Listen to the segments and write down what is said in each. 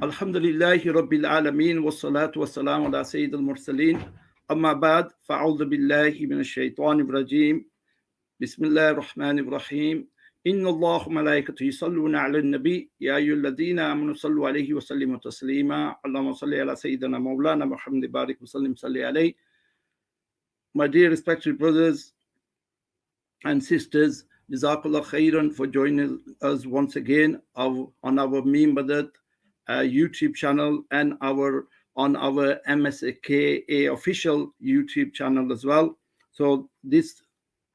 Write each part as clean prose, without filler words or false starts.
Alhamdulillahi Rabbil Alameen wa salatu wa salam ala Sayyid al-Mursaleen. Amma ba'd, fa'udhu billahi min ash-shaytanir rajim. Bismillahir Rahmanir Rahim. Inna Allahu malaikatu yusalluna ala nabi ya ayyuhalladhina amanu sallu alayhi wa sallimu taslima. Allahumma salli ala Sayyidina Mawlana Muhammad barik wa sallim salli alayhi. My dear respected brothers and sisters, Jazakallah khairan for joining us once again on our Meme Madad YouTube channel and on our MSKA official YouTube channel as well. So this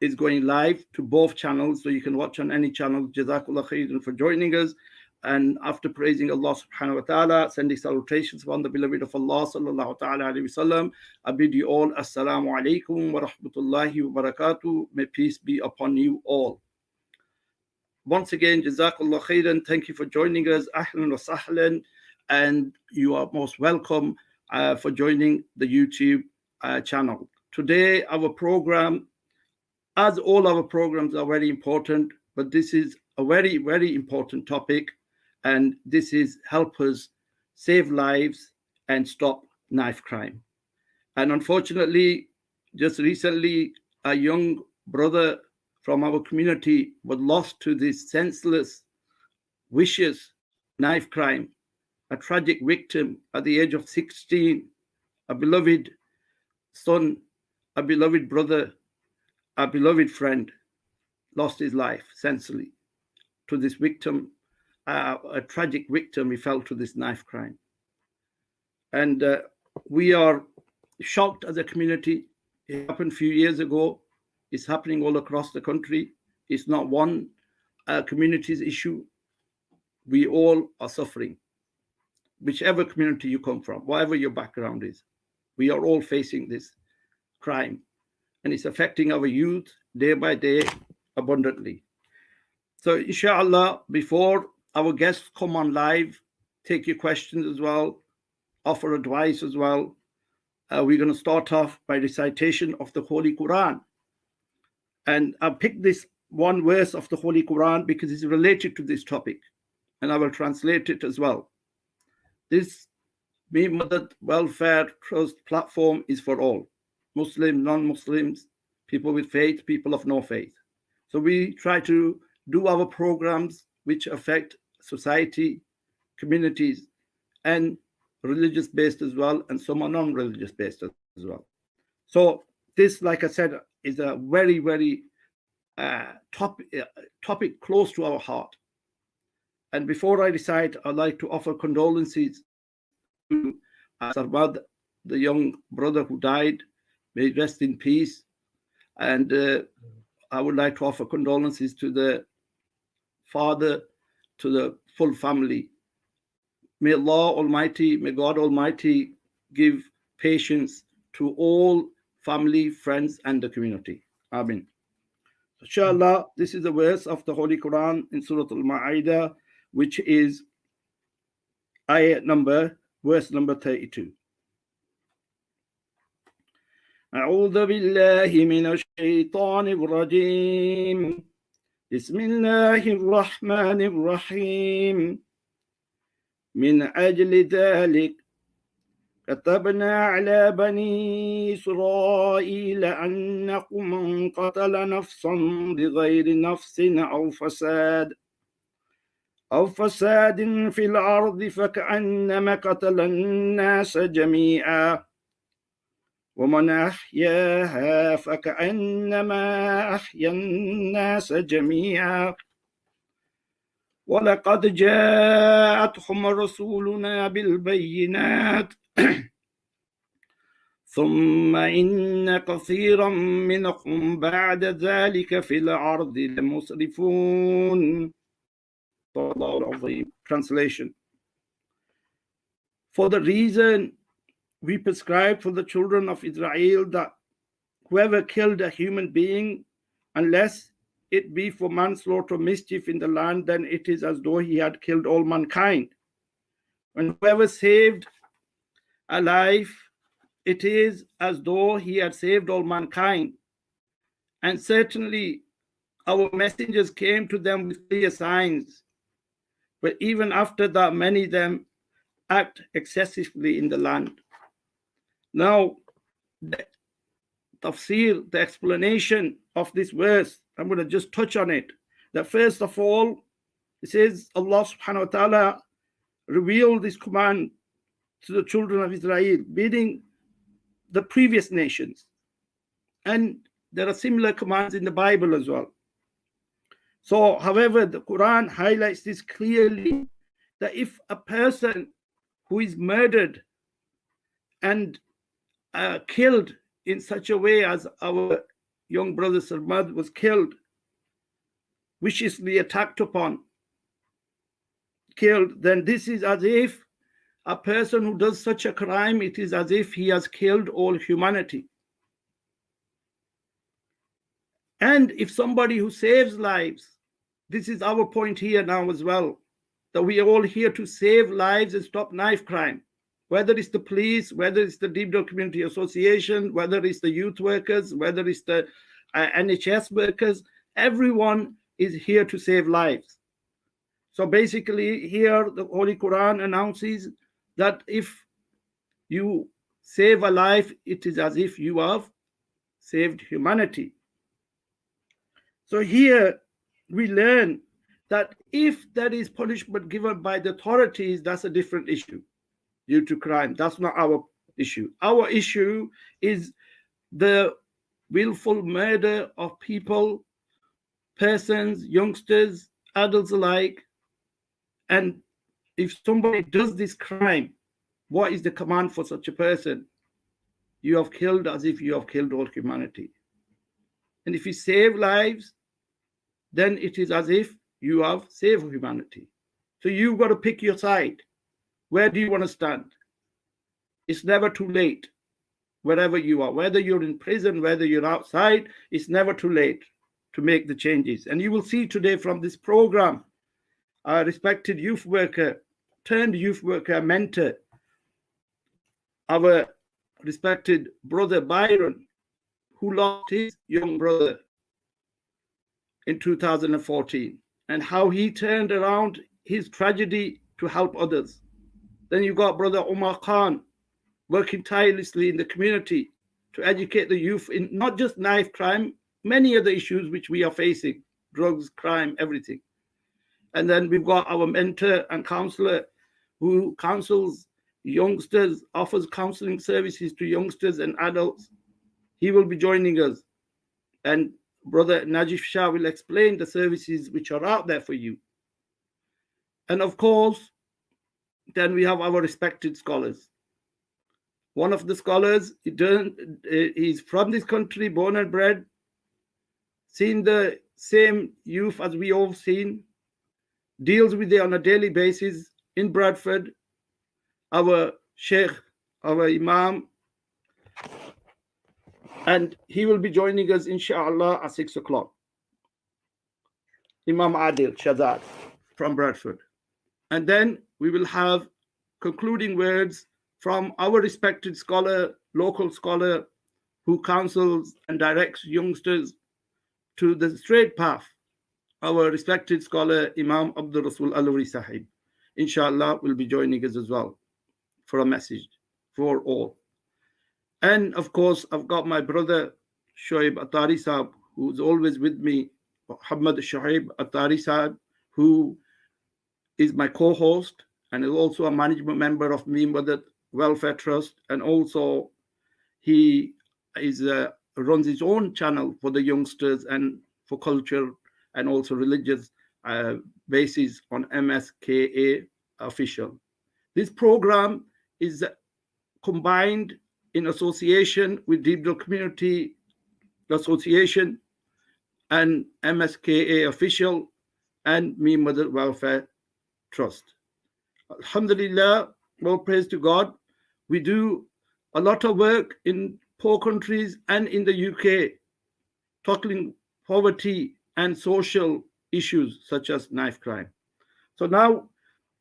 is going live to both channels, so you can watch on any channel. Jazakallah khairan for joining us. And after praising Allah subhanahu wa ta'ala, sending salutations upon the beloved of Allah sallallahu ta'ala alayhi wa sallam, I bid you all assalamu alaikum wa rahmatullahi wa barakatuh. May peace be upon you all. Once again, Jazakallah khairan. Thank you for joining us. Ahlan wa sahlan. And you are most welcome for joining the YouTube channel. Today, our program, as all our programs are very important, but this is a very, very important topic. And this is help us save lives and stop knife crime. And unfortunately, just recently, a young brother from our community was lost to this senseless, vicious knife crime. A tragic victim at the age of 16, a beloved son, a beloved brother, a beloved friend, lost his life senselessly to this victim. A tragic victim, he fell to this knife crime. And we are shocked as a community. It happened a few years ago. It's happening all across the country. It's not one community's issue. We all are suffering. Whichever community you come from, whatever your background is, we are all facing this crime. And it's affecting our youth day by day abundantly. So inshallah, before our guests come on live, take your questions as well, offer advice as well. We're going to start off by recitation of the Holy Quran. And I picked this one verse of the Holy Quran because it's related to this topic. And I will translate it as well. This Meme Madad Welfare Trust platform is for all. Muslims, non-Muslims, people with faith, people of no faith. So we try to do our programs which affect society, communities, and religious based as well, and some are non-religious based as well. So this, like I said, is a very, very topic close to our heart. And before I recite, I'd like to offer condolences to Sarwad, the young brother who died. May he rest in peace. And I would like to offer condolences to the father, to the full family. May Allah Almighty, may God Almighty give patience to all family, friends, and the community. Amen. Inshallah, this is a verse of the Holy Quran in Surah Al-Ma'idah, which is verse number 32. أعوذ بالله من الشيطان الرجيم. بسم الله الرحمن الرحيم. من أجل ذلك كتبنا على بني إسرائيل أنه من قتل نفسا بغير نفس أو فساد في الأرض فكأنما قتل الناس جميعا ومن أحياها فكأنما أحيا الناس جميعا ولقد جاءتهم رسولنا بالبينات ثم إن كثيرا منهم بعد ذلك في الأرض لمسرفون. Translation. For the reason we prescribed for the children of Israel that whoever killed a human being, unless it be for manslaughter, mischief in the land, then it is as though he had killed all mankind. And whoever saved a life, it is as though he had saved all mankind. And certainly our messengers came to them with clear signs. But even after that, many of them act excessively in the land. Now, the tafsir, the explanation of this verse, I'm going to just touch on it. That first of all, it says Allah subhanahu wa ta'ala revealed this command to the children of Israel, bidding the previous nations. And there are similar commands in the Bible as well. So, however, the Quran highlights this clearly, that if a person who is murdered and killed in such a way as our young brother Sarmad was killed, viciously attacked upon, killed, then this is as if a person who does such a crime, it is as if he has killed all humanity. And if somebody who saves lives, this is our point here now as well, that we are all here to save lives and stop knife crime. Whether it's the police, whether it's the Deep Dell Community Association, whether it's the youth workers, whether it's the NHS workers, everyone is here to save lives. So basically here the Holy Quran announces that if you save a life, it is as if you have saved humanity. So here we learn that if there is punishment given by the authorities, that's a different issue due to crime. That's not our issue. Our issue is the willful murder of people, persons, youngsters, adults alike. And if somebody does this crime, what is the command for such a person? You have killed as if you have killed all humanity. And if you save lives, then it is as if you have saved humanity. So you've got to pick your side. Where do you want to stand? It's never too late, wherever you are, whether you're in prison, whether you're outside, it's never too late to make the changes. And you will see today from this program, a respected youth worker, turned youth worker mentor, our respected brother Byron, who lost his young brother in 2014, and how he turned around his tragedy to help others. Then you got brother Omar Khan working tirelessly in the community to educate the youth in not just knife crime, many other issues which we are facing, drugs, crime, everything. And then we've got our mentor and counselor who counsels youngsters, offers counseling services to youngsters and adults. He will be joining us. And brother Najif Shah will explain the services which are out there for you. And of course, then we have our respected scholars. One of the scholars, he's from this country, born and bred, seen the same youth as we all seen, deals with it on a daily basis in Bradford. Our Sheikh, our Imam, and he will be joining us, inshallah, at 6 o'clock. Imam Adil Shazad from Bradford. And then we will have concluding words from our respected scholar, local scholar, who counsels and directs youngsters to the straight path, our respected scholar, Imam Abdul Rasul Alawi Sahib. Inshallah, will be joining us as well for a message for all. And of course, I've got my brother, Shoaib Attari Sahib, who's always with me, Muhammad Shoaib Attari Sahib, who is my co-host and is also a management member of Me Mother Welfare Trust. And also he is runs his own channel for the youngsters and for culture and also religious basis on MSKA Official. This program is combined in association with Deep Dell Community Association and MSKA Official and Me Mother Welfare Trust. Alhamdulillah, all praise to God. We do a lot of work in poor countries and in the UK, tackling poverty and social issues such as knife crime. So now,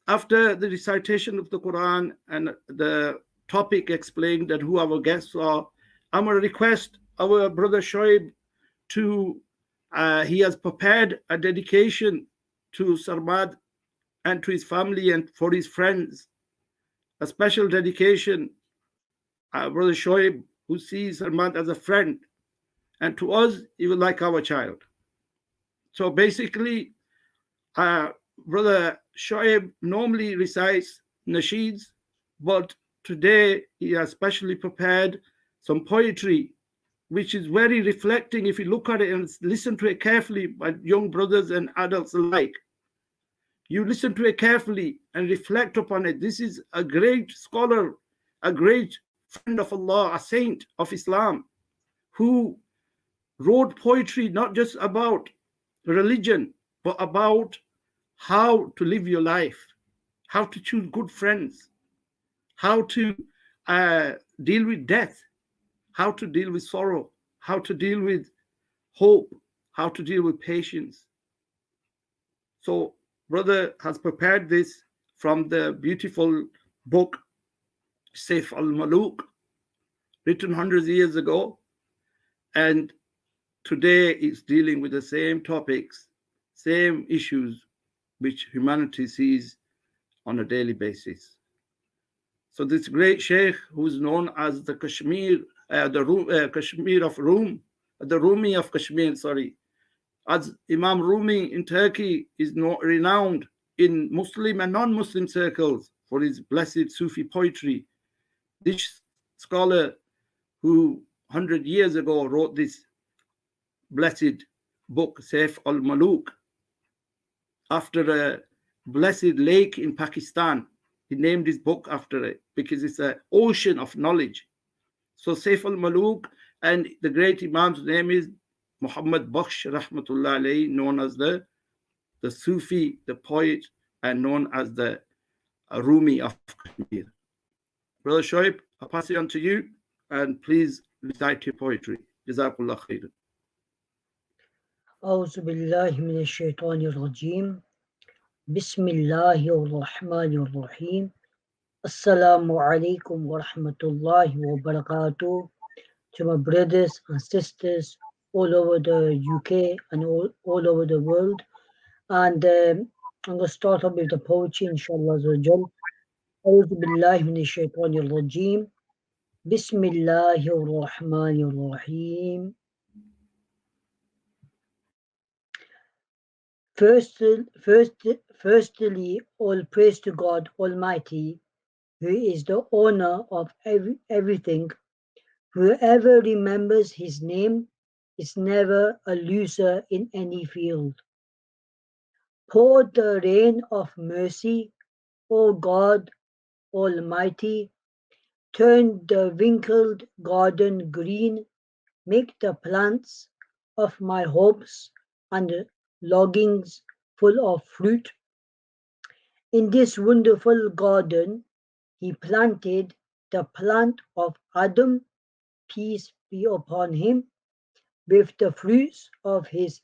after the recitation of the Quran and the topic explained and who our guests are, I'm going to request our brother Shoaib to, he has prepared a dedication to Sarmad and to his family and for his friends. A special dedication, Brother Shoaib, who sees Armand as a friend, and to us, he was like our child. So basically, Brother Shoaib normally recites nasheeds, but today he has specially prepared some poetry, which is very reflecting if you look at it and listen to it carefully by young brothers and adults alike. You listen to it carefully and reflect upon it. This is a great scholar, a great friend of Allah, a saint of Islam, who wrote poetry not just about religion, but about how to live your life, how to choose good friends, how to deal with death, how to deal with sorrow, how to deal with hope, how to deal with patience. So, brother has prepared this from the beautiful book Saif al-Maluk, written hundreds of years ago, and today it's dealing with the same topics, same issues which humanity sees on a daily basis. So this great sheikh, who's known as the Kashmir, Kashmir of Rum, the Rumi of Kashmir, sorry, as Imam Rumi in Turkey is renowned in Muslim and non-Muslim circles for his blessed Sufi poetry. This scholar who 100 years ago wrote this blessed book, Saif al-Maluk, after a blessed lake in Pakistan. He named his book after it because it's an ocean of knowledge. So Saif al-Maluk, and the great Imam's name is Muhammad Bakhsh Rahmatullah alayhi, known as the Sufi, the poet, and known as the Rumi of Kashmir. Brother Shoaib, I'll pass it on to you, and please recite your poetry. Jazakallah khairan. أعوذ بالله من الشيطان الرجيم بسم الله الرحمن الرحيم السلام عليكم ورحمة الله وبركاته. To my brothers and sisters all over the UK and all over the world. And I'm going to start off with the poetry, inshallah. أعوذ بالله من الشيطان الرجيم بسم الله الرحمن الرحيم. Firstly, all praise to God Almighty, who is the owner of everything. Whoever remembers his name is never a loser in any field. Pour the rain of mercy, O God Almighty. Turn the wrinkled garden green. Make the plants of my hopes and longings full of fruit. In this wonderful garden, he planted the plant of Adam, peace be upon him, with the fruits of his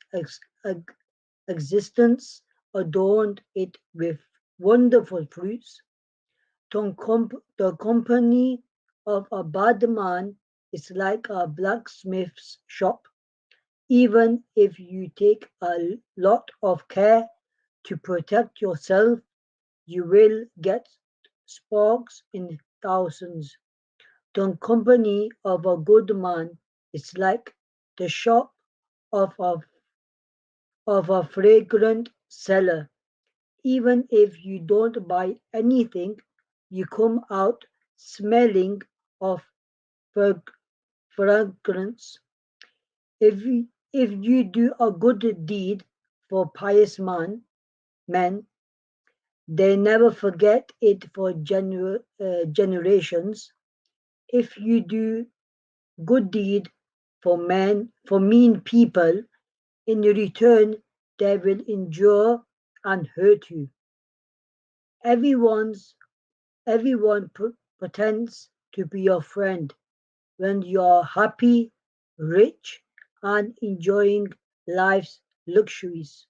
existence, adorned it with wonderful fruits. The company of a bad man is like a blacksmith's shop. Even if you take a lot of care to protect yourself, you will get sparks in thousands. The company of a good man is like the shop of a fragrant seller. Even if you don't buy anything, you come out smelling of fragrance. If you do a good deed for pious men, they never forget it for generations. If you do good deed for mean people, in return they will injure and hurt you. Everyone pretends to be your friend when you are happy, rich, and enjoying life's luxuries.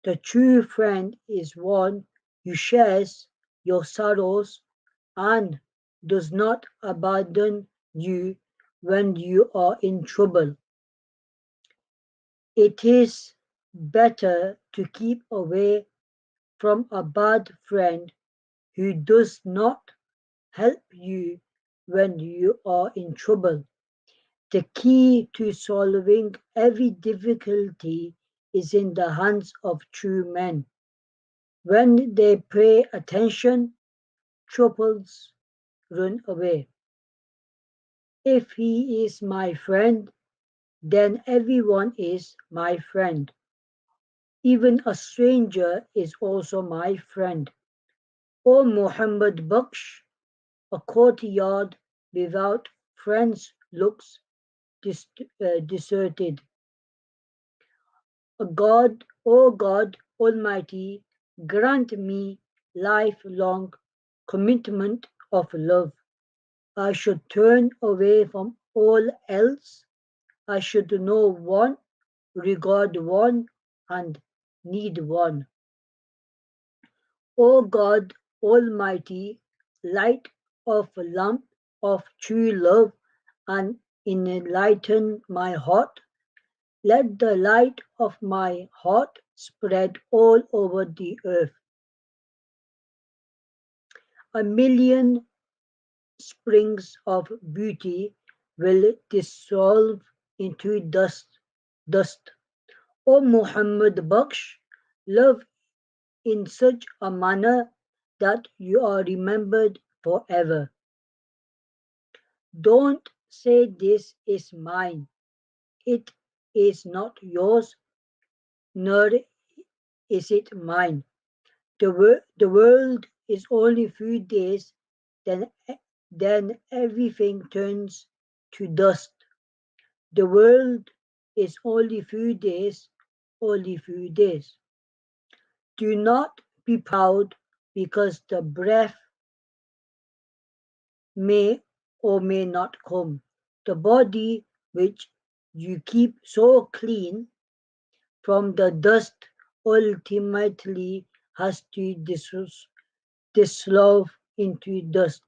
The true friend is one who shares your sorrows and does not abandon you when you are in trouble. It is better to keep away from a bad friend who does not help you when you are in trouble. The key to solving every difficulty is in the hands of true men. When they pay attention, troubles run away. If he is my friend, then everyone is my friend. Even a stranger is also my friend. O Muhammad Baksh, a courtyard without friends looks deserted. O God Almighty, grant me lifelong commitment of love. I should turn away from all else. I should know one, regard one, and need one. O God Almighty, light of a lamp of true love, and enlighten my heart. Let the light of my heart spread all over the earth. A million springs of beauty will dissolve into dust. O Muhammad Baksh, love in such a manner that you are remembered forever. Don't say this is mine. It is not yours, nor is it mine. The world is only few days, then, then everything turns to dust. The world is only few days, only few days. Do not be proud because the breath may or may not come. The body which you keep so clean from the dust ultimately has to dissolve into dust.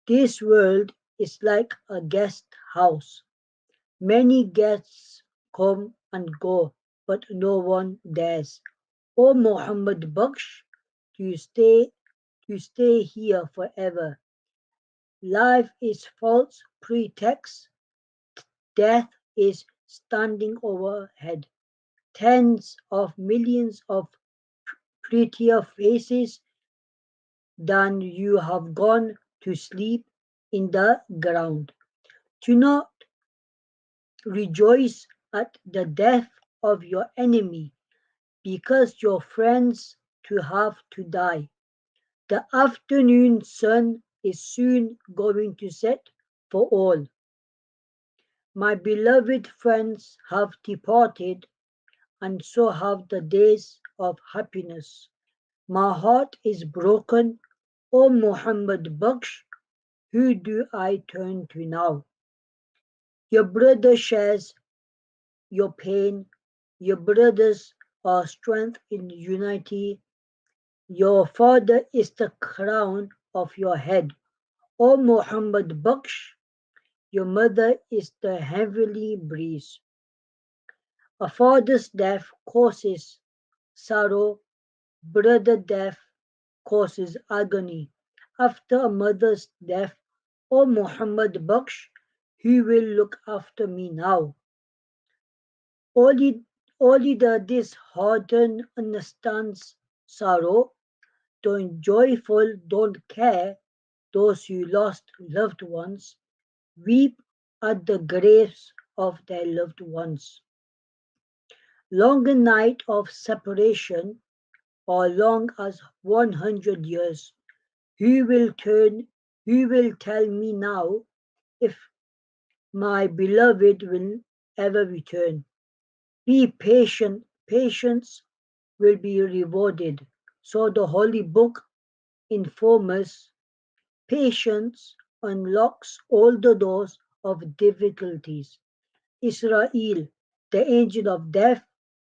This world is like a guest house. Many guests come and go, but no one dares. O Muhammad Baksh, to stay here forever. Life is false pretext. Death is standing overhead. Tens of millions of prettier faces than you have gone to sleep in the ground. Do not rejoice at the death of your enemy because your friends to have to die. The afternoon sun is soon going to set for all. My beloved friends have departed, and so have the days of happiness. My heart is broken. O Muhammad Baksh, who do I turn to now? Your brother shares your pain. Your brothers are strength in unity. Your father is the crown of your head. O Muhammad Baksh, your mother is the heavenly breeze. A father's death causes sorrow, brother death causes agony. After a mother's death, O Muhammad Baksh, who will look after me now? Only, only the disheartened understands sorrow. The joyful don't care. Those who lost loved ones weep at the graves of their loved ones. Longer night of separation, or long as 100 years, who will turn? Who will tell me now if my beloved will ever return? Be patient. Patience will be rewarded. So the Holy Book informs us patience unlocks all the doors of difficulties. Israel, the angel of death,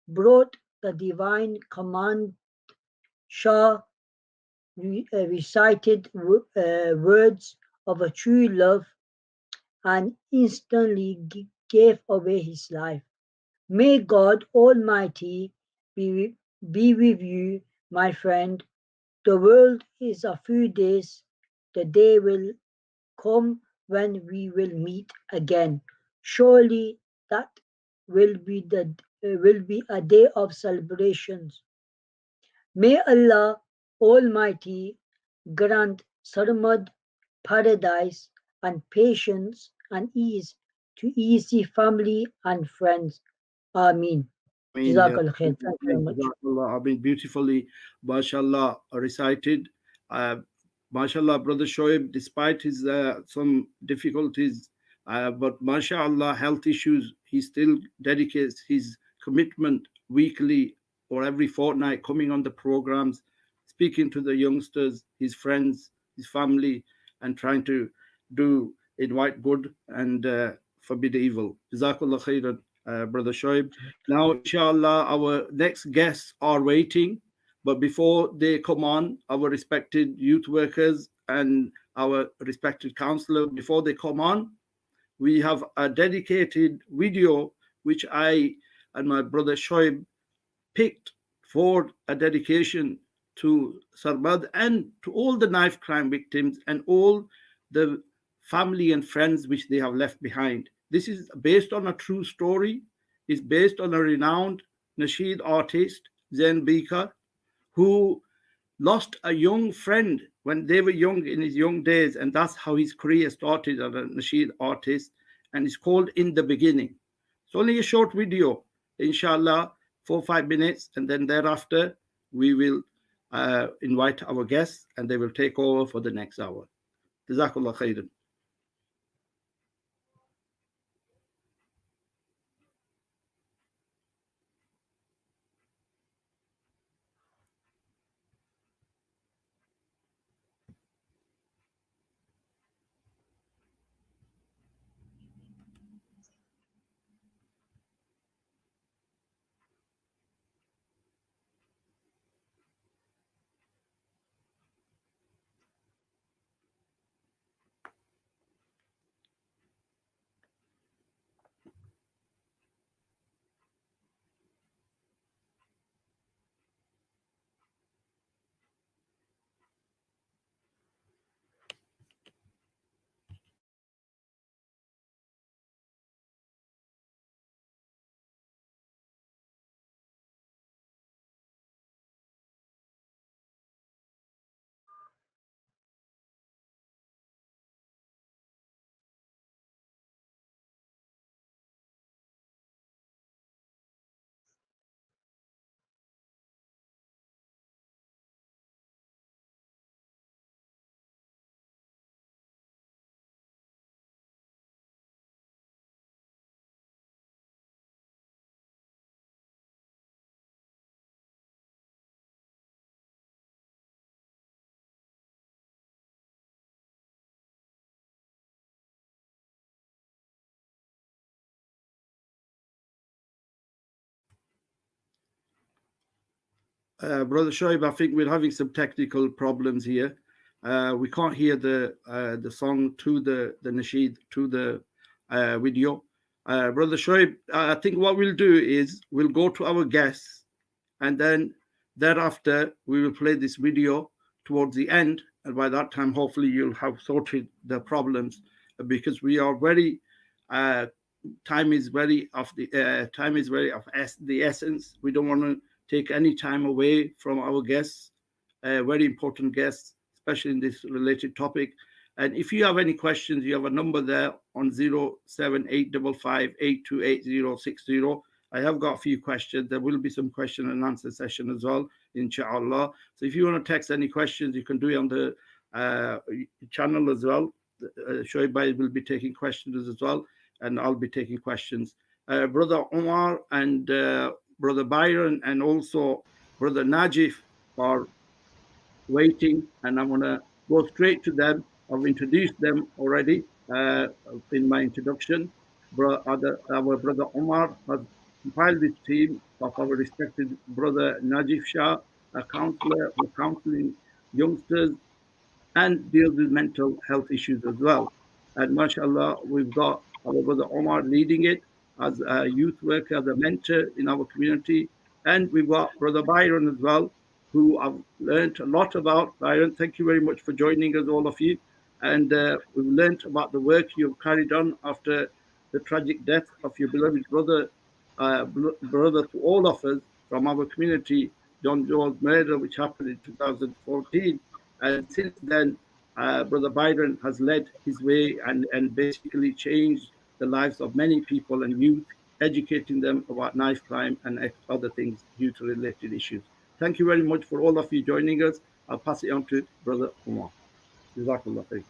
brought the divine command. Shah recited words of a true love and instantly gave away his life. May God Almighty be with you, my friend. The world is a few days, the day will come when we will meet again. Surely that will be a day of celebrations. May Allah Almighty grant Sarmad paradise and patience and ease to easy family and friends. Ameen. Ameen. Yeah. Jazakallah khair. Thank you very much. Jazakallah. I mean, beautifully, mashallah, recited. Uh, mashallah, Brother Shoaib, despite his some difficulties, but mashallah, health issues, he still dedicates his commitment weekly or every fortnight, coming on the programs, speaking to the youngsters, his friends, his family, and trying to do invite good and forbid evil. Jazakallah khairan, Brother Shoaib. Now, inshallah, our next guests are waiting. But before they come on, our respected youth workers and our respected counselor, before they come on, we have a dedicated video which I and my brother Shoaib picked for a dedication to Sarbad and to all the knife crime victims and all the family and friends which they have left behind. This is based on a true story. It's based on a renowned Nasheed artist, Zain Bikar, who lost a young friend when they were young in his young days, and that's how his career started as a Nasheed artist, and it's called In the Beginning. It's only a short video, inshallah, 4-5 minutes, and then thereafter we will invite our guests and they will take over for the next hour. Jazakallah khairan. Brother Shoaib, I think we're having some technical problems here. We can't hear the song to the nasheed to the video. Brother Shoaib, I think what we'll do is we'll go to our guests, and then thereafter we will play this video towards the end. And by that time, hopefully, you'll have sorted the problems because we are very time is very of the essence. We don't want to take any time away from our guests, very important guests, especially in this related topic. And if you have any questions, you have a number there on 07855828060. I have got a few questions. There will be some question and answer session as well, inshallah. So if you want to text any questions, you can do it on the channel as well. Shoaib Bhai will be taking questions as well, and I'll be taking questions. Brother Omar and Brother Byron and also Brother Najif are waiting, and I'm going to go straight to them. I've introduced them already in my introduction. Our Brother Omar has compiled this team of our respected Brother Najif Shah, a counselor for counseling youngsters and deals with mental health issues as well. And mashallah, we've got our Brother Omar leading it as a youth worker, as a mentor in our community. And we've got Brother Byron as well, who I've learned a lot about. Byron, thank you very much for joining us, all of you. And we've learned about the work you've carried on after the tragic death of your beloved brother, brother to all of us from our community, John Joel's murder, which happened in 2014. And since then, Brother Byron has led his way and basically changed the lives of many people and youth, educating them about knife crime and other things due to related issues. Thank you very much for all of you joining us. I'll pass it on to Brother Umar. Jazakallah khair.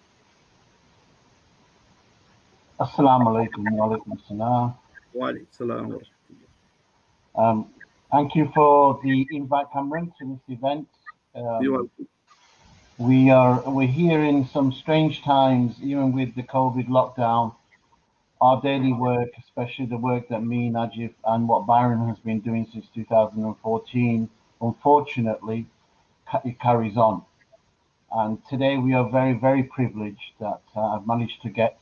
Assalamu alaikum wa alaikum assalam. Wa alaikum salam wa rahmatullah. Thank you for the invite, Cameron, to this event. You're welcome. We're here in some strange times, even with the COVID lockdown. Our daily work, especially the work that me, Najib, and what Byron has been doing since 2014, unfortunately, it carries on. And today we are very, very privileged that I've managed to get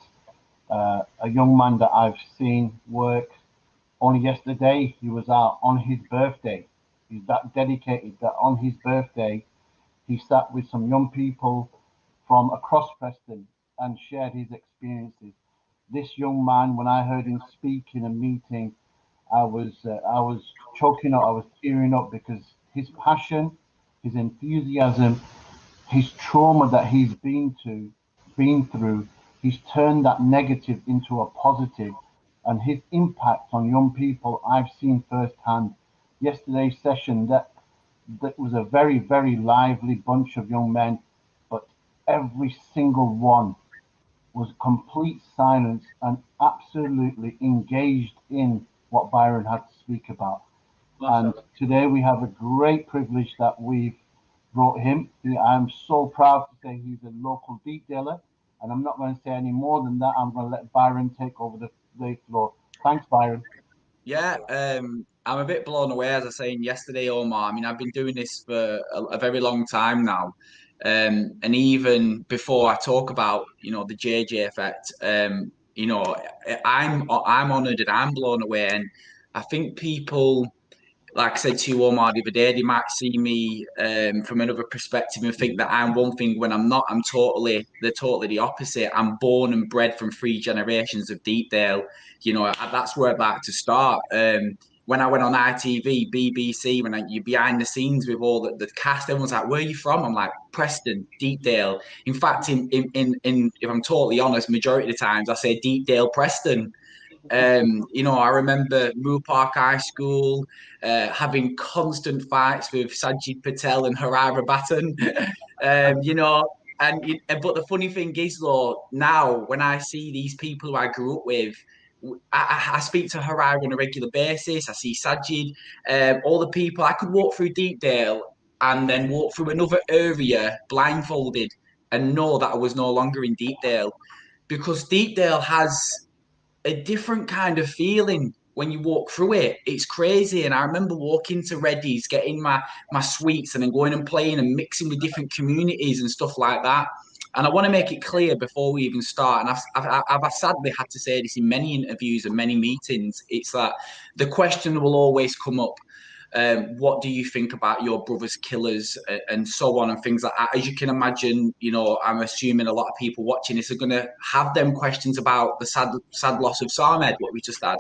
a young man that I've seen work. Only yesterday, he was out on his birthday. He's that dedicated that on his birthday, he sat with some young people from across Preston and shared his experiences. This young man, when I heard him speak in a meeting, I was choking up, I was tearing up, because his passion, his enthusiasm, his trauma that he's been through, he's turned that negative into a positive, and his impact on young people I've seen firsthand. Yesterday's session, that was a very, very lively bunch of young men, but every single one was complete silence and absolutely engaged in what Byron had to speak about. And today we have a great privilege that we've brought him. I'm so proud to say he's a local detailer, and I'm not going to say any more than that. I'm going to let Byron take over the floor. Thanks, Byron. Yeah, I'm a bit blown away, as I was saying yesterday, Omar. I mean, I've been doing this for a very long time now. And even before I talk about, the JJ effect, I'm honoured and I'm blown away. And I think people, like I said to you, Omar, the other day, they might see me from another perspective and think that I'm one thing when I'm not. They're totally the opposite. I'm born and bred from 3 generations of Deepdale. That's where I'd like to start. When I went on ITV, BBC, when you're behind the scenes with all the cast, everyone's like, "Where are you from?" I'm like, "Preston, Deepdale." In fact, in if I'm totally honest, majority of the times I say Deepdale, Preston. I remember Moore Park High School having constant fights with Sajid Patel and Harara Batten. But the funny thing is, though, now when I see these people who I grew up with, I speak to Harara on a regular basis. I see Sajid, all the people. I could walk through Deepdale and then walk through another area blindfolded and know that I was no longer in Deepdale, because Deepdale has a different kind of feeling when you walk through it. It's crazy. And I remember walking to Reddy's, getting my sweets, and then going and playing and mixing with different communities and stuff like that. And I want to make it clear before we even start, and I've sadly had to say this in many interviews and many meetings, it's that the question will always come up, what do you think about your brother's killers, and so on and things like that. As you can imagine, I'm assuming a lot of people watching this are going to have them questions about the sad loss of Samed, what we just had.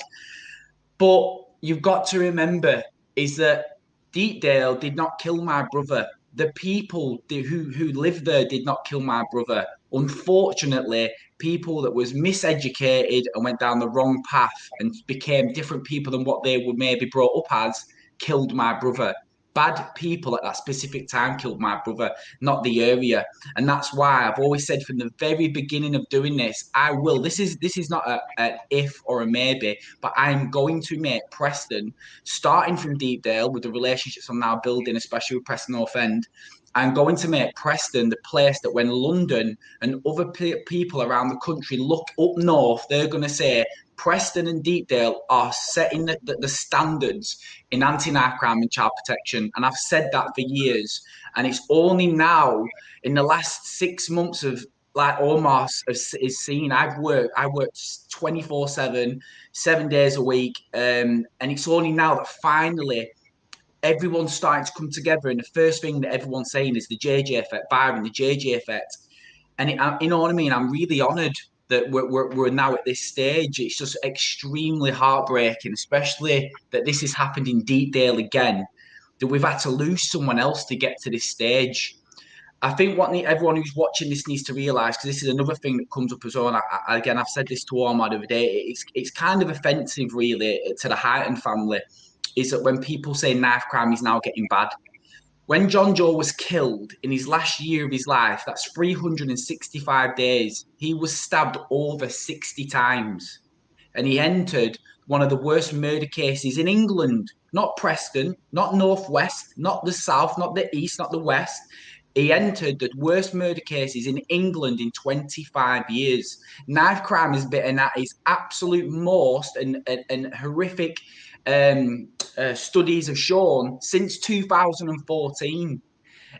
But you've got to remember is that Deepdale did not kill my brother. The people who lived there did not kill my brother. Unfortunately, people that was miseducated and went down the wrong path and became different people than what they were maybe brought up as killed my brother. Bad people at that specific time killed my brother, not the area. And that's why I've always said from the very beginning of doing this, I will. This is not an if or a maybe, but I'm going to make Preston, starting from Deepdale with the relationships I'm now building, especially with Preston North End, I'm going to make Preston the place that when London and other people around the country look up north, they're going to say, Preston and Deepdale are setting the standards in anti-knife crime and child protection. And I've said that for years. And it's only now, in the last 6 months of, like Omar is seen, I worked 24/7, 7 days a week. And it's only now that finally everyone's starting to come together, and the first thing that everyone's saying is the JJ effect, Byron, the JJ effect. And you know what I mean? I'm really honoured that we're now at this stage. It's just extremely heartbreaking, especially that this has happened in Deepdale again, that we've had to lose someone else to get to this stage. I think what everyone who's watching this needs to realise, because this is another thing that comes up as well, and again, I've said this to Omar the other day, it's kind of offensive, really, to the Highton family, is that when people say knife crime is now getting bad. When John Joe was killed in his last year of his life, that's 365 days, he was stabbed over 60 times. And he entered one of the worst murder cases in England. Not Preston, not Northwest, not the South, not the East, not the West. He entered the worst murder cases in England in 25 years. Knife crime is bitten at its absolute most, and horrific studies have shown since 2014.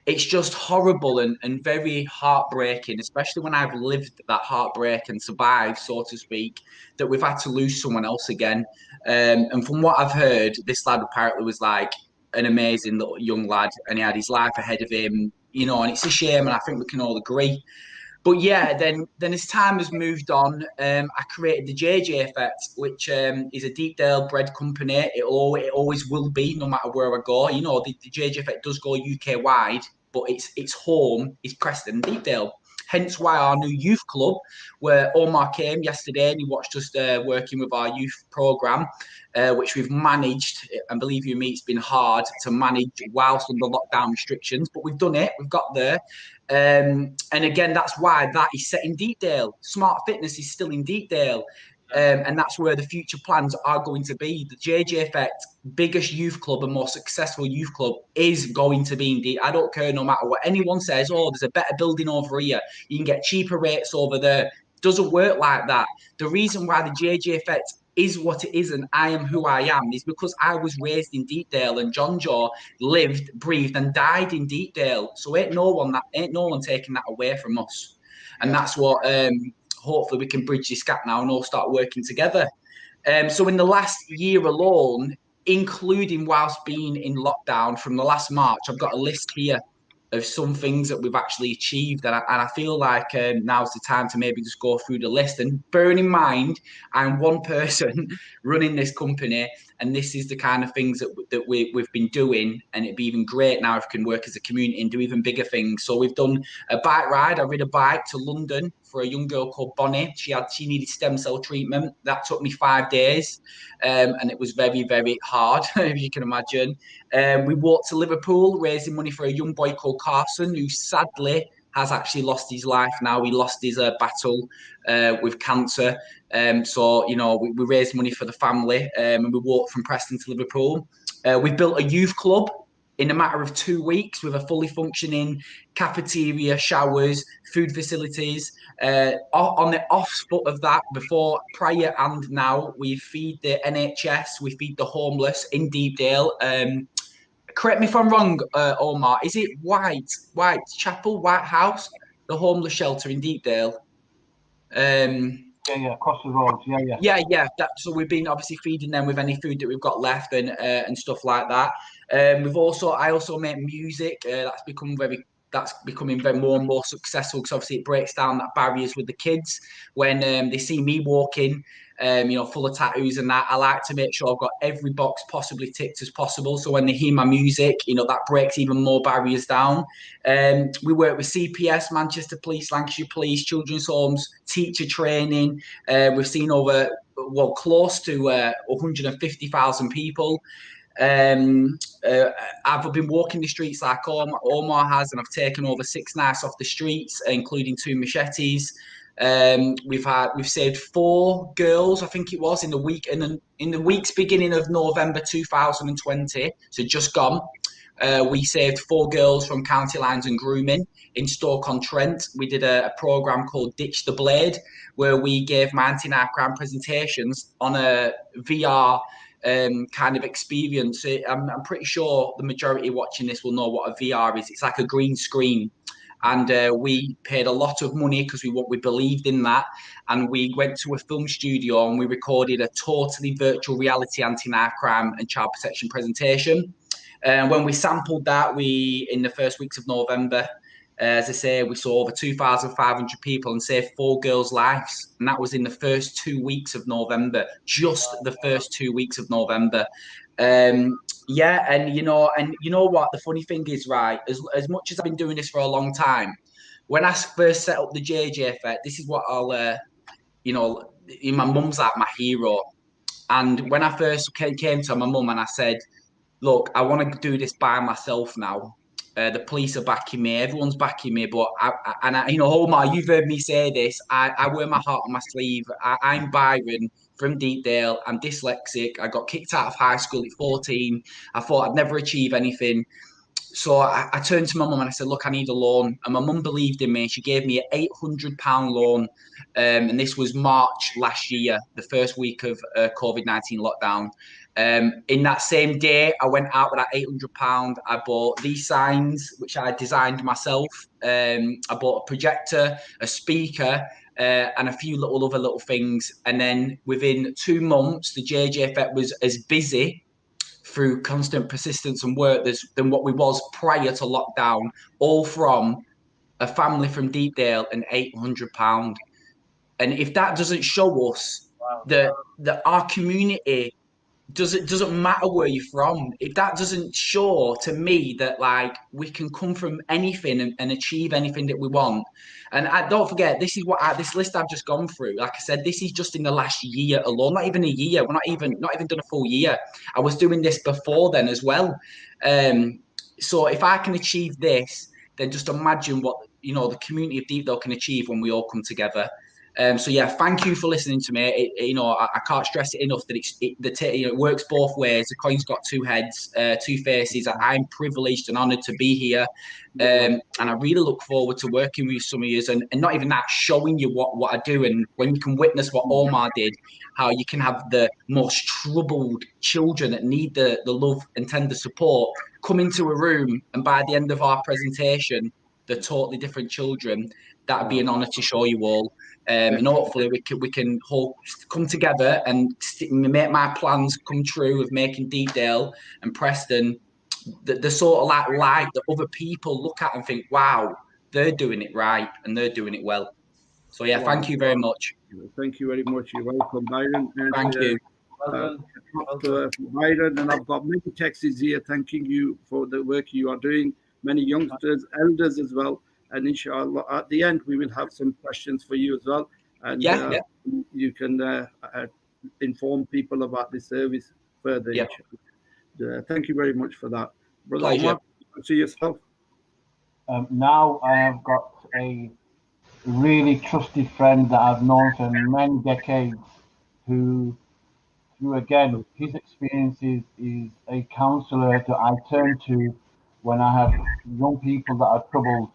It's just horrible and very heartbreaking, especially when I've lived that heartbreak and survived, so to speak, that we've had to lose someone else again. And from what I've heard, this lad apparently was like an amazing little young lad, and he had his life ahead of him, you know, and it's a shame, and I think we can all agree. But yeah, then as time has moved on, I created the JJ Effect, which is a Deepdale bred company. It always will be, no matter where I go. You know, the JJ Effect does go UK wide, but its home is Preston, Deepdale. Hence why our new youth club, where Omar came yesterday and he watched us working with our youth programme, which we've managed, and believe you me, it's been hard to manage whilst under lockdown restrictions, but we've done it, we've got there. And again, that's why that is set in Deepdale. Smart Fitness is still in Deepdale. And that's where the future plans are going to be. The JJ Effect, biggest youth club and most successful youth club, is going to be indeed. I don't care no matter what anyone says. Oh, there's a better building over here. You can get cheaper rates over there. It doesn't work like that. The reason why the JJ Effect is what it is and I am who I am is because I was raised in Deepdale, and John Joe lived, breathed and died in Deepdale. So ain't no one taking that away from us. And that's what hopefully we can bridge this gap now and all start working together. So in the last year alone, including whilst being in lockdown from the last March, I've got a list here of some things that we've actually achieved. And I feel like now's the time to maybe just go through the list. And bearing in mind, I'm one person running this company, and this is the kind of things that we've been doing. And it'd be even great now if we can work as a community and do even bigger things. So we've done a bike ride. I rode a bike to London for a young girl called Bonnie. She needed stem cell treatment. That took me 5 days. And it was very, very hard, if you can imagine. We walked to Liverpool, raising money for a young boy called Carson, who sadly has actually lost his life now. He lost his battle with cancer. So, you know, we raised money for the family, and we walked from Preston to Liverpool. We built a youth club in a matter of 2 weeks with a fully functioning cafeteria, showers, food facilities. On the off foot of that, prior and now, we feed the NHS, we feed the homeless in Deepdale. Correct me if I'm wrong, Omar. Is it Whitechapel, White House, the homeless shelter in Deepdale? Yeah, across the road. Yeah. So we've been obviously feeding them with any food that we've got left and stuff like that. I also make music. That's becoming very more and more successful, because obviously it breaks down that barriers with the kids when they see me walking, full of tattoos and that. I like to make sure I've got every box possibly ticked as possible. So when they hear my music, that breaks even more barriers down. We work with CPS, Manchester Police, Lancashire Police, children's homes, teacher training. We've seen close to 150,000 people. I've been walking the streets like Omar has, and I've taken over 6 knives off the streets, including 2 machetes. We've saved 4 girls, I think it was, in the weeks beginning of November 2020, so just gone. We saved 4 girls from County Lines and Grooming in Stoke-on-Trent. We did a programme called Ditch the Blade, where we gave my anti-knife crime presentations on a VR kind of experience. I'm pretty sure the majority watching this will know what a VR is. It's like a green screen. And we paid a lot of money because we believed in that. And we went to a film studio and we recorded a totally virtual reality anti-knife crime and child protection presentation. When we sampled that, in the first weeks of November, as I say, we saw over 2,500 people and saved 4 girls' lives. And that was in the first 2 weeks of November, just the first 2 weeks of November. Yeah, and you know what? The funny thing is, right, as much as I've been doing this for a long time, when I first set up the JJ Effect, this is what I'll, my mum's like my hero. And when I first came to my mum and I said, look, I want to do this by myself now. The police are backing me. Everyone's backing me. But Omar, you've heard me say this. I wear my heart on my sleeve. I'm Byron from Deepdale. I'm dyslexic. I got kicked out of high school at 14. I thought I'd never achieve anything. So I turned to my mum and I said, look, I need a loan. And my mum believed in me. She gave me an £800 loan. And this was March last year, the first week of COVID-19 lockdown. In that same day, I went out with that £800. I bought these signs, which I designed myself. I bought a projector, a speaker, and a few other little things. And then within 2 months, the JJ Effect was as busy through constant persistence and work than what we was prior to lockdown, all from a family from Deepdale and £800. And if that doesn't show us that our community doesn't matter where you're from, if that doesn't show to me that like we can come from anything and achieve anything that we want. And don't forget, this is this list I've just gone through. Like I said, this is just in the last year alone, not even a year. We're not even done a full year. I was doing this before then as well. So if I can achieve this, then just imagine what the community of Deepdale can achieve when we all come together. So yeah, thank you for listening to me. I can't stress it enough that it works both ways. The coin's got 2 heads, 2 faces. I'm privileged and honoured to be here, and I really look forward to working with some of you and not even that, showing you what I do. And when you can witness what Omar did, how you can have the most troubled children that need the love and tender support come into a room, and by the end of our presentation, they're totally different children. That'd be an honour to show you all. And hopefully we can all come together and make my plans come true of making Deepdale and Preston the sort of like life that other people look at and think, wow, they're doing it right and they're doing it well. So yeah, thank you very much. Thank you very much. You're welcome, Byron. And, thank you. Byron, and I've got many texts here thanking you for the work you are doing, many youngsters, elders as well. And inshallah, at the end, we will have some questions for you as well. And you can inform people about the service further. Yeah. Thank you very much for that. Brother Pleasure. Omar, to yourself. Now I have got a really trusted friend that I've known for many decades who again, his experiences is a counsellor that I turn to when I have young people that are troubled.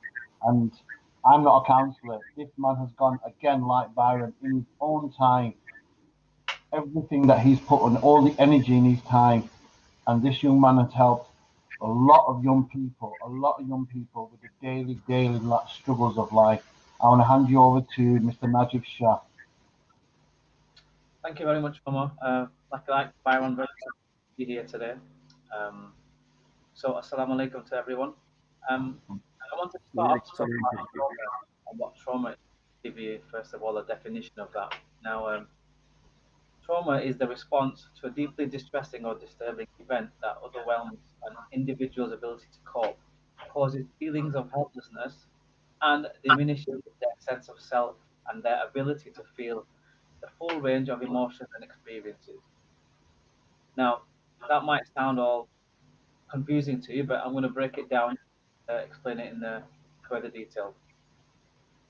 And I'm not a counsellor. This man has gone again, like Byron, in his own time. Everything that he's put on, all the energy in his time, and this young man has helped a lot of young people with the daily struggles of life. I want to hand you over to Mr. Najib Shah. Thank you very much, Omar. Like Byron, very glad to be here today. So, assalamu alaikum to everyone. I wanted to start off on what trauma is. Give you first of all a definition of that. Now, trauma is the response to a deeply distressing or disturbing event that overwhelms an individual's ability to cope, causes feelings of helplessness, and diminishes their sense of self and their ability to feel the full range of emotions and experiences. Now, that might sound all confusing to you, but I'm going to break it down, explain it in further detail.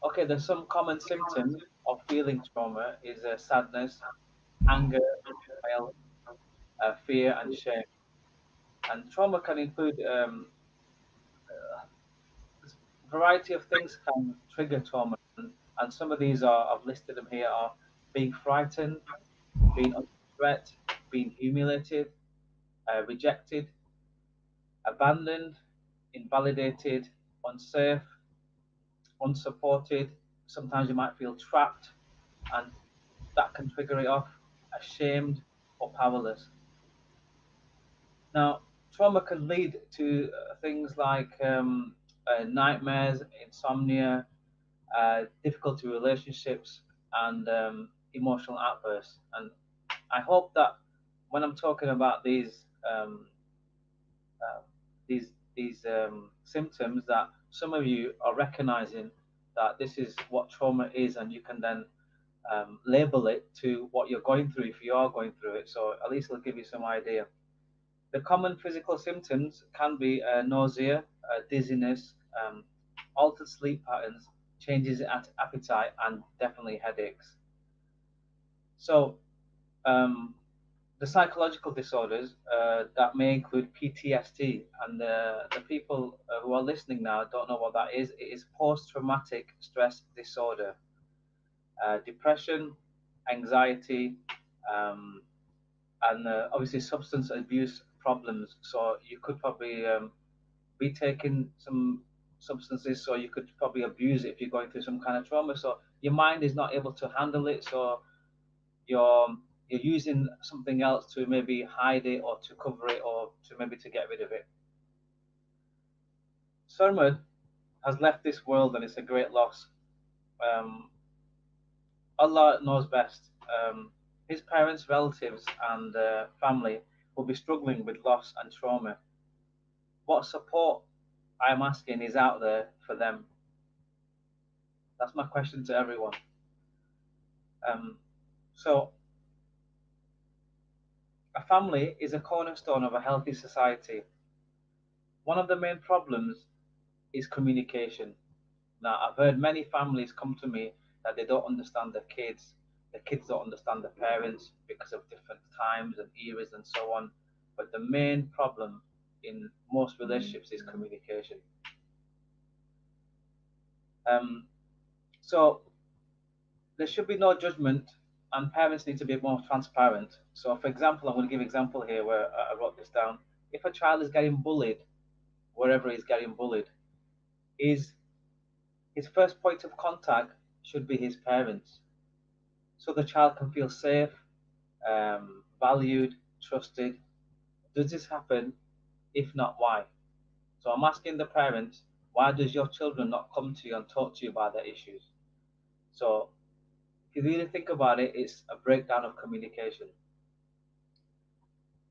Okay, there's some common symptoms of feeling trauma is sadness, anger, betrayal, fear, and shame. And trauma can include a variety of things can trigger trauma, and some of these I've listed them here are being frightened, being under threat, being humiliated, rejected, abandoned, invalidated, unsafe, unsupported. Sometimes you might feel trapped, and that can trigger it off, ashamed or powerless. Now, trauma can lead to things like nightmares, insomnia, difficulty with relationships, and emotional outbursts. And I hope that when I'm talking about these symptoms, that some of you are recognizing that this is what trauma is, and you can then label it to what you're going through if you are going through it. So at least it'll give you some idea. The common physical symptoms can be nausea, dizziness, altered sleep patterns, changes in appetite, and definitely headaches. So the psychological disorders that may include PTSD, and the people who are listening now don't know what that is. It is post-traumatic stress disorder, depression, anxiety, and obviously substance abuse problems. So you could probably be taking some substances, so you could probably abuse it if you're going through some kind of trauma. So your mind is not able to handle it, so you're using something else to maybe hide it or to cover it or to maybe to get rid of it. Surmud has left this world, and it's a great loss. Allah knows best. His parents, relatives, and family will be struggling with loss and trauma. What support I'm asking is out there for them? That's my question to everyone. So, a family is a cornerstone of a healthy society. One of the main problems is communication. Now, I've heard many families come to me that they don't understand their kids don't understand their parents because of different times and eras and so on. But the main problem in most relationships is communication. So there should be no judgment, and parents need to be more transparent. So, for example, I'm going to give an example here where I wrote this down. If a child is getting bullied, wherever he's getting bullied, his first point of contact should be his parents, so the child can feel safe, valued, trusted. Does this happen? If not, why? So I'm asking the parents, why does your children not come to you and talk to you about their issues? So if you really think about it, it's a breakdown of communication.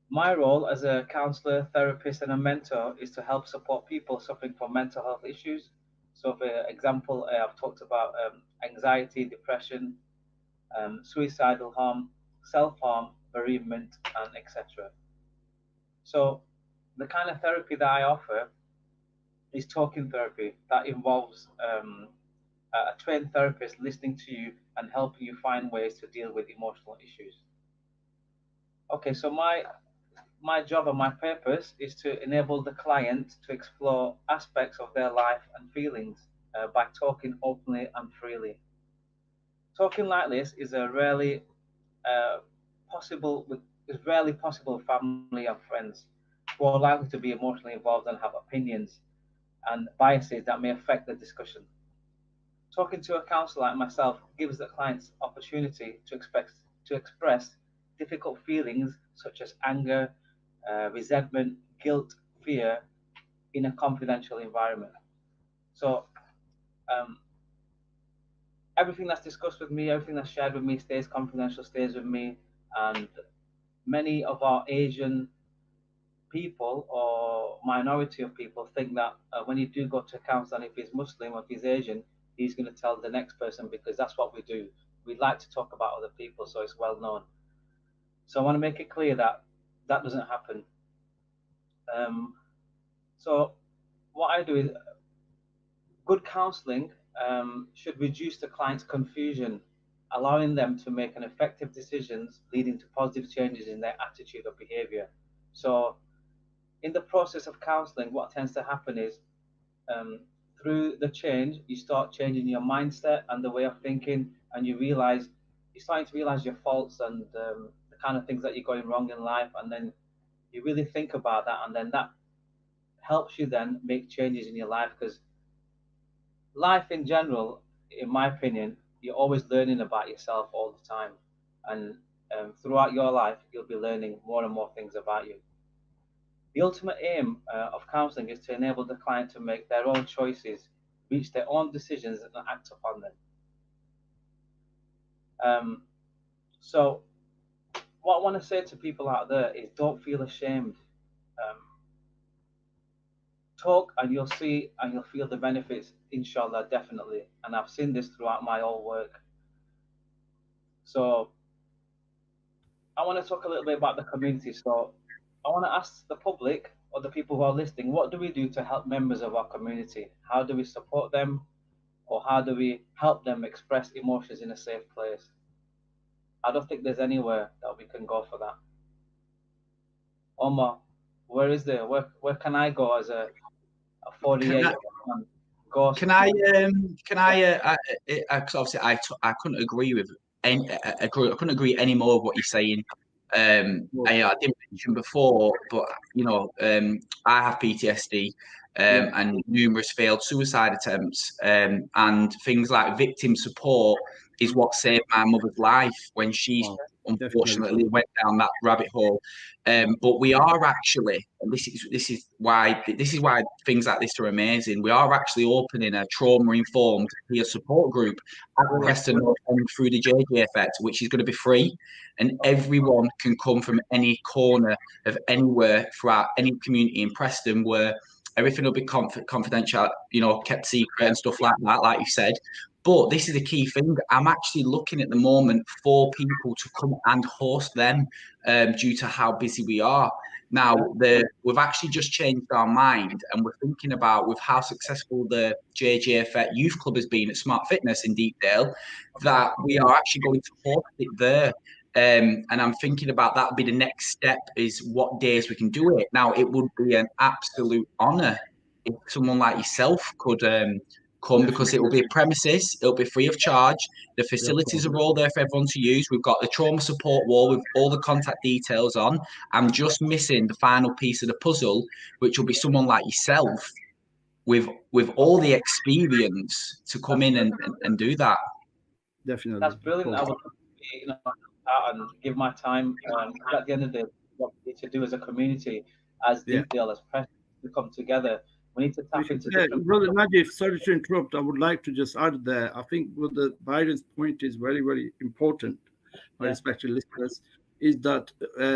My role as a counselor, therapist, and a mentor is to help support people suffering from mental health issues. So, for example, I've talked about anxiety, depression, suicidal harm, self-harm, bereavement, and etc. So, the kind of therapy that I offer is talking therapy that involves a trained therapist listening to you and helping you find ways to deal with emotional issues. Okay, so my job and my purpose is to enable the client to explore aspects of their life and feelings by talking openly and freely. Talking like this is rarely possible with family and friends who are likely to be emotionally involved and have opinions and biases that may affect the discussion. Talking to a counselor like myself gives the clients opportunity to express difficult feelings such as anger, resentment, guilt, fear in a confidential environment. So everything that's discussed with me, everything that's shared with me stays confidential, stays with me. And many of our Asian people or minority of people think that when you do go to a counselor, and if he's Muslim or if he's Asian, he's going to tell the next person, because that's what we do. We like to talk about other people, so it's well known. So I want to make it clear that that doesn't happen. So what I do is good counseling should reduce the client's confusion, allowing them to make an effective decisions leading to positive changes in their attitude or behavior. So in the process of counseling, what tends to happen is through the change, you start changing your mindset and the way of thinking, and you're starting to realize your faults and the kind of things that you're going wrong in life, and then you really think about that, and then that helps you then make changes in your life, because life in general, in my opinion, you're always learning about yourself all the time, and throughout your life, you'll be learning more and more things about you. The ultimate aim of counselling is to enable the client to make their own choices, reach their own decisions, and act upon them. So what I want to say to people out there is don't feel ashamed. Talk and you'll see and you'll feel the benefits, inshallah, definitely. And I've seen this throughout my whole work. So I want to talk a little bit about the community. So I want to ask the public or the people who are listening, what do we do to help members of our community? How do we support them? Or how do we help them express emotions in a safe place? I don't think there's anywhere that we can go for that. Omar, where is there? Where can I go as a 48 man? Can I? Obviously, I couldn't agree with I couldn't agree any more with what you're saying. I didn't mention before, but I have PTSD and numerous failed suicide attempts, and things like victim support is what saved my mother's life when she unfortunately went down that rabbit hole. But we are actually, and this is why things like this are amazing. We are actually opening a trauma-informed peer support group at Preston North End through the JJ Effect, which is going to be free, and everyone can come from any corner of anywhere throughout any community in Preston, where everything will be confidential, kept secret and stuff like that, like you said. But this is the key thing. I'm actually looking at the moment for people to come and host them due to how busy we are. Now, we've actually just changed our mind, and we're thinking about, with how successful the JJ Effect Youth Club has been at Smart Fitness in Deepdale, that we are actually going to host it there. And I'm thinking about that would be the next step, is what days we can do it. Now, it would be an absolute honour if someone like yourself could come, because it will be a premises, it'll be free of charge. The facilities are all there for everyone to use. We've got the trauma support wall with all the contact details on. I'm just missing the final piece of the puzzle, which will be someone like yourself with all the experience to come in and do that. Definitely. That's brilliant. I would and give my time at the end of the day, what we need to do as a community, as Deepdale, as Preston, to come together. We need to tap into Brother Najib, sorry to interrupt. I would like to just add there. I think what the Byron's point is very, very important, my respected listeners, is that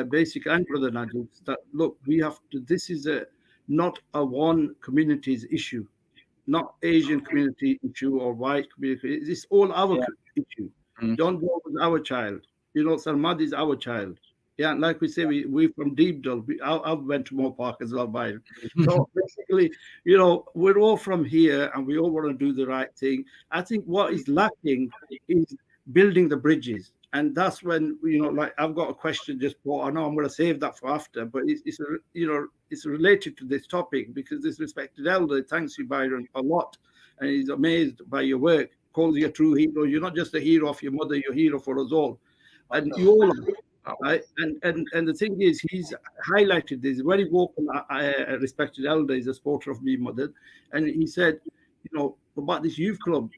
basically, and Brother Najib, that look, we have to, this is not a one community's issue, not Asian community issue or white community. It's all our issue. Don't go with our child. Salmad is our child. Yeah, like we say, we from Deepdale. I went to Moore Park as well, Byron. So basically, we're all from here, and we all want to do the right thing. I think what is lacking is building the bridges, and that's when like I've got a question just for. I know I'm going to save that for after, but it's related to this topic, because this respected elder thanks you, Byron, a lot, and he's amazed by your work. Calls you a true hero. You're not just a hero of your mother; you're a hero for us all, and you all are. Right, and the thing is, he's highlighted this very vocal. A respected elder is a supporter of me, mother, and he said, about this youth club,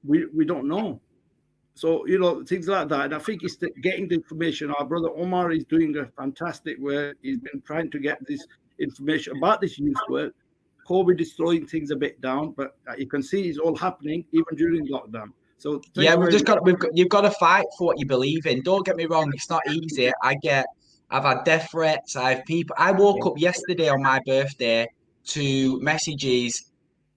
we don't know. So things like that, and I think it's getting the information. Our brother Omar is doing a fantastic work. He's been trying to get this information about this youth work. COVID is slowing things a bit down, but you can see it's all happening even during lockdown. So you've got to fight for what you believe in. Don't get me wrong, it's not easy. I've had death threats. I woke up yesterday on my birthday to messages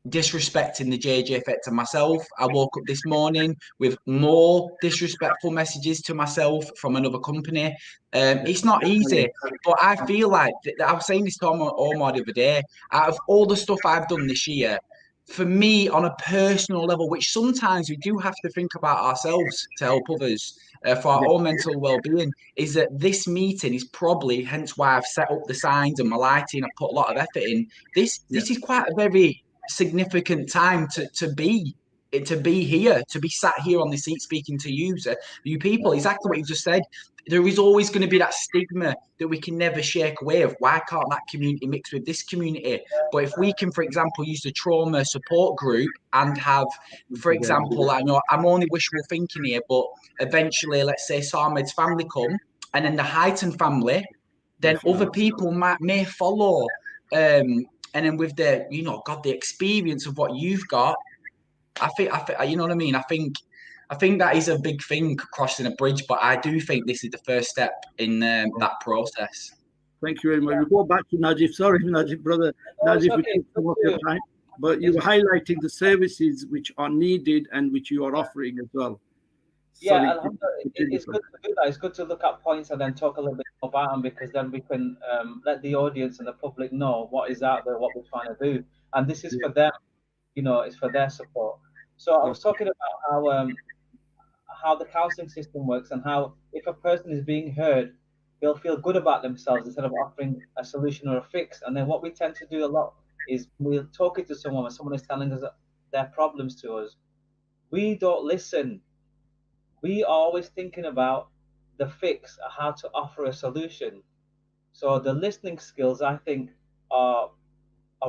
disrespecting the JJ Effect to myself. I woke up this morning with more disrespectful messages to myself from another company. It's not easy, but I feel like I was saying this to Omar the other day. Out of all the stuff I've done this year, for me, on a personal level, which sometimes we do have to think about ourselves to help others for our own mental well-being, is that this meeting is probably, hence why I've set up the signs and my lighting, I've put a lot of effort in. This is quite a very significant time to be here, to be sat here on the seat speaking to you people. Exactly what you just said. There is always going to be that stigma that we can never shake away of. Why can't that community mix with this community? But if we can, for example, use the trauma support group and have, for example, I know I'm only wishful thinking here, but eventually, let's say Sarmed's family come, and then the Heighton family then other people may follow. And then with the, got the experience of what you've got, I think, you know what I mean? I think that is a big thing, crossing a bridge, but I do think this is the first step in that process. Thank you very much. We go back to Najib. Sorry, Najib, brother. Najib, we took some of your time, but you were highlighting the services which are needed and which you are offering as well. Yeah, it's good to do that. It's good to look at points and then talk a little bit about them, because then we can let the audience and the public know what is out there, what we're trying to do, and this is for them. It's for their support. So I was talking about how the counselling system works, and how if a person is being heard, they'll feel good about themselves instead of offering a solution or a fix. And then what we tend to do a lot is we're talking to someone when someone is telling us their problems to us. We don't listen. We are always thinking about the fix, how to offer a solution. So the listening skills, I think, are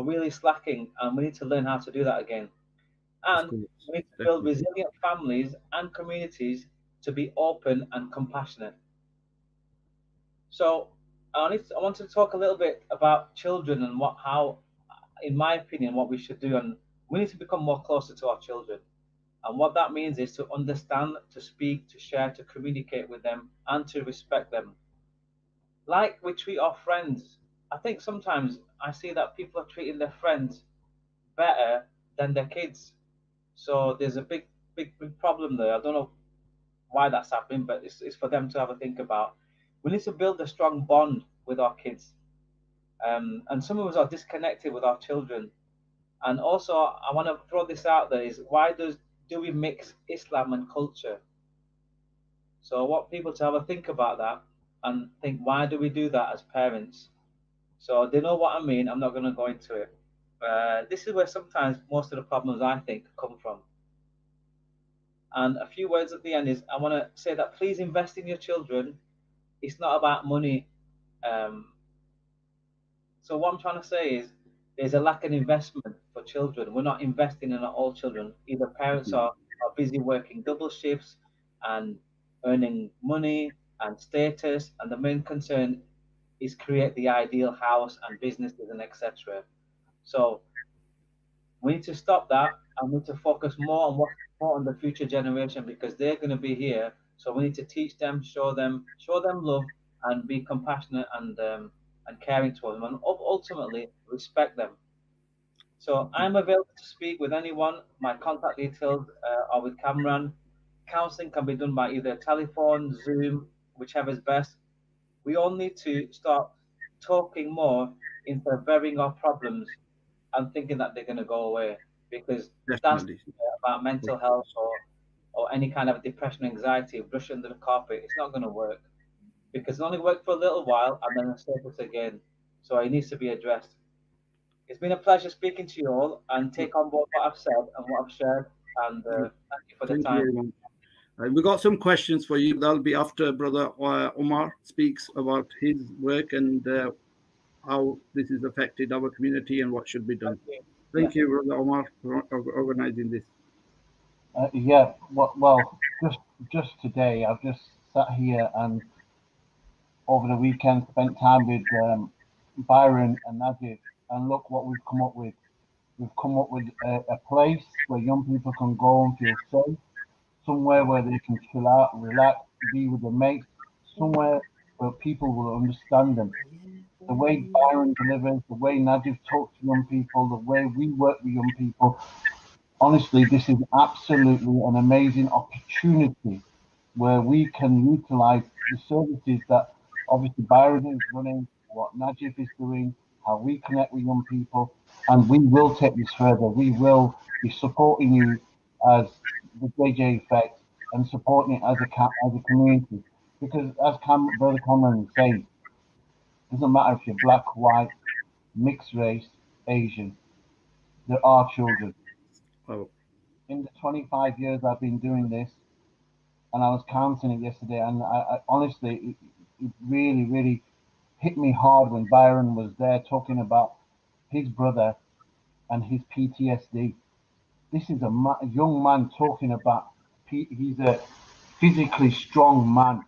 really slacking, and we need to learn how to do that again. And we need to build resilient families and communities to be open and compassionate. So I want to talk a little bit about children and how, in my opinion, what we should do. And we need to become more closer to our children. And what that means is to understand, to speak, to share, to communicate with them, and to respect them. Like we treat our friends. I think sometimes I see that people are treating their friends better than their kids. So there's a big problem there. I don't know why that's happening, but it's for them to have a think about. We need to build a strong bond with our kids. And some of us are disconnected with our children. And also, I want to throw this out there, is why do we mix Islam and culture? So I want people to have a think about that and think, why do we do that as parents? So they know what I mean. I'm not going to go into it. This is where sometimes most of the problems, I think, come from. And a few words at the end is, I want to say that please invest in your children. It's not about money. So what I'm trying to say is, there's a lack of investment for children. We're not investing in all children. Either parents are busy working double shifts and earning money and status, and the main concern is create the ideal house and businesses and etc. So we need to stop that, and we need to focus more on what's important the future generation, because they're going to be here. So we need to teach them, show them love, and be compassionate and caring towards them, and ultimately respect them. So I'm available to speak with anyone. My contact details are with Cameron. Counseling can be done by either telephone, Zoom, whichever is best. We all need to start talking more instead of burying our problems and thinking that they're going to go away, because that's about mental health or any kind of depression, anxiety, brush under the carpet. It's not going to work, because it only worked for a little while and then it surfaces again. So it needs to be addressed. It's been a pleasure speaking to you all, and take on board what I've said and what I've shared. And thank you for the time. We got some questions for you. That'll be after Brother Omar speaks about his work and how this has affected our community and what should be done. Thank you, Brother Omar, for organizing this. Well, just today, I've just sat here and over the weekend spent time with Byron and Najib, and look what we've come up with. We've come up with a place where young people can go and feel safe, somewhere where they can chill out, relax, be with their mates, somewhere where people will understand them. The way Byron delivers, the way Najib talks to young people, the way we work with young people, honestly, this is absolutely an amazing opportunity where we can utilize the services that obviously Byron is running, what Najib is doing, how we connect with young people, and we will take this further. We will be supporting you as the JJ Effect and supporting it as a community, because as Brother Cameron says, it doesn't matter if you're black, white, mixed race, Asian, there are children. Oh. In the 25 years I've been doing this, and I was counting it yesterday, and I honestly, it really, really hit me hard when Byron was there talking about his brother and his PTSD. This is a young man talking about, he's a physically strong man,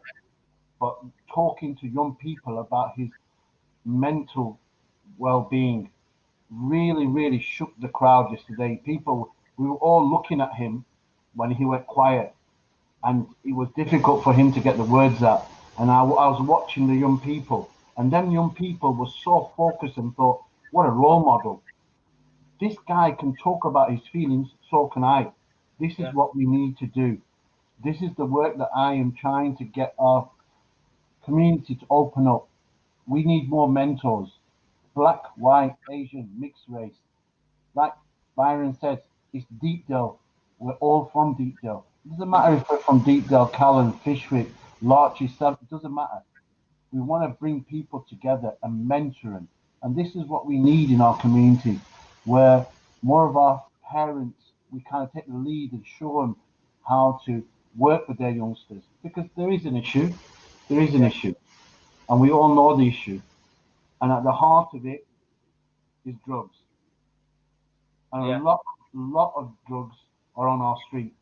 but talking to young people about his mental well-being really shook the crowd yesterday. People, we were all looking at him when he went quiet, and it was difficult for him to get the words out. And I was watching the young people, and them young people were so focused and thought, what a role model. This guy can talk about his feelings, so can I. This is what we need to do. This is the work that I am trying to get our community to open up. We need more mentors. Black, white, Asian, mixed race. Like Byron says, it's Deepdale. We're all from Deepdale. It doesn't matter if we're from Deepdale, Callan, Fishwick, Larches, it doesn't matter. We want to bring people together and mentor them. And this is what we need in our community, where more of our parents, we kind of take the lead and show them how to work with their youngsters. Because there is an issue. There is an issue. And we all know the issue. And at the heart of it is drugs. And a lot of drugs are on our street.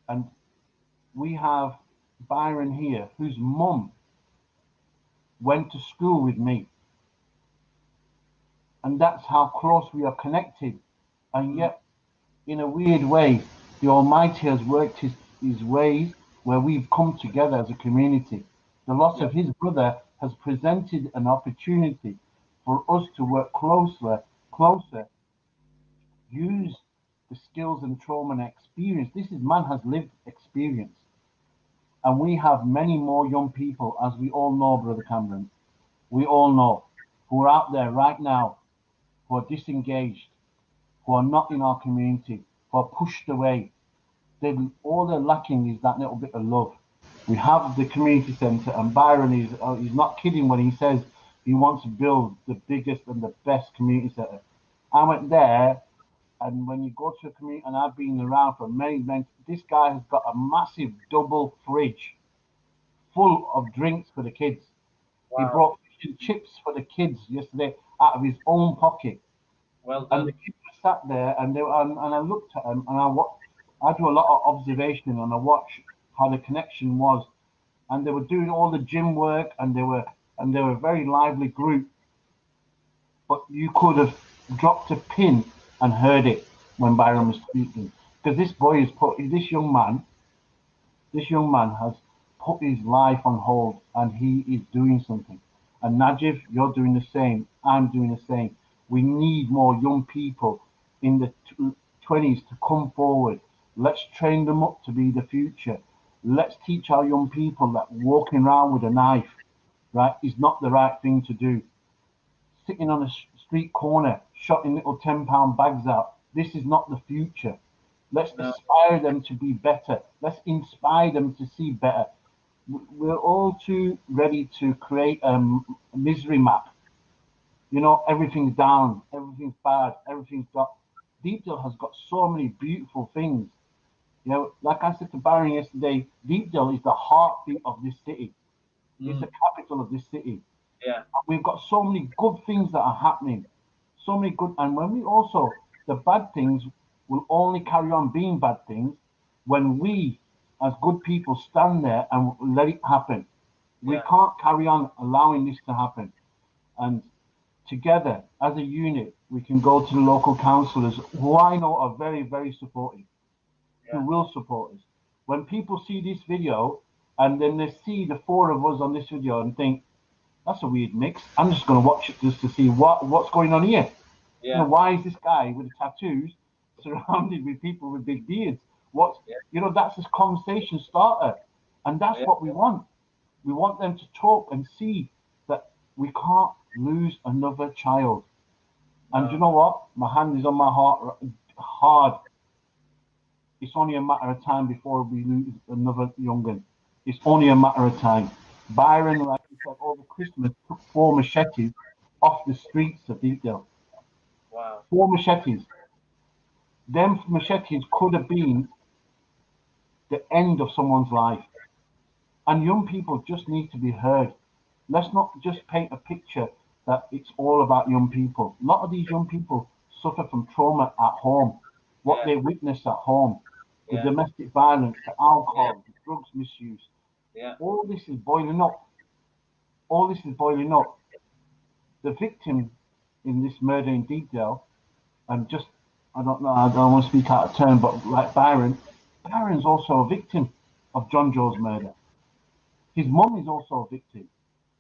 And we have Byron here, whose mum went to school with me. And that's how close we are connected. And yet, in a weird way, the Almighty has worked his ways where we've come together as a community. The loss of his brother has presented an opportunity for us to work closer, use the skills and trauma and experience. This is man has lived experience. And we have many more young people, as we all know, Brother Cameron, we all know, who are out there right now, who are disengaged, who are not in our community, who are pushed away. All they're lacking is that little bit of love. We have the community centre, and Byron he's not kidding when he says he wants to build the biggest and the best community centre. I went there, and when you go to a community, and I've been around for many, this guy has got a massive double fridge full of drinks for the kids. Wow. He brought fish and chips for the kids yesterday out of his own pocket. Well done. And the kids were sat there, and I looked at them, and I do a lot of observation, and I watch how the connection was, and they were doing all the gym work, and they were a very lively group. But you could have dropped a pin and heard it when Byron was speaking, because this young man has put his life on hold, and he is doing something. And Najib, you're doing the same. I'm doing the same. We need more young people in the 20s to come forward. Let's train them up to be the future. Let's teach our young people that walking around with a knife, right, is not the right thing to do. Sitting on a street corner, shotting little 10-pound bags out, this is not the future. Let's inspire them to be better. Let's inspire them to see better. We're all too ready to create a misery map. You know, everything's down, everything's bad, everything's got. Deepdale has got so many beautiful things. You know, like I said to Byron yesterday, Deepdale is the heartbeat of this city. It's the capital of this city. Yeah. We've got so many good things that are happening. So many good, and when we also, the bad things will only carry on being bad things when we, as good people, stand there and let it happen. We can't carry on allowing this to happen. And together, as a unit, we can go to the local councillors, who I know are very, very supportive, who will support us. When people see this video, and then they see the four of us on this video and think, that's a weird mix. I'm just going to watch it just to see what's going on here. Yeah. You know, why is this guy with the tattoos surrounded with people with big beards? You know, that's this conversation starter. And that's what we want. We want them to talk and see that we can't lose another child. And you know what? My hand is on my heart hard. It's only a matter of time before we lose another young'un. It's only a matter of time. Byron, like he said, over Christmas, took 4 machetes off the streets of Deepdale. Wow. 4 machetes. Them machetes could have been the end of someone's life. And young people just need to be heard. Let's not just paint a picture that it's all about young people. A lot of these young people suffer from trauma at home, what they witness at home, the domestic violence, the alcohol, the drugs misuse. All this is boiling up. All this is boiling up. the victim in this murder in Deepdale, and just, I don't know, I don't want to speak out of turn, but like Byron's also a victim of John Joe's murder. His mum is also a victim.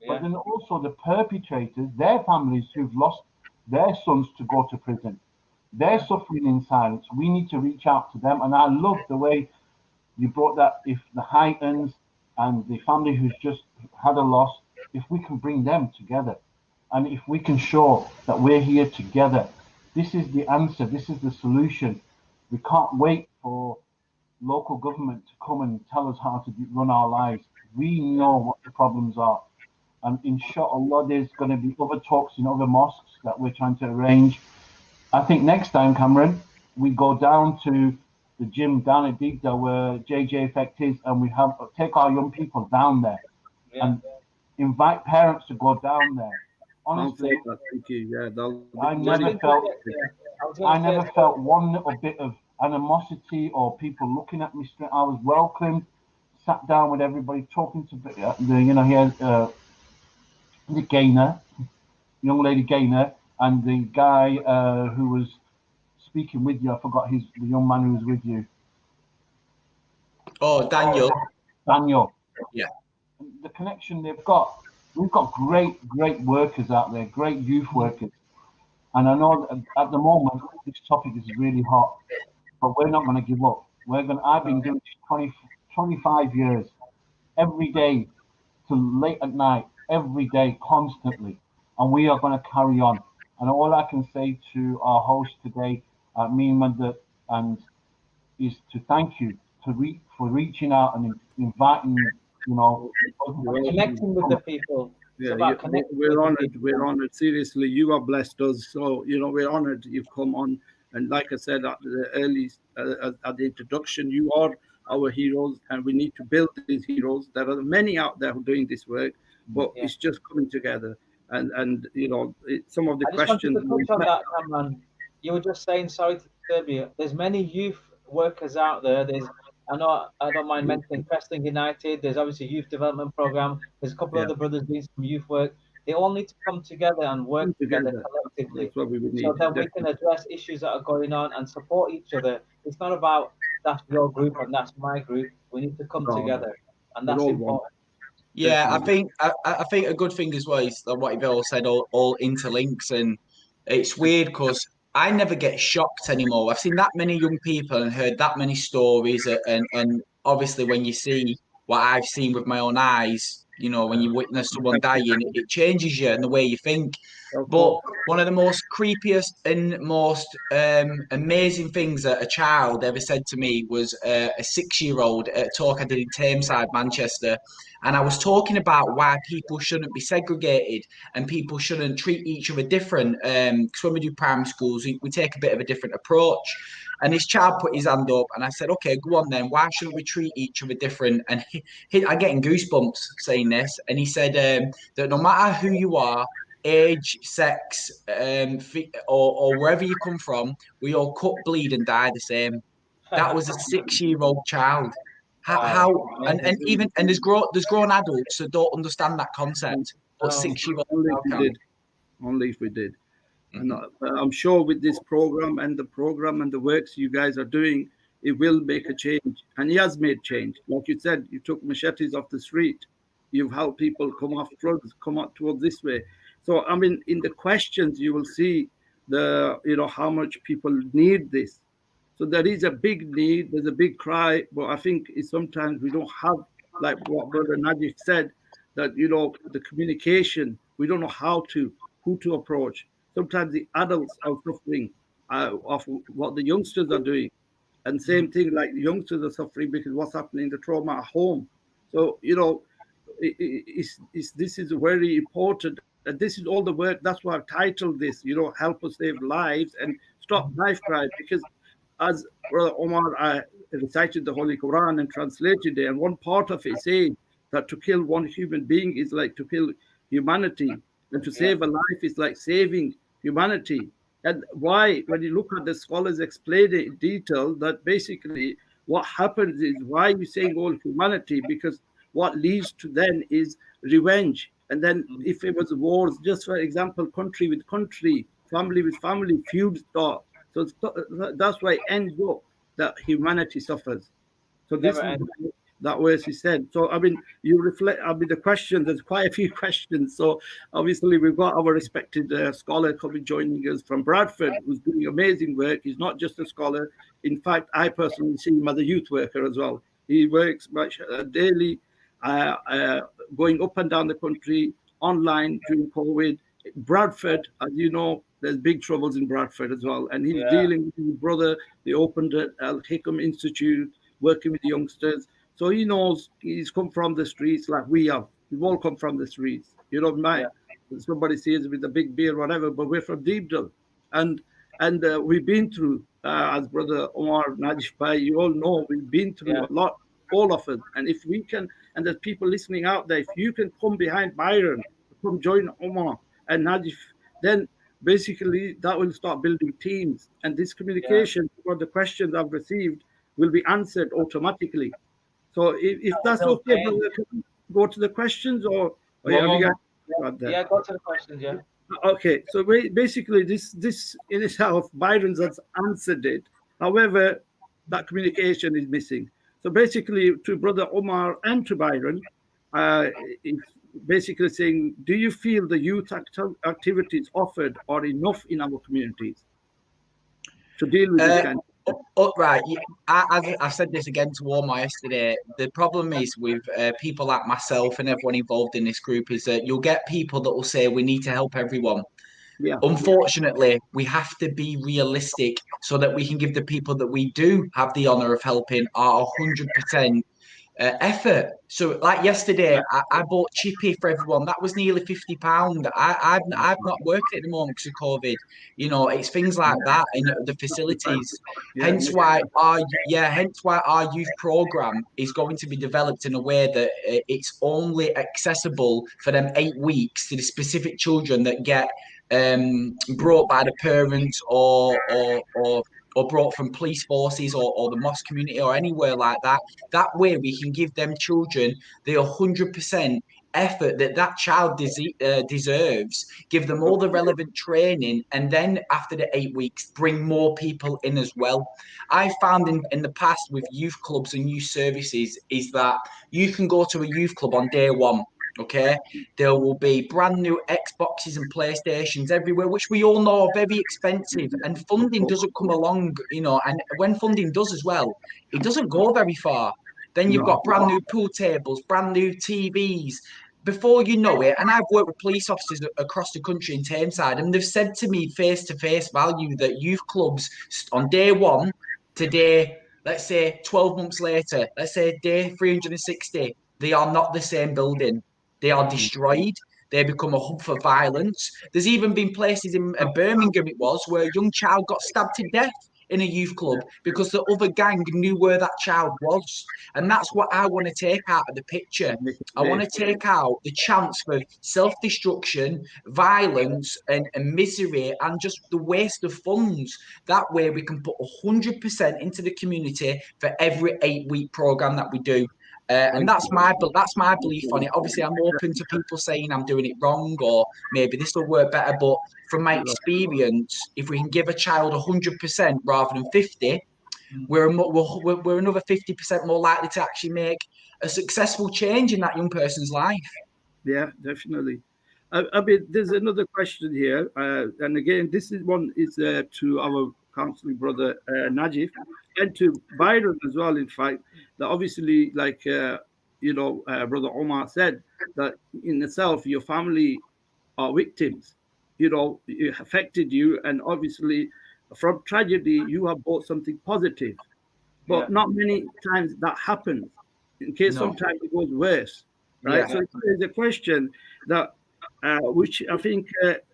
Yeah. But then also the perpetrators, their families who've lost their sons to go to prison, they're suffering in silence. We need to reach out to them. And I love the way you brought that, if the Heightons and the family who's just had a loss, if we can bring them together, and if we can show that we're here together, this is the answer, this is the solution. We can't wait for local government to come and tell us how to run our lives. We know what the problems are. And inshallah, there's going to be other talks in other mosques that we're trying to arrange. I think next time, Cameron, we go down to the gym down at Deepdale where JJ Effect is, and we take our young people down there and invite parents to go down there. Honestly, thank you. Yeah, I never felt one little bit of animosity or people looking at me straight. I was welcomed, sat down with everybody, talking to the Gaynor, young lady Gaynor, and the guy who was speaking with you. I forgot the young man who was with you. Oh, Daniel. Daniel. Yeah. The connection they've got. We've got great workers out there, great youth workers. And I know that at the moment, this topic is really hot, but we're not going to give up. I've been doing this 25 years, every day till late at night, every day, constantly. And we are going to carry on. And all I can say to our host today, me and Manda, and is to thank you for reaching out and inviting, connecting with the people. Yeah, we're honored. We're honored. Seriously, you have blessed us. So we're honored you've come on. And like I said at the introduction, you are our heroes, and we need to build these heroes. There are many out there who are doing this work, but it's just coming together. And some of the questions. I just wanted to touch on that, Cameron. You were just saying, sorry to disturb you. There's many youth workers out there. I don't mind mentioning Preston United. There's obviously a youth development program. There's a couple of other brothers doing some youth work. They all need to come together and work together collectively. That's what we would need. So that we can address issues that are going on and support each other. It's not about that's your group and that's my group. We need to come together, and that's important. Yeah, I think a good thing as well is what you've all said, all interlinks, and it's weird because I never get shocked anymore. I've seen that many young people and heard that many stories, and obviously when you see what I've seen with my own eyes, when you witness someone dying, it changes you and the way you think. But one of the most creepiest and most amazing things that a child ever said to me was a 6-year-old at a talk I did in Tameside, Manchester. And I was talking about why people shouldn't be segregated and people shouldn't treat each other different. Because when we do primary schools, we take a bit of a different approach. And this child put his hand up and I said, okay, go on then. Why shouldn't we treat each other different? And I'm getting goosebumps saying this. And he said that no matter who you are, age, sex, or wherever you come from, we all cut, bleed and die the same. That was a 6-year-old child. And there's grown adults that don't understand that concept. But 6-year-old only if we did. And I'm sure with this program and the works you guys are doing, it will make a change. And he has made change. Like you said, you took machetes off the street. You've helped people come off drugs, come out towards this way. So, I mean, in the questions, you will see how much people need this. So there is a big need, there's a big cry, but I think sometimes we don't have, like what Brother Najib said, that, the communication, we don't know who to approach. Sometimes the adults are suffering of what the youngsters are doing. And same thing, like the youngsters are suffering because what's happening, the trauma at home. So, this is very important. And this is all the work. That's why I've titled this, help us save lives and stop knife crime. Because as Brother Omar recited the Holy Quran and translated it, and one part of it says that to kill one human being is like to kill humanity, and to save a life is like saving humanity. And why, when you look at the scholars explain it in detail, that basically what happens is, why are you saying all humanity? Because what leads to then is revenge. And then if it was wars, just for example, country with country, family with family, feuds start. So that's why it ends up that humanity suffers. So this Never is ends. that verse he said. So I mean, you reflect. I mean, the question. There's quite a few questions. So obviously, we've got our respected scholar coming joining us from Bradford, who's doing amazing work. He's not just a scholar. In fact, I personally see him as a youth worker as well. He works much daily, going up and down the country online during COVID. Bradford, as you know, there's big troubles in Bradford as well, and he's dealing with his brother. They opened at Al Hikam Institute, working with youngsters. So he knows, he's come from the streets like we have. We've all come from the streets. You don't mind. Somebody sees with a big beard, whatever, but we're from Deepdale. And we've been through, as Brother Omar Najif Bhai, you all know, we've been through a lot, all of it. And if we can, and there's people listening out there, if you can come behind Byron, come join Omar and Najif, then basically that will start building teams. And this communication, for the questions I've received, will be answered automatically. So if that's okay, brother, can we go to the questions, or go to the questions. Yeah. Okay, so basically this in itself, Byron's has answered it. However, that communication is missing. So basically, to Brother Omar and to Byron, it's basically saying, do you feel the youth activities offered are enough in our communities to deal with this kind of? Right, I said this again to Omar yesterday. The problem is with people like myself and everyone involved in this group is that you'll get people that will say we need to help everyone. Yeah. Unfortunately, we have to be realistic so that we can give the people that we do have the honor of helping our 100% effort. So, like yesterday, I bought chippy for everyone. That was nearly £50. I've not worked at the moment because of COVID. You know, it's things like that in the facilities. Hence why our youth program is going to be developed in a way that it's only accessible for them 8 weeks to the specific children that get brought by the parents or brought from police forces or the mosque community or anywhere like that. That way we can give them children the 100% effort that child deserves, give them all the relevant training, and then after the 8 weeks, bring more people in as well. I found in the past with youth clubs and youth services is that you can go to a youth club on day one. Okay, there will be brand new Xboxes and PlayStations everywhere, which we all know are very expensive, and funding doesn't come along, you know. And when funding does as well, it doesn't go very far. Then you've got brand new pool tables, brand new TVs. Before you know it, and I've worked with police officers across the country in Tameside, and they've said to me face to face value that youth clubs on day one to day, let's say 12 months later, let's say day 360, they are not the same building. They are destroyed. They become a hub for violence. There's even been places in Birmingham, it was, where a young child got stabbed to death in a youth club because the other gang knew where that child was. And that's what I want to take out of the picture. I want to take out the chance for self-destruction, violence, and misery, and just the waste of funds. That way we can put 100% into the community for every 8-week program that we do. And that's my belief on it. Obviously, I'm open to people saying I'm doing it wrong or maybe this will work better. But from my experience, if we can give a child 100% rather than 50, we're another 50% more likely to actually make a successful change in that young person's life. Yeah, definitely. I mean, there's another question here, and again, this is one to our counseling brother Najif and to Byron as well. In fact, that obviously, like Brother Omar said, that in itself, your family are victims. You know, it affected you, and obviously, from tragedy, you have brought something positive. But not many times that happens. In case sometimes it goes worse, right? So there's a question that, which I think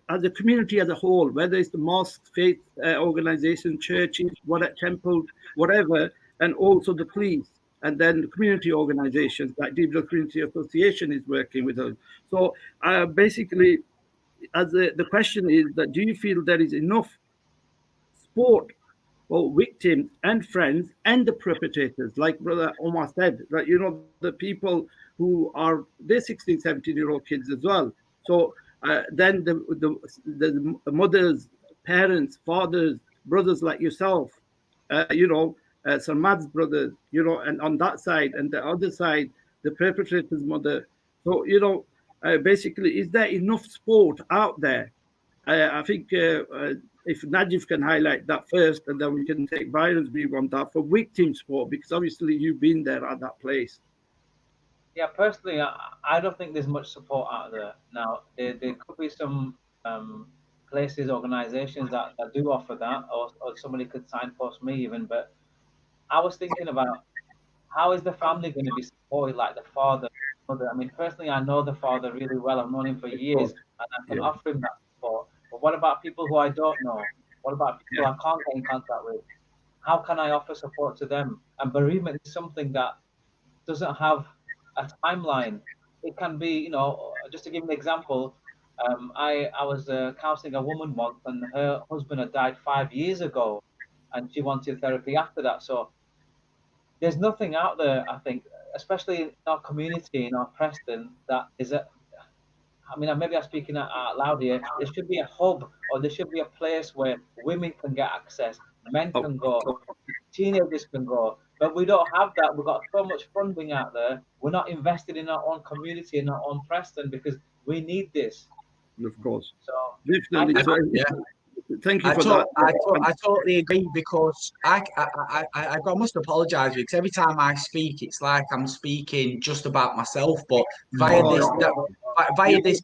as a community as a whole, whether it's the mosque, faith organization, churches, temples, whatever, and also the police, and then the community organizations like Deepdale Community Association is working with us. So basically, as the question is that, do you feel there is enough sport well, victims and friends and the perpetrators, like Brother Omar said, right? You know, the people who are, they're 16, 17-year-old kids as well. So then the mothers, parents, fathers, brothers like yourself, you know, Salman's brothers, you know, and on that side, and the other side, the perpetrator's mother. So, you know, basically, is there enough sport out there? I think if Najib can highlight that first, and then we can take Byron's view on that for victim sport, because obviously you've been there at that place. Yeah, personally, I don't think there's much support out there. Now, there could be some places, organizations that do offer that, or somebody could signpost me even, but I was thinking about how is the family going to be supported, like the father, mother? I mean, personally, I know the father really well. I've known him for years, and I can Yeah. offer him that support. But what about people who I don't know? What about people I can't get in contact with? How can I offer support to them? And bereavement is something that doesn't have a timeline. It can be, you know, just to give an example, I was counseling a woman once, and her husband had died 5 years ago, and she wanted therapy after that. So there's nothing out there, I think, especially in our community, in our Preston, that is a. I mean, maybe I'm speaking out loud here. There should be a hub, or there should be a place where women can get access, men can go, teenagers can go. But we don't have that. We've got so much funding out there. We're not invested in our own community, in our own Preston, because we need this. Of course. So Definitely. Yeah. Thank you for that. I totally agree, because I must apologise, because every time I speak, it's like I'm speaking just about myself. But via this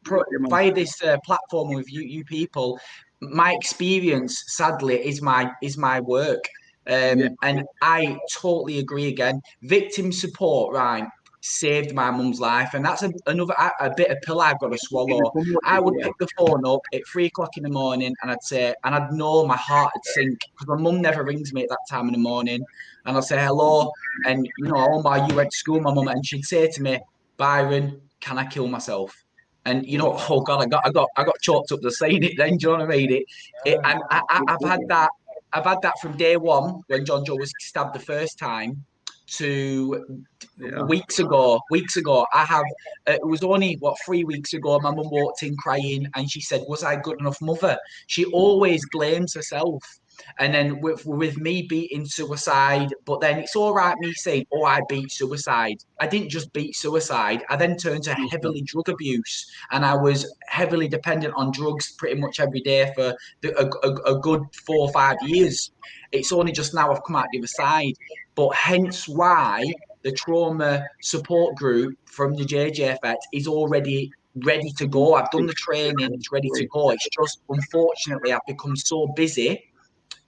platform with you people, my experience, sadly, is my work. And I totally agree again. Victim support, right, saved my mum's life, and that's another bit of pill I've got to swallow. I would pick the phone up at 3 o'clock in the morning, and I'd say, and I'd know my heart would sink, because my mum never rings me at that time in the morning, and I'll say hello, and you know, Omar, you went to school, my mum, and she'd say to me, Byron, can I kill myself? And you know, oh God, I got choked up to saying it. Then, do you know what I mean? And I've had that from day one, when John Joe was stabbed the first time, to weeks ago. I have it was only 3 weeks ago, my mum walked in crying, and she said, was I good enough mother? She always blames herself. And then with me beating suicide, but then it's all right me saying, oh, I beat suicide. I didn't just beat suicide. I then turned to heavily drug abuse, and I was heavily dependent on drugs pretty much every day for a good 4 or 5 years. It's only just now I've come out the other side. But hence why the trauma support group from the JJFX is already ready to go. I've done the training, it's ready to go. It's just, unfortunately, I've become so busy.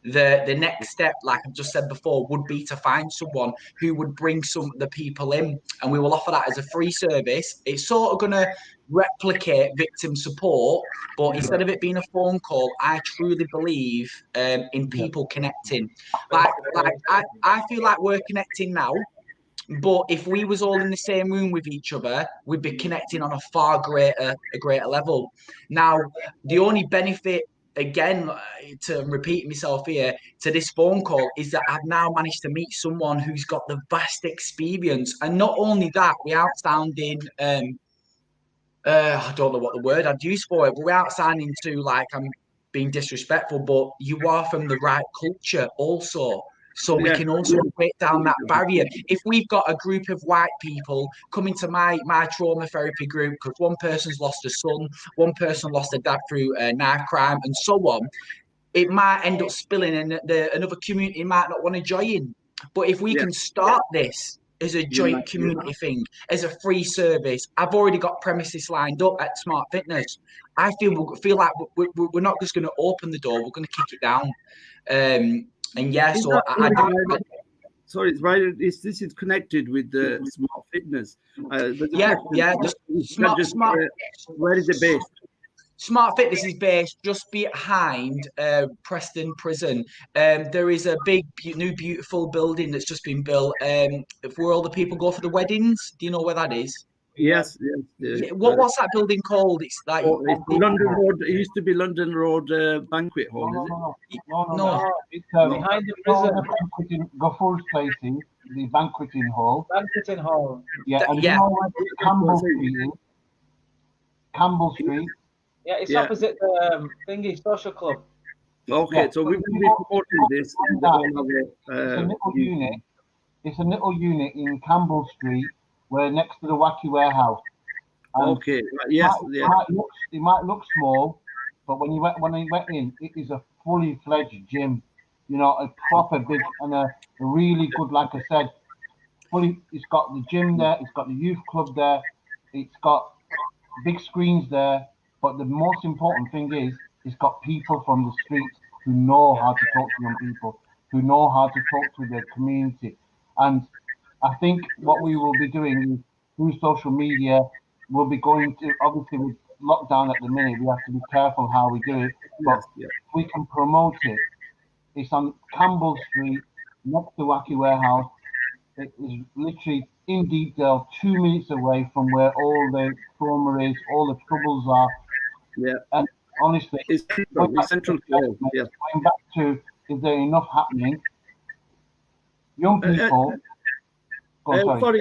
The next step, like I've just said before, would be to find someone who would bring some of the people in, and we will offer that as a free service. It's sort of going to replicate victim support, but instead of it being a phone call, I truly believe in people connecting. Like I feel like we're connecting now, but if we was all in the same room with each other, we'd be connecting on a far greater level. Now, the only benefit, again, to repeat myself here, to this phone call, is that I've now managed to meet someone who's got the vast experience. And not only that, without sounding, I don't know what the word I'd use for it, but without sounding too like I'm being disrespectful, but you are from the right culture also. So we can also break down that barrier. If we've got a group of white people coming to my trauma therapy group because one person's lost a son, one person lost a dad through a knife crime, and so on, it might end up spilling, and another community might not want to join. But if we can start this as a joint community thing, as a free service, I've already got premises lined up at Smart Fitness. I feel like we're not just going to open the door; we're going to kick it down. And yeah, so sorry, this is connected with the Smart Fitness. Where is it based? Smart Fitness is based just behind Preston Prison. There is a big, new, beautiful building that's just been built. Where all the people go for the weddings. Do you know where that is? Yes. Yeah, what's that building called? It's like It's London Road. It used to be London Road Banquet Hall, is it? No. It's Behind the prison. the banqueting, Gafur's places, the banqueting hall. Banqueting hall. Yeah, and Yeah. you know where Campbell Street is? Campbell Street. Yeah, it's Yeah. opposite the thingy social club. Okay, Yeah. so we will be promoting this. It's a little unit. It's a little unit in Campbell Street, where next to the Wacky Warehouse. And Okay. Yes. it might look small, but when you went in, it is a fully fledged gym. You know, a proper big and a really good, like I said, it's got the gym there, it's got the youth club there, it's got big screens there, but the most important thing is it's got people from the streets who know how to talk to young people, who know how to talk to their community. And I think what we will be doing is through social media, we'll be going to, obviously with lockdown at the minute, we have to be careful how we do it, but we can promote it. It's on Campbell Street, next to Wacky Warehouse. It is literally in Deepdale, 2 minutes away from where all the trauma is, all the troubles are. Yeah. And honestly, It's central. Yeah. Going back to, is there enough happening? Young people. Sorry,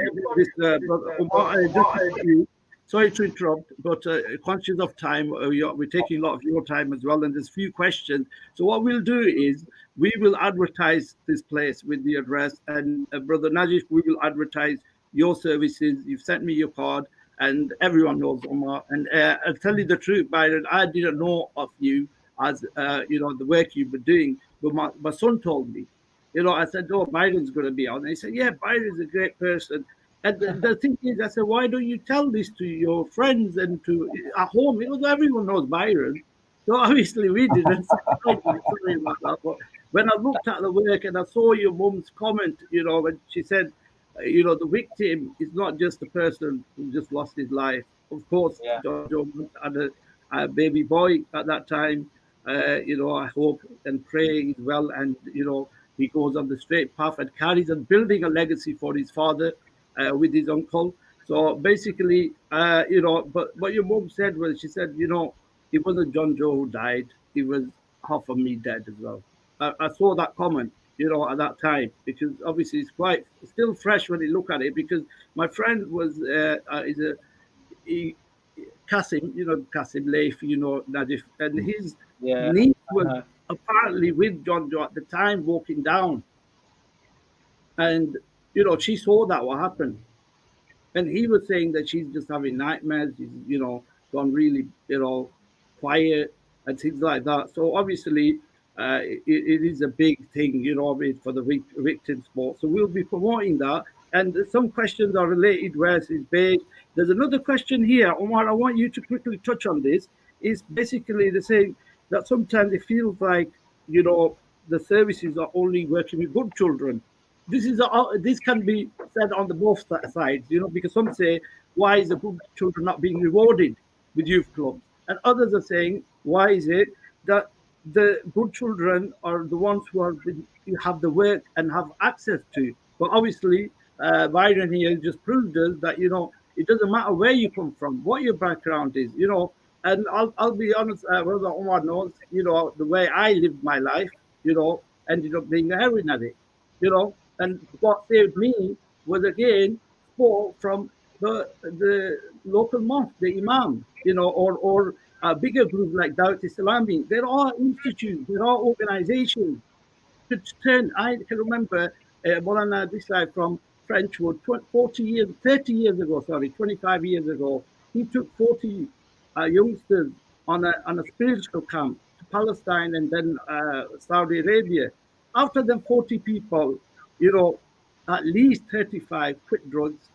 sorry to interrupt, but conscious of time, we're taking a lot of your time as well, and there's a few questions. So what we'll do is we will advertise this place with the address, and Brother Najif, we will advertise your services. You've sent me your card, and everyone knows Omar. And I'll tell you the truth, Byron, I didn't know of you as the work you've been doing, but my son told me. I said, oh, Byron's going to be on. And he said, yeah, Byron's a great person. And the thing is, I said, why don't you tell this to your friends and to at home? Because everyone knows Byron. So obviously we didn't. Sorry about that. But when I looked at the work and I saw your mum's comment, when she said, the victim is not just the person who just lost his life. Of course, Joe had a baby boy at that time. I hope and pray he's well, and he goes on the straight path and carries on building a legacy for his father with his uncle. So basically, but what your mom said was, she said, it wasn't John Joe who died, it was half of me dead as well. I saw that comment, at that time, because obviously it's quite still fresh when you look at it, because my friend was Kasim, Kasim Leif, Najif, and his niece was apparently with John Joe at the time walking down. And, she saw that what happened. And he was saying that she's just having nightmares, she's, gone really, quiet and things like that. So obviously, it is a big thing, for the victim sport. So we'll be promoting that. And some questions are related where it's based. There's another question here, Omar, I want you to quickly touch on this. Is basically the same, that sometimes it feels like, the services are only working with good children. This can be said on the both sides, because some say, why is the good children not being rewarded with youth clubs? And others are saying, why is it that the good children are the ones who have the work and have access to? But obviously, Byron here just proved us that, it doesn't matter where you come from, what your background is, and I'll be honest, Brother Omar knows, the way I lived my life, ended up being a heroin addict, and what saved me was, again, support from the local mosque, the imam, or a bigger group like Dawat Islami. There are institutes, there are organizations. I can remember Maulana Desai from Frenchwood 30 years ago, 25 years ago. He took 40 youngsters on a spiritual camp to Palestine and then Saudi Arabia. After them 40 people, at least 35 quit drugs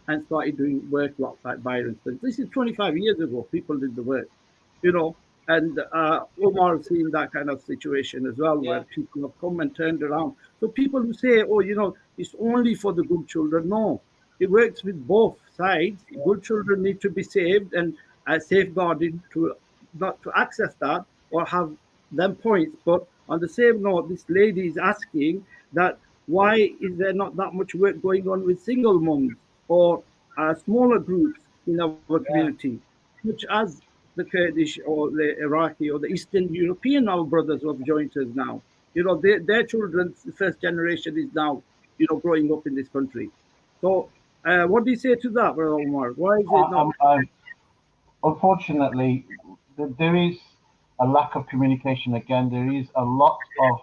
and started doing work like Byron. So this is 25 years ago. People did the work, and Omar has seen that kind of situation as well, where people have come and turned around. So people who say, oh, it's only for the good children. No, it works with both sides. Good children need to be saved and safeguarded to not to access that or have them points. But on the same note, this lady is asking that, why is there not that much work going on with single moms or smaller groups in our community, such as the Kurdish or the Iraqi or the Eastern European our brothers who have joined us now. You know, their children, the first generation is now, you know, growing up in this country. So, what do you say to that, Brother Omar? Why is it not? Unfortunately, there is a lack of communication again. There is a lot of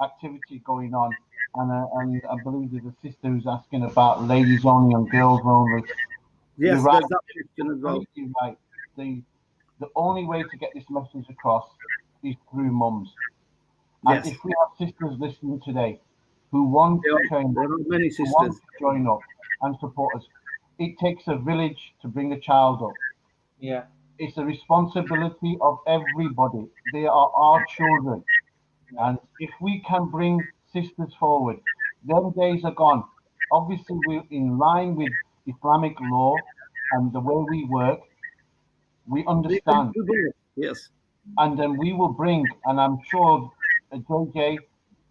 activity going on, and I believe there's a sister who's asking about ladies only and girls only. Yes, You're right. there's that question as well. You're right. The only way to get this message across is through mums. And Yes. if we have sisters listening today who want to train, there are many who want sisters. to join up and support us, it takes a village to bring a child up. Yeah. It's a responsibility of everybody. They are our children. And if we can bring sisters forward, them days are gone. Obviously, we're in line with Islamic law and the way we work. We understand. Yes. And then we will bring, and I'm sure JJ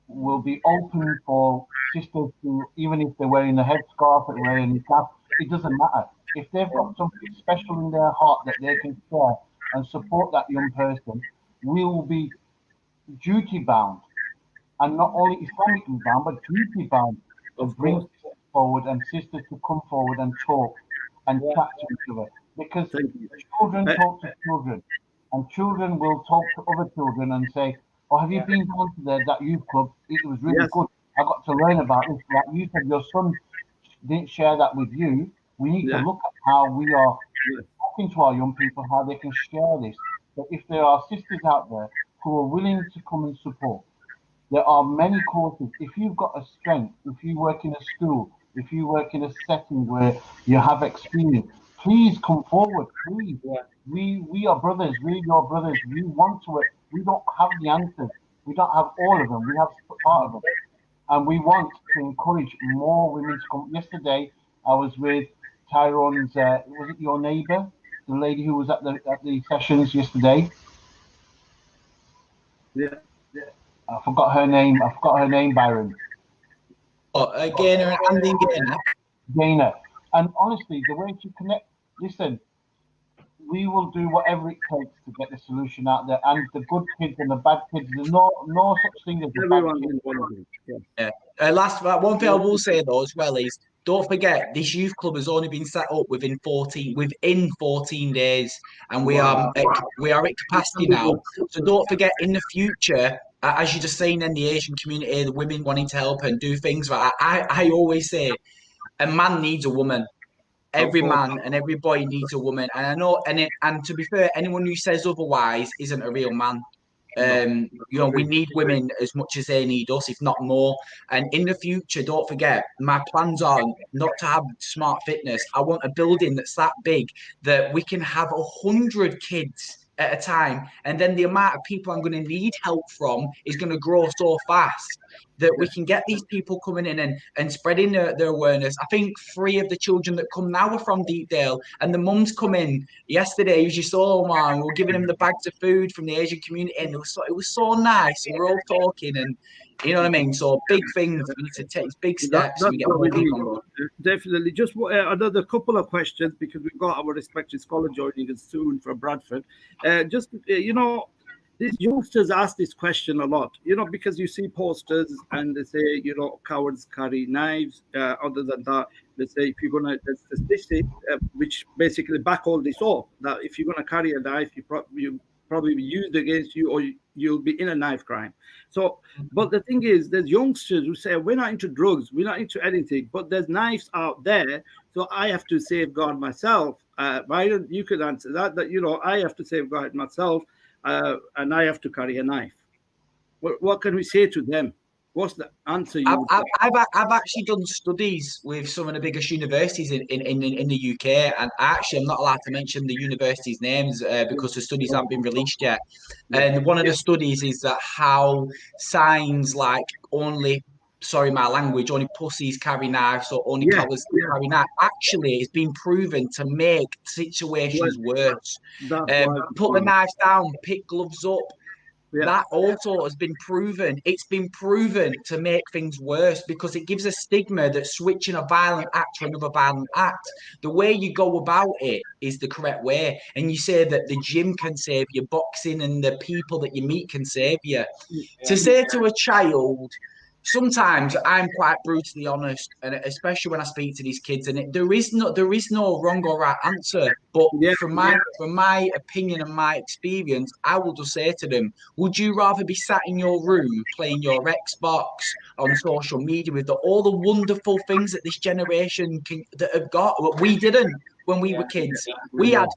will be open for sisters to, even if they're wearing a headscarf or wearing a cap, it doesn't matter. If they've got something special in their heart that they can share and support that young person, we will be duty bound, and not only Islamically bound, but duty bound to bring sisters forward and sisters to come forward and talk and chat to each other. Because children talk to children, and children will talk to other children and say, "Oh, have you been down to that youth club? It was really good. I got to learn about this." Like you said, your son didn't share that with you. We need to look at how we are talking to our young people, how they can share this. But if there are sisters out there who are willing to come and support, there are many courses. If you've got a strength, if you work in a school, if you work in a setting where you have experience, please come forward. Please. We are brothers. We're your brothers. We want to work. We don't have the answers. We don't have all of them. We have part of them. And we want to encourage more women to come. Yesterday, I was with Tyrone's, was it your neighbour? The lady who was at the sessions yesterday? Yeah. I forgot her name. Byron. Gaynor and Andy Gaynor. Gaynor. And honestly, the way to connect, listen, we will do whatever it takes to get the solution out there. And the good kids and the bad kids, there's no such thing as the bad kids. Last one thing I will say though as well is, don't forget this youth club has only been set up within 14 days, and we are at capacity now. So don't forget in the future, as you're just saying, in the Asian community, the women wanting to help and do things. I always say, a man needs a woman. Every man and every boy needs a woman, and I know, and to be fair, anyone who says otherwise isn't a real man. You know, we need women as much as they need us, if not more. And in the future, don't forget, my plans are not to have Smart Fitness. I want a building that's that big that we can have 100 kids at a time, and then the amount of people I'm going to need help from is going to grow so fast that we can get these people coming in and spreading their awareness. I think 3 of the children that come now are from Deepdale, and the mums come in yesterday, as you saw, man, we were giving them the bags of food from the Asian community, and it was so nice, and we're all talking, and you know what I mean? So big things, we need to take big steps, and we get more people on board. Definitely. Just another couple of questions, because we've got our respected scholar joining us soon from Bradford. You know, these youngsters ask this question a lot, you know, because you see posters and they say, you know, cowards carry knives. Other than that, they say if you're going to, there's statistics which basically back all this off, that if you're going to carry a knife, you probably be used against you, or you'll be in a knife crime. So, but the thing is, there's youngsters who say, we're not into drugs, we're not into anything, but there's knives out there, so I have to safeguard myself. Byron, you could answer that, you know, I have to safeguard myself, and I have to carry a knife. What can we say to them? What's the answer? I've actually done studies with some of the biggest universities in the UK, and actually I'm not allowed to mention the universities' names because the studies haven't been released yet. And one of the studies is that how signs like only pussies carry knives, or only cowards carry knives, actually it's been proven to make situations worse. Put the knives down, pick gloves up. that also has been proven. It's been proven to make things worse because it gives a stigma that switching a violent act to another violent act, the way you go about it is the correct way. And you say that the gym can save you, boxing and the people that you meet can save you. To say to a child, sometimes I'm quite brutally honest, and especially when I speak to these kids, and there is no wrong or right answer. But from my opinion and my experience, I will just say to them, would you rather be sat in your room playing your Xbox on social media with all the wonderful things that this generation that have got? We didn't when we were kids. We had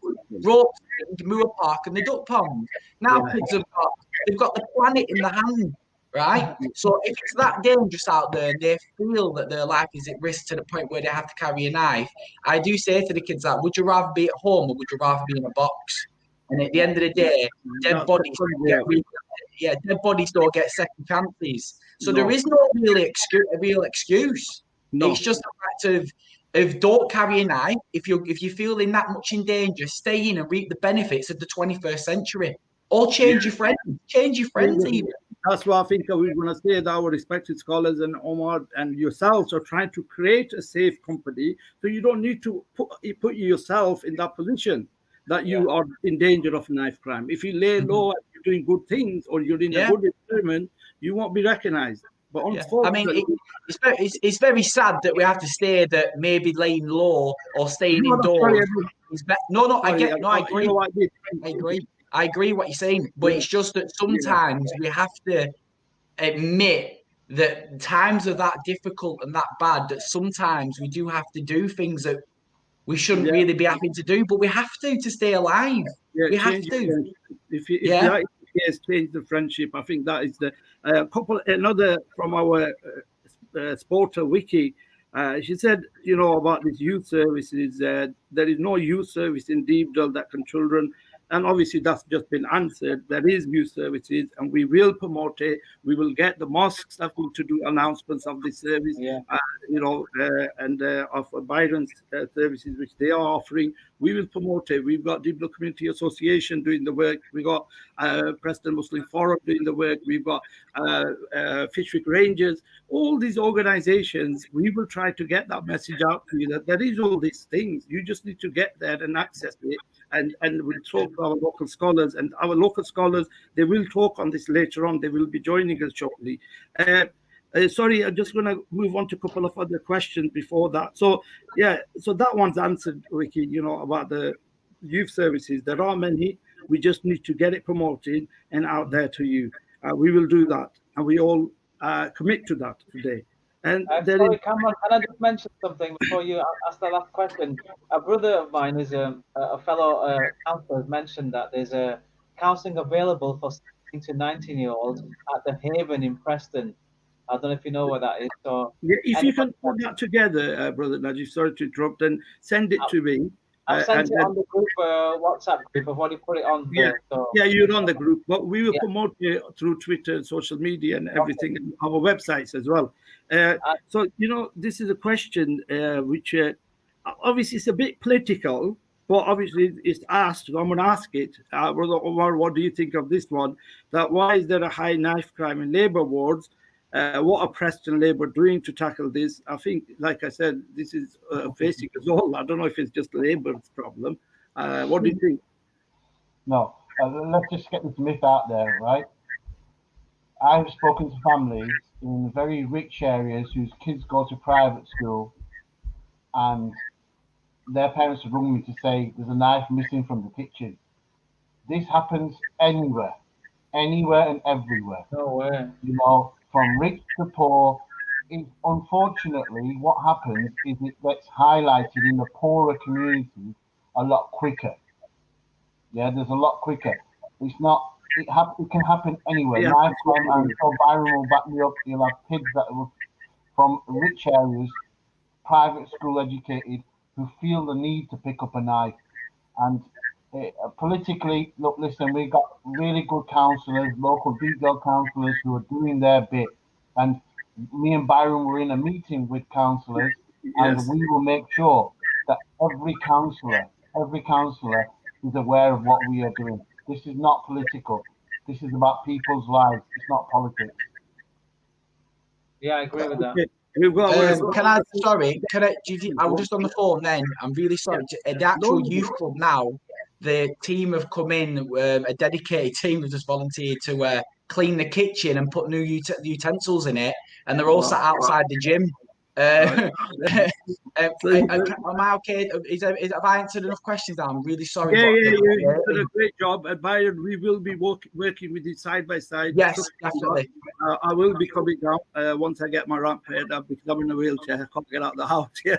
ropes, Moor Park, and the duck pond. Now kids they've got the planet in the hand. Right? So if it's that dangerous out there and they feel that their life is at risk to the point where they have to carry a knife, I do say to the kids that, would you rather be at home or would you rather be in a box? And at the end of the day, dead bodies don't get second chances. So there is no real excuse. No. It's just a fact of don't carry a knife. If you're feeling that much in danger, stay in and reap the benefits of the 21st century. Or change your friends. Change your friends even. That's why I think we're going to say that our respected scholars and Omar and yourselves are trying to create a safe company, so you don't need to put yourself in that position that you are in danger of knife crime. If you lay low and you're doing good things or you're in a good environment, you won't be recognized. But unfortunately, I mean, it's very sad that we have to say that maybe laying low or staying indoors is better. I agree what you're saying, but it's just that sometimes we have to admit that times are that difficult and that bad that sometimes we do have to do things that we shouldn't really be having to do, but we have to stay alive. We have to. If that is change the friendship, I think that is the another from our Sporter Wiki. She said, about these youth services, there is no youth service in Deepdale that can children. And obviously, that's just been answered. There is youth services, and we will promote it. We will get the mosques to do announcements of this service, and of Byron's services, which they are offering. We will promote it. We've got Deepdale Community Association doing the work. We've got Preston Muslim Forum doing the work. We've got Fishwick Rangers. All these organizations, we will try to get that message out to you that there is all these things. You just need to get there and access it. And we'll talk to our local scholars, and our local scholars, they will talk on this later on. They will be joining us shortly. Sorry, I'm just going to move on to a couple of other questions before that. So that one's answered, Ricky, about the youth services. There are many. We just need to get it promoted and out there to you. We will do that, and we all commit to that today. And sorry, Cameron, can I just mention something before you ask the last question? A brother of mine is a fellow counsellor, has mentioned that there's a counselling available for 16 to 19-year-olds at the Haven in Preston. I don't know if you know where that is. So if you can put that together, Brother Najib, sorry to interrupt, and send it to me. I've sent it on the group WhatsApp group. I've already put it on there. You're on the group, but we will promote it through Twitter and social media and everything, and our websites as well. So, this is a question which obviously is a bit political, but obviously it's asked. So I'm going to ask it. Brother Omar, what do you think of this one? That why is there a high knife crime in labour wards? What are Preston Labour doing to tackle this? I think, like I said, this is facing us all. I don't know if it's just Labour's problem. What do you think? No, let's just get this myth out there, right? I've spoken to families in very rich areas whose kids go to private school, and their parents have rung me to say there's a knife missing from the kitchen. This happens anywhere and everywhere. No way. From rich to poor. Unfortunately, what happens is it gets highlighted in the poorer communities a lot quicker. Yeah, there's a lot quicker. It's not. It can happen anywhere. Knife crime, and so Byron will back me up. You'll have kids that are from rich areas, private school educated, who feel the need to pick up a knife. And politically, look, listen, we've got really good counsellors, local Deepdale counsellors who are doing their bit. And me and Byron were in a meeting with counsellors, and we will make sure that every counsellor is aware of what we are doing. This is not political. This is about people's lives. It's not politics. Yeah, I agree with that. Okay. We've got I was just on the phone then. I'm really sorry. The actual youth club now, the team have come in, a dedicated team have just volunteered to clean the kitchen and put new utensils in it, and they're all sat outside the gym. Am I okay? Have I answered enough questions now? I'm really sorry. Yeah, you did a great job. And Byron, we will be working with you side by side. Yes, definitely. I will be coming down once I get my ramp paid up because I'm in a wheelchair. I can't get out of the house. Yeah,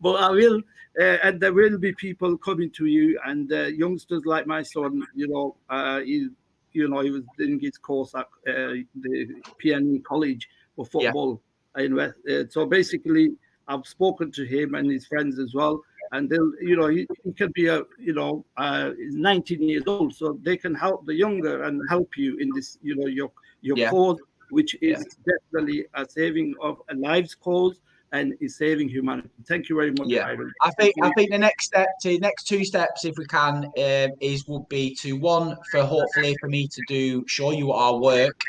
but I will, and there will be people coming to you, and youngsters like my son. He was doing his course at the PNE College for football. Yeah. So basically, I've spoken to him and his friends as well, and they'll, he can be he's 19 years old, so they can help the younger and help you in this, your cause, which is definitely a saving of a life's cause and is saving humanity. Thank you very much, Byron. I think the next two steps, if we can, would be to hopefully for me to show you our work.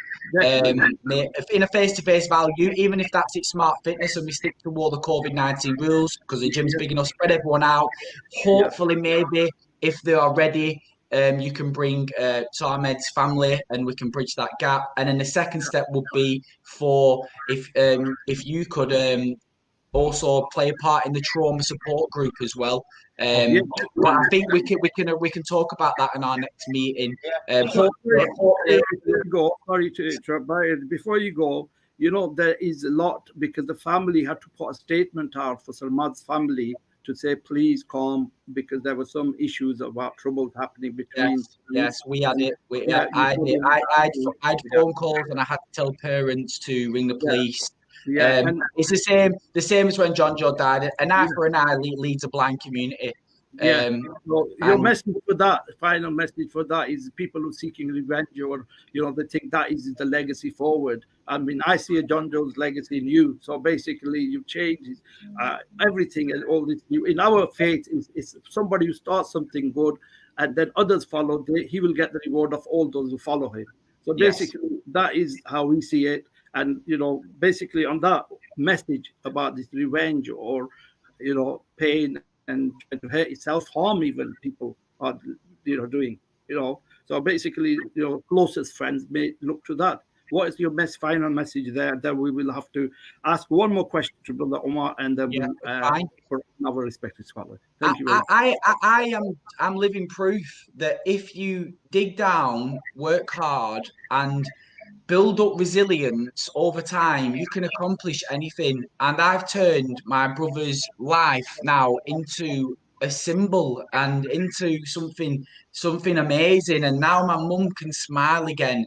In a face-to-face value, even if that's It's Smart Fitness and we stick to all the COVID-19 rules because the gym's big enough, spread everyone out. Hopefully, maybe if they are ready, you can bring Ahmed's family and we can bridge that gap. And then the second step would be for if you could also play a part in the trauma support group as well. But I think we can talk about that in our next meeting. Sorry to interrupt, but before you go, there is a lot because the family had to put a statement out for Salman's family to say please come because there were some issues about troubles happening between. Yes, we had it. I had phone calls and I had to tell parents to ring the police. It's the same as when John Joe died. An eye for an eye leads a blind community. Your message for that, final message for that, is people who are seeking revenge or they think that is the legacy forward. I mean, I see a John Joe's legacy in you. So basically, you've changed everything and all this. In our faith, is somebody who starts something good and then others follow. He will get the reward of all those who follow him. So basically, that is how we see it. And basically on that message about this revenge or pain and self-harm, even people are doing. So basically closest friends may look to that. What is your final message there? That we will have to ask one more question to Brother Omar, and then we'll for another respected scholar. Thank you very much. I'm living proof that if you dig down, work hard, and build up resilience over time, you can accomplish anything. And I've turned my brother's life now into a symbol and into something amazing. And now my mum can smile again.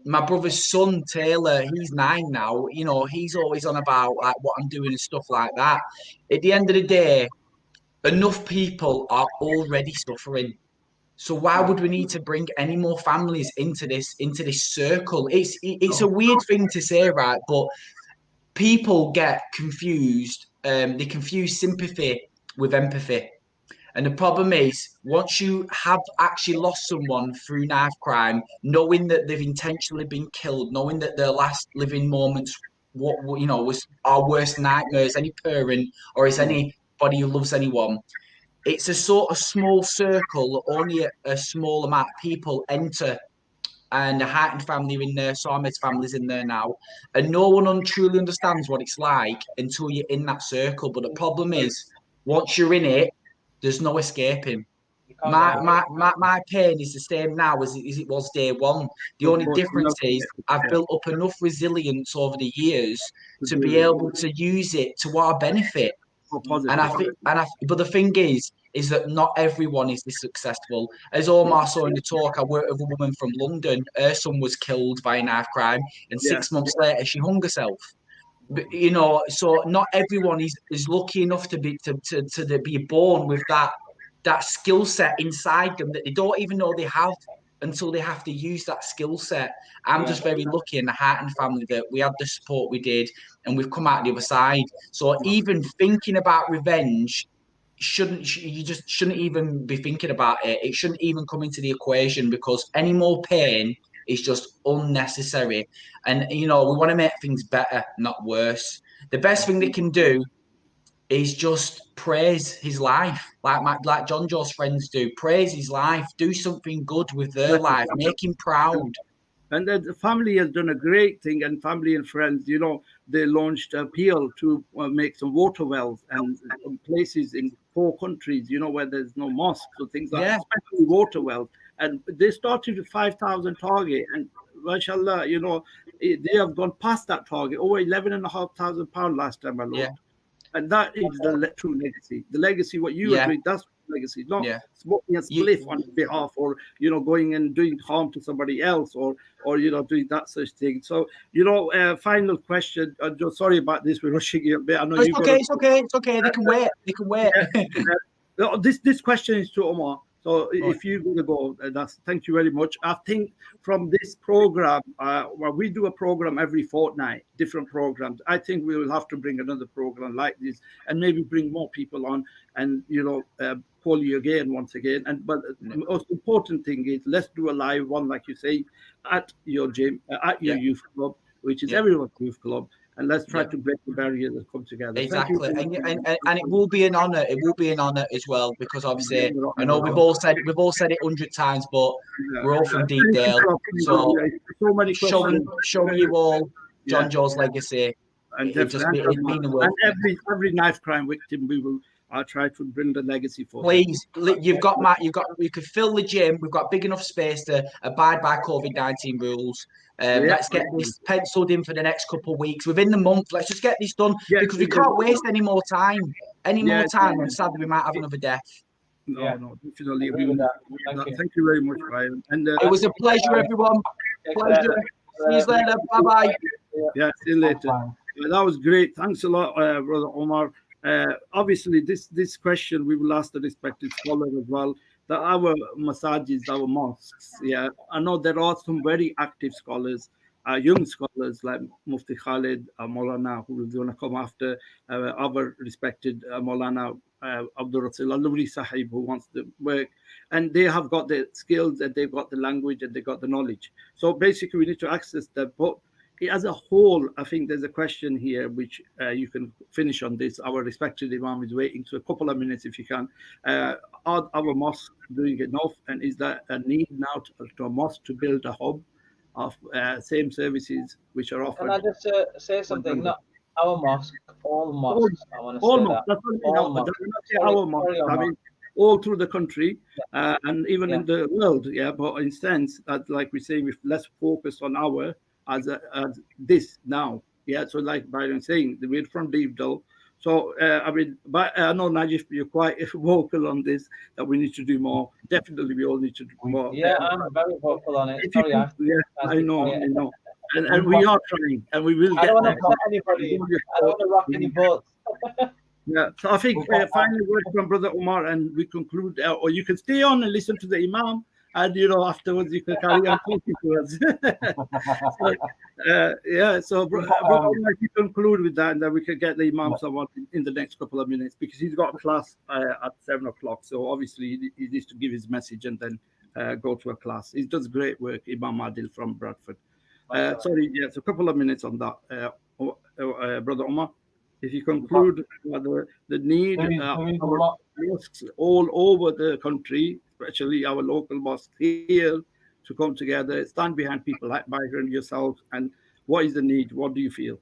My brother's son, Taylor, he's 9 now. He's always on about like what I'm doing and stuff like that. At the end of the day, enough people are already suffering. So why would we need to bring any more families into this circle? It's a weird thing to say, right? But people get confused. They confuse sympathy with empathy. And the problem is, once you have actually lost someone through knife crime, knowing that they've intentionally been killed, knowing that their last living moments, was our worst nightmares, any parent or is anybody who loves anyone. It's a sort of small circle, only a small amount of people enter, and the Heighton family are in there, Ahmed's family's in there now, and no one truly understands what it's like until you're in that circle. But the problem is, once you're in it, there's no escaping. My pain is the same now as it was day one. The only difference is I've built up enough resilience over the years to be able to use it to our benefit. But the thing is that not everyone is this successful. As Omar saw in the talk, I worked with a woman from London. Her son was killed by a knife crime, and 6 months later she hung herself. But, so not everyone is lucky enough to be born with that skill set inside them that they don't even know they have until they have to use that skill set. I'm just very lucky in the Heighton family that we had the support we did, and we've come out the other side. So even thinking about revenge you just shouldn't even be thinking about it. It shouldn't even come into the equation, because any more pain is just unnecessary. And we want to make things better, not worse. The best thing they can do is just praise his life, like John Joe's friends do. Praise his life. Do something good with their life. Make him proud. And the family has done a great thing, and family and friends, they launched an appeal to make some water wells and places in 4 countries, where there's no mosques or things like that, especially water wells. And they started with 5,000 target, and mashallah, they have gone past that target, over 11,500 pounds last time I looked. Yeah. And that is the true legacy. The legacy, what you are doing, that's legacy, not smoking a spliff on behalf, or going and doing harm to somebody else, or doing that such thing. So final question. Sorry about this, we're rushing you a bit. I know it's okay. They can wait. This question is to Omar. So if you're going to go, thank you very much. I think from this program, we do a program every fortnight, different programs. I think we will have to bring another program like this, and maybe bring more people on, and call you again once again. But the most important thing is, let's do a live one, like you say, at your gym, at your youth club, which is everyone's youth club. And let's try to break the barrier that come together. Exactly, and it will be an honour. It will be an honour as well, because obviously I know we've all said it 100 times, but we're all from Deepdale, so showing you all John Joe's legacy. And it mean the world. And every knife crime victim, I'll try to bring the legacy for. Please, you could fill the gym. We've got big enough space to abide by COVID-19 rules. Let's get this penciled in for the next couple of weeks. Within the month, let's just get this done, because we can't waste any more time. And sadly, we might have another death. No, definitely. Thank you very much, Brian. And it was a pleasure, everyone. Pleasure. See you later. Bye-bye. Yeah, see you later. That was great. Thanks a lot, Brother Omar. Obviously, this question we will ask the respected scholar as well. That our masajid, our mosques, I know there are some very active scholars, young scholars like Mufti Khalid, Maulana, who is going to come after, our respected Maulana Abdul Rasul Al-Luri Sahib, who wants to work, and they have got the skills, and they've got the language, and they've got the knowledge. So basically, we need to access them. But as a whole, I think there's a question here which you can finish on this. Our respected Imam is waiting, so a couple of minutes if you can. Are our mosques doing enough, and is there a need now to a mosque to build a hub of same services which are offered? Can I just say something? Not our mosque, all mosques. I want to say that. All mosques. Our mosques. I mean, all through the country, and even in the world. But in sense that, like we say, with less focus on our as this now. So like Byron saying, we're from Deepdale. So but I know Najib, you're quite vocal on this, that we need to do more. Definitely, we all need to do more. Yeah, I'm very vocal on it. Sorry, I know. And we are trying, and we will. I don't want to upset anybody. I don't want to rock any boats. So I think final word from Brother Omar, and we conclude, or you can stay on and listen to the Imam, and afterwards you can carry on talking to us. So Brother Omar, if you conclude with that, and then we can get the Imam someone in the next couple of minutes, because he's got a class at 7 o'clock. So obviously he needs to give his message and then go to a class. He does great work, Imam Adil from Bradford. So a couple of minutes on that, Brother Omar. If you conclude the need our mosques all over the country, especially our local mosques here, to come together, stand behind people like Byron, yourself, and what is the need? What do you feel?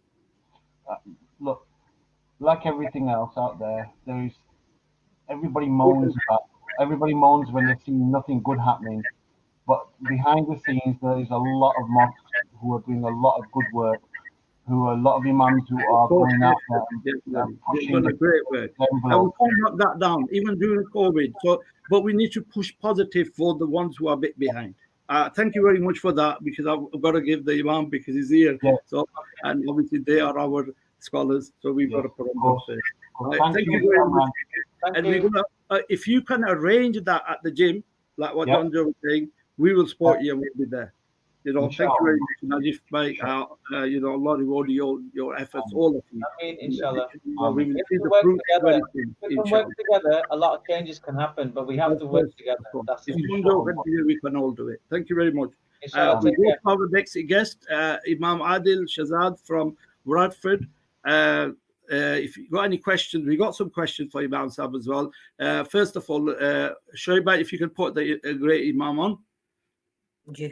Look, like everything else out there, everybody moans when they see nothing good happening, but behind the scenes there is a lot of mosques who are doing a lot of good work. A lot of imams who are going out there and pushing the great work. And we can't knock that down, even during COVID. But we need to push positive for the ones who are a bit behind. Thank you very much for that, because I've got to give the Imam, because he's here. Yeah. So, and obviously they are our scholars, so we've got to put them up there. Thank you very much. And we're gonna, if you can arrange that at the gym, like what John Joe was saying, we will support you and we'll be there. You know, thank you very much, Najif, mate. You know, Allah reward your efforts, all of you. I mean, inshallah. We will If see we the work fruit together, very soon, we can inshallah. work together, a lot of changes can happen, but we have to work together. That's If it. one door can do it, we can all do it. Thank you very much. Inshallah, We take go care. to our next guest, Imam Adil Shazad from Bradford. If you got any questions, we got some questions for Imam Sahib as well. First of all, Shoaib, if you can put the great Imam on. Okay.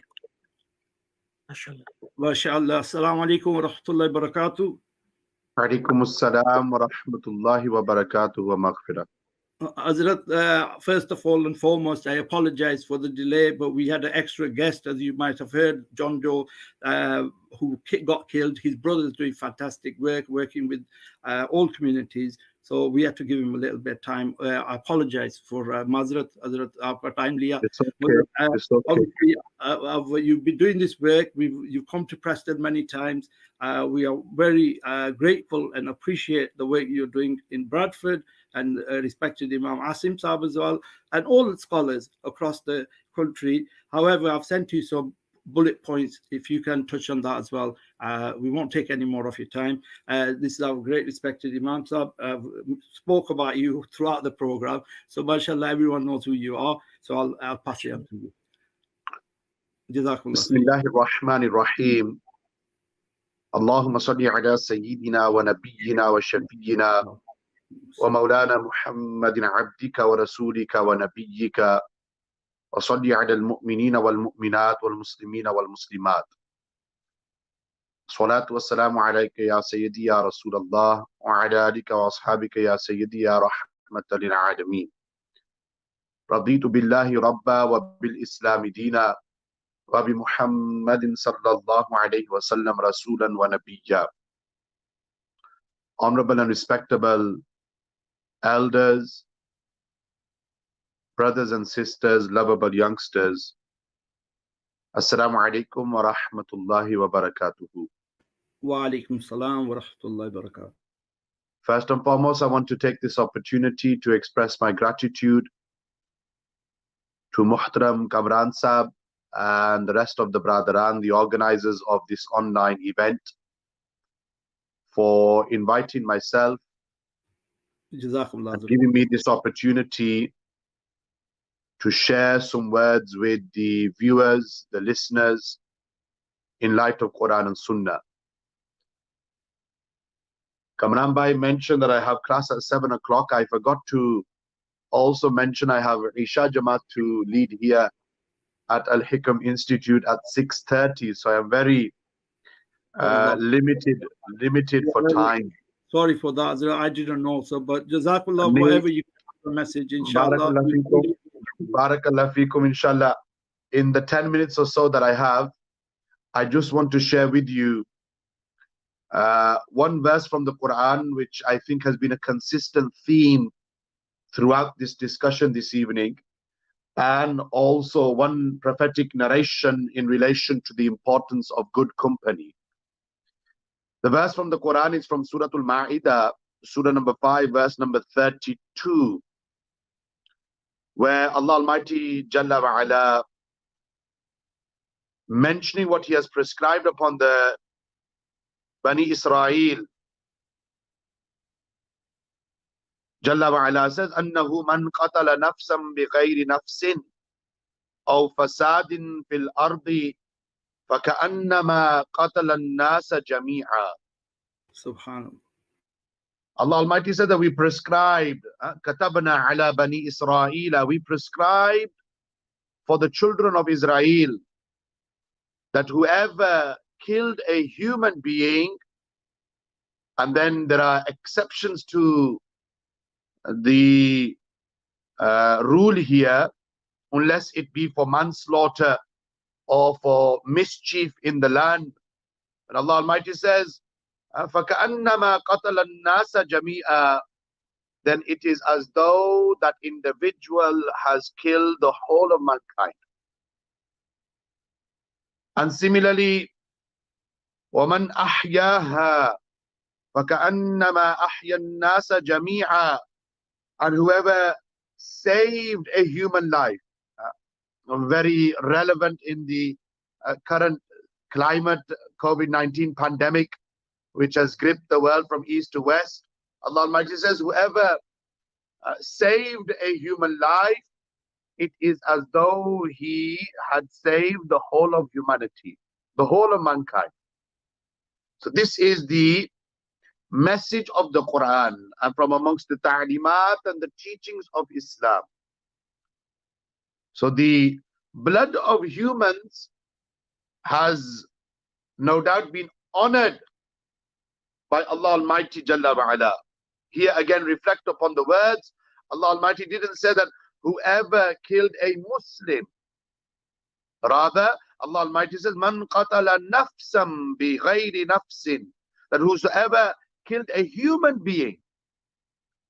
MashaAllah. MashaAllah. Assalamu alaikum wa rahmatullahi wa barakatuh. Alaikum assalam wa rahmatullahi wa barakatuh wa maghfirah. Hazrat, first of all and foremost, I apologize for the delay, but we had an extra guest, as you might have heard, John Doe, who got killed. His brother is doing fantastic work, working with all communities. So we had to give him a little bit of time. I apologize for Mazrat, Hazrat, our time liya. It's okay. It's okay. Obviously, you've been doing this work. You've come to Preston many times. We are very grateful and appreciate the work you're doing in Bradford, and respected Imam Asim Sahib as well, and all the scholars across the country. However, I've sent you some bullet points. If you can touch on that as well, we won't take any more of your time. This is our great respected Imam Sahib. Spoke about you throughout the program, so mashallah, everyone knows who you are. So I'll pass it on to you. Jazakumullah. Bismillahir Rahmanir Rahim. Allahumma salli ala Sayyidina wa Nabiyyina wa Shafiyyina wa Mawlana Muhammadin abdika wa rasulika wa nabiyyika wa salli ala al-mu'minina wal mu'minat wal muslimina wal muslimat. Salatu wa salamu alayka ya Sayyidi ya Rasulallah wa ala alika wa ashabika ya Sayyidi ya rahmatan lil alamin. Raditu billahi rabba wa bil islami dina wa bi Muhammadin sallallahu alayhi wa sallam rasulan wa nabiyya. Honorable and respectable elders, brothers and sisters, lovable youngsters, Assalamu alaikum wa rahmatullahi wa barakatuhu. Wa alaikum salam wa rahmatullahi wa barakatuh. First and foremost, I want to take this opportunity to express my gratitude to Muhtaram Kamran Sahib and the rest of the Bradaran, the organizers of this online event, for inviting myself and giving me this opportunity to share some words with the viewers, the listeners, in light of Quran and Sunnah. Kamran Bhai mentioned that I have class at 7 o'clock. I forgot to also mention I have Isha Jamaat to lead here at Al-Hikam Institute at 6:30. So I am very limited for time. Sorry for that, I didn't know. So, but Jazakallah, whatever you the message, inshallah. Barakallah fikum, inshallah. In the 10 minutes or so that I have, I just want to share with you one verse from the Quran, which I think has been a consistent theme throughout this discussion this evening, and also one prophetic narration in relation to the importance of good company. The verse from the Quran is from Surah Al-Ma'idah, Surah number 5, verse number 32, where Allah Almighty Jalla wa'ala, mentioning what He has prescribed upon the Bani Israel, Jalla wa'ala says, أَنَّهُ مَنْ قَتَلَ نَفْسًا بِغَيْرِ نَفْسٍ أَوْ فَسَادٍ فِي الْأَرْضِ فَكَأَنَّمَا قَتَلَ النَّاسَ جَمِيعًا. Subhanallah. Allah Almighty said that we prescribed, كَتَبْنَا عَلَى بَنِي إِسْرَائِيلَ, we prescribed for the children of Israel that whoever killed a human being, and then there are exceptions to the rule here, unless it be for manslaughter or for mischief in the land. And Allah Almighty says, فَكَأَنَّمَا قَتَلَ النَّاسَ جَمِيعًا, then it is as though that individual has killed the whole of mankind. And similarly, وَمَنْ أَحْيَاهَا فَكَأَنَّمَا أَحْيَا النَّاسَ جَمِيعًا, and whoever saved a human life, very relevant in the current climate, COVID-19 pandemic, which has gripped the world from east to west. Allah Almighty says, whoever saved a human life, it is as though he had saved the whole of humanity, the whole of mankind. So this is the message of the Quran, and from amongst the ta'limat and the teachings of Islam. So the blood of humans has no doubt been honored by Allah Almighty Jalla wa'ala. Here again reflect upon the words. Allah Almighty didn't say that whoever killed a Muslim. Rather, Allah Almighty says, Man qatala nafsam bi ghayri nafsin. That whosoever killed a human being.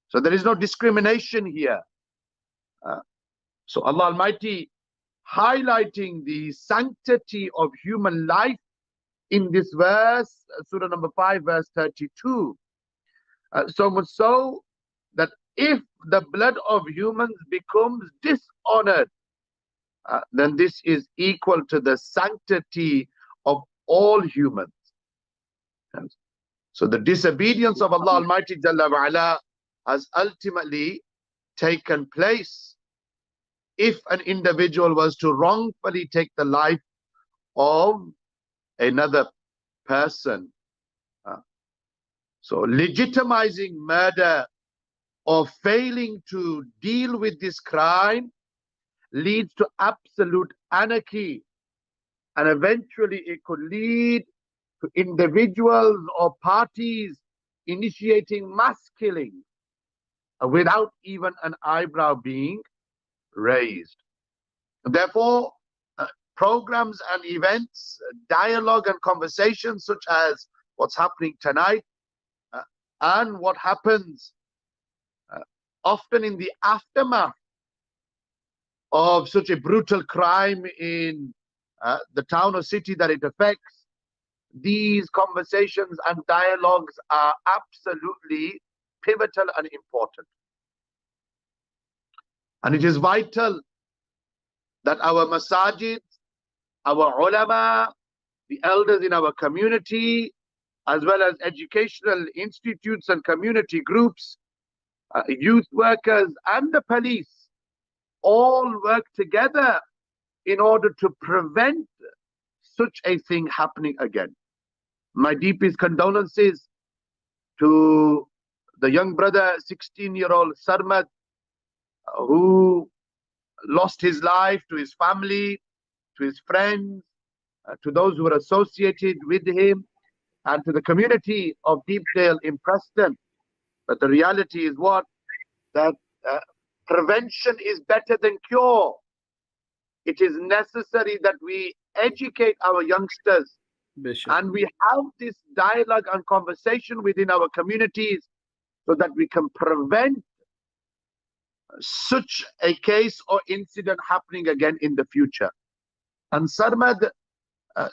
So there is no discrimination here. So Allah Almighty highlighting the sanctity of human life in this verse, Surah number 5, verse 32. So much so that if the blood of humans becomes dishonored, then this is equal to the sanctity of all humans. So the disobedience of Allah Almighty Jalla wa'ala has ultimately taken place if an individual was to wrongfully take the life of another person. So legitimizing murder or failing to deal with this crime leads to absolute anarchy, and eventually it could lead to individuals or parties initiating mass killing without even an eyebrow being raised. Therefore, programs and events, dialogue and conversations such as what's happening tonight and what happens often in the aftermath of such a brutal crime in the town or city that it affects, these conversations and dialogues are absolutely pivotal and important. And it is vital that our masajid, our ulama, the elders in our community, as well as educational institutes and community groups, youth workers and the police, all work together in order to prevent such a thing happening again. My deepest condolences to the young brother, 16-year-old Sarmad, who lost his life, to his family, to his friends, to those who were associated with him, and to the community of Deepdale in Preston. But the reality is what? That prevention is better than cure. It is necessary that we educate our youngsters, and we have this dialogue and conversation within our communities so that we can prevent such a case or incident happening again in the future. And Sarmad,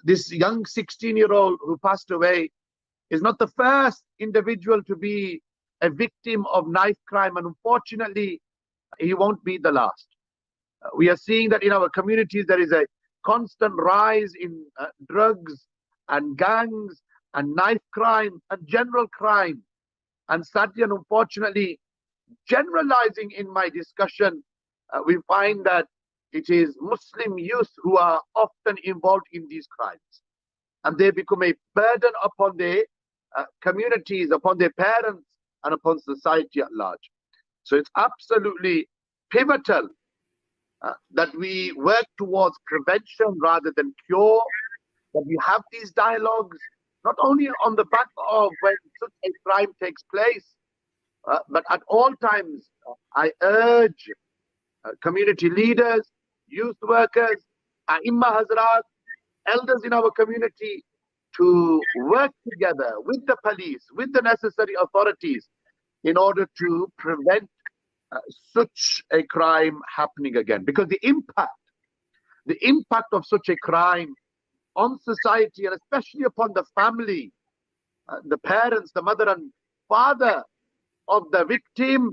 this young 16-year-old who passed away, is not the first individual to be a victim of knife crime, and unfortunately he won't be the last. We are seeing that in our communities there is a constant rise in drugs and gangs and knife crime and general crime. And sadly and unfortunately, generalizing in my discussion, we find that it is Muslim youth who are often involved in these crimes, and they become a burden upon their communities, upon their parents, and upon society at large. So it's absolutely pivotal that we work towards prevention rather than cure, that we have these dialogues, not only on the back of when such a crime takes place, but at all times. I urge community leaders, youth workers, Aimma Hazrat, elders in our community to work together with the police, with the necessary authorities in order to prevent such a crime happening again. Because the impact of such a crime on society, and especially upon the family, the parents, the mother and father of the victim,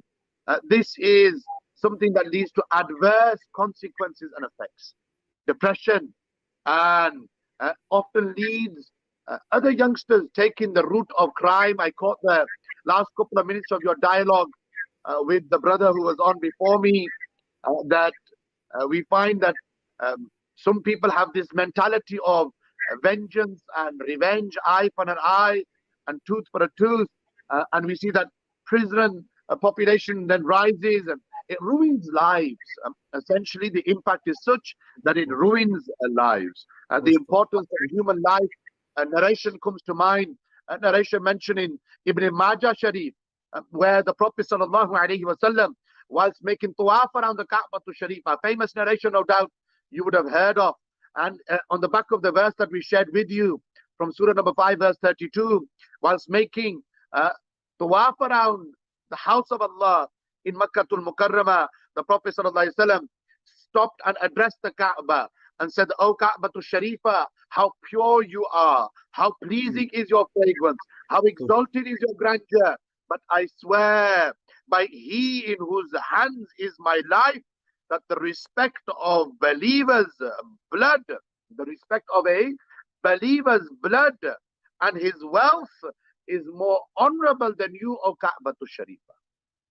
this is something that leads to adverse consequences and effects. Depression and often leads other youngsters taking the route of crime. I caught the last couple of minutes of your dialogue with the brother who was on before me, that we find that some people have this mentality of vengeance and revenge, eye for an eye and tooth for a tooth, and we see that prison population then rises and it ruins lives. Essentially, the impact is such that it ruins lives. The importance of human life, a narration comes to mind, a narration mentioned in Ibn Majah Sharif, where the Prophet sallallahu alaihi wasallam, whilst making tawaf around the Kaaba to Sharif, a famous narration, no doubt you would have heard of, and on the back of the verse that we shared with you from Surah number 5, verse 32, whilst making tawaf around the house of Allah in Makkatul Mukarramah, the Prophet ﷺ stopped and addressed the Kaaba and said, "O Ka'batul Sharifa, how pure you are, how pleasing is your fragrance, how exalted is your grandeur. But I swear by He in whose hands is my life, that the respect of believers' blood, the respect of a believer's blood and his wealth is more honorable than you, O Ka'batul Sharifa."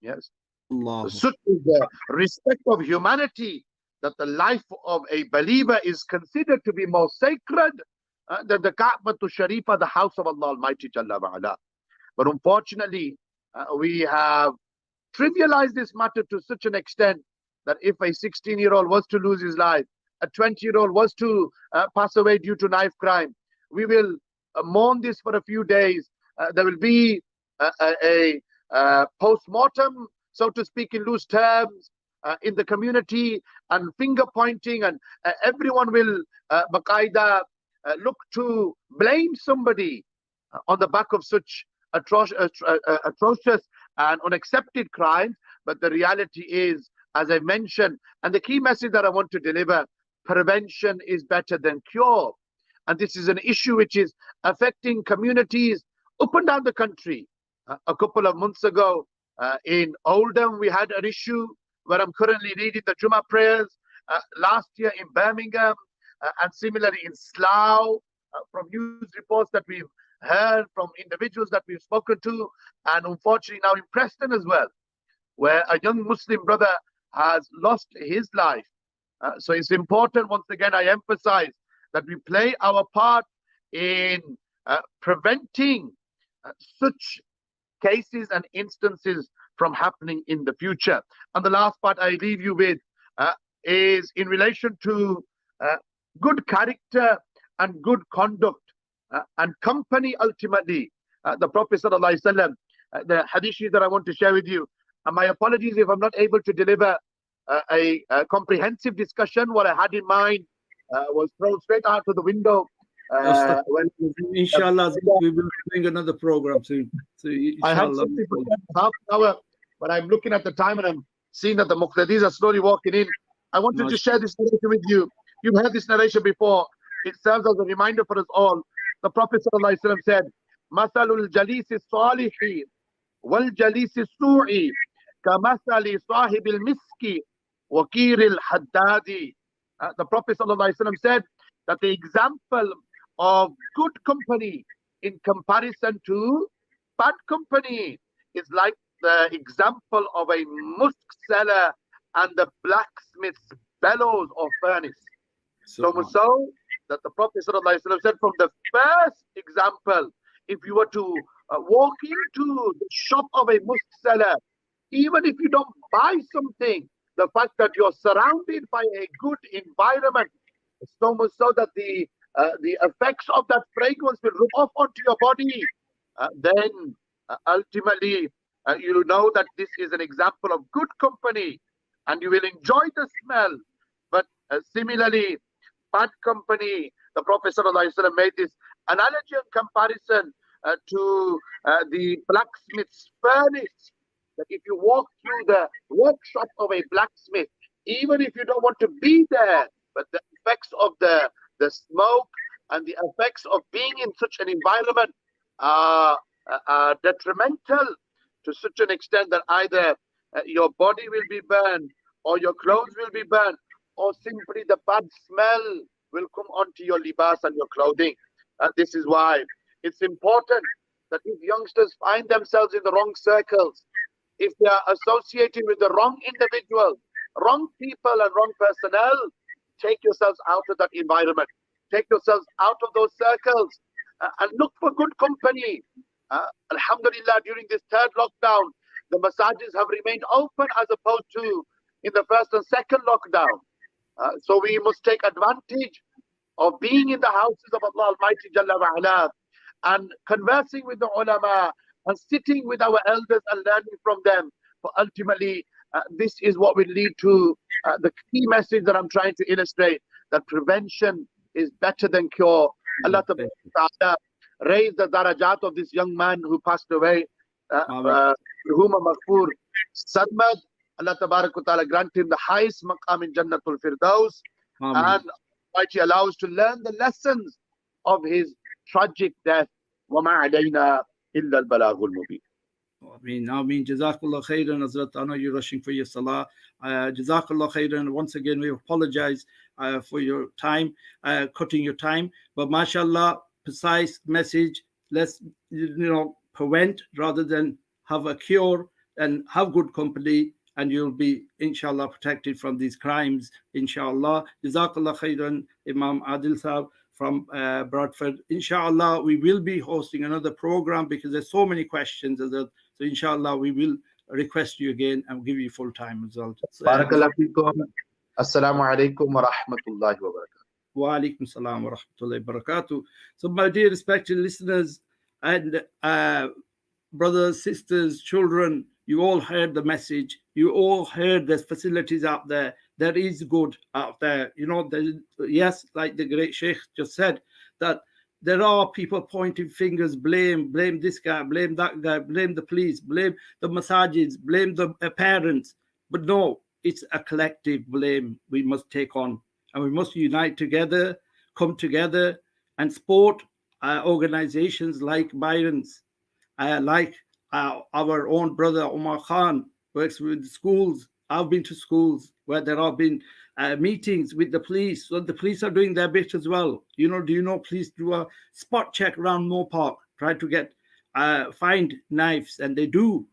Yes. Such is the respect of humanity, that the life of a believer is considered to be more sacred than the Ka'batul Sharifa, the house of Allah Almighty Jalla wa'ala. But unfortunately, we have trivialized this matter to such an extent that if a 16-year-old was to lose his life, a 20-year-old was to pass away due to knife crime, we will mourn this for a few days. There will be a post-mortem, so to speak, in loose terms, in the community, and finger pointing, and everyone will baqaida look to blame somebody on the back of such atrocious and unaccepted crimes. But the reality is, as I mentioned, and the key message that I want to deliver, prevention is better than cure. And this is an issue which is affecting communities up and down the country. A couple of months ago in Oldham, we had an issue where I'm currently leading the Jummah prayers. Last year in Birmingham, and similarly in Slough, from news reports that we've heard from individuals that we've spoken to, and unfortunately now in Preston as well, where a young Muslim brother has lost his life. So it's important, once again, I emphasize that we play our part in preventing such cases and instances from happening in the future. And the last part I leave you with is in relation to good character and good conduct and company ultimately. The Prophet ﷺ, the hadith that I want to share with you, and my apologies if I'm not able to deliver a comprehensive discussion. What I had in mind was thrown straight out of the window. Inshallah, we will bring another program soon. So I have something for half an hour, but I'm looking at the time and I'm seeing that the Muqtadis are slowly walking in. I wanted to share this narration with you. You've heard this narration before. It serves as a reminder for us all. The Prophet ﷺ said, "Masalul jalisi salihi wal jalisi su'i kamasali sahibil miski wa kiril haddadi." The Prophet ﷺ said that the example of good company in comparison to bad company is like the example of a musk seller and the blacksmith's bellows or furnace. So much so that the Prophet ﷺ said, from the first example, if you were to walk into the shop of a musk seller, even if you don't buy something, the fact that you're surrounded by a good environment, so much so that the effects of that fragrance will rub off onto your body, then ultimately you know that this is an example of good company and you will enjoy the smell. But similarly, bad company, the Prophet ﷺ made this analogy and comparison to the blacksmith's furnace, that if you walk through the workshop of a blacksmith, even if you don't want to be there, but the effects of the smoke and the effects of being in such an environment are detrimental to such an extent that either your body will be burned, or your clothes will be burned, or simply the bad smell will come onto your libas and your clothing. And this is why it's important that if youngsters find themselves in the wrong circles, if they are associated with the wrong individuals, wrong people and wrong personnel, take yourselves out of that environment. Take yourselves out of those circles and look for good company. Alhamdulillah, during this third lockdown, the masajid have remained open as opposed to in the first and second lockdown. So we must take advantage of being in the houses of Allah Almighty Jalla wa Ala and conversing with the ulama and sitting with our elders and learning from them. For ultimately, this is what will lead to the key message that I'm trying to illustrate, that prevention is better than cure. Allah Ta'ala raised the darajat of this young man who passed away, Ruhuma Maghfur Sadmad. Allah Ta'ala grant him the highest maqam in Jannatul Firdaus, and Almighty allows to learn the lessons of his tragic death. وَمَا عَلَيْنَا إِلَّا الْبَلَاغُ الْمُبِينُ. Ameen. Jazakallah khairan, Hazrat. I know you're rushing for your salah. Jazakallah khairan. Once again, we apologize for your time, cutting your time. But mashallah, precise message. Let's, prevent rather than have a cure, and have good company, and you'll be, inshallah, protected from these crimes, inshallah. Jazakallah khairan, Imam Adil Sahab from Bradford. Inshallah, we will be hosting another program because there's so many questions. So inshallah, we will request you again and give you full time as well. Barakallahu feekum. Assalamu alaikum wa rahmatullahi wa barakatuh. Wa alaikum salam wa rahmatullahi wa barakatuh. So my dear respected listeners and brothers, sisters, children, you all heard the message. You all heard there's facilities out there. There is good out there. Yes, like the great Sheikh just said, that there are people pointing fingers, blame this guy, blame that guy, blame the police, blame the masajids, blame the parents. But no, it's a collective blame we must take on. And we must unite together, come together and support organizations like Byron's, like our own brother Omar Khan works with schools. I've been to schools where there have been meetings with the police. So the police are doing their bit as well. Police do a spot check around Moore Park, try to get find knives, and they do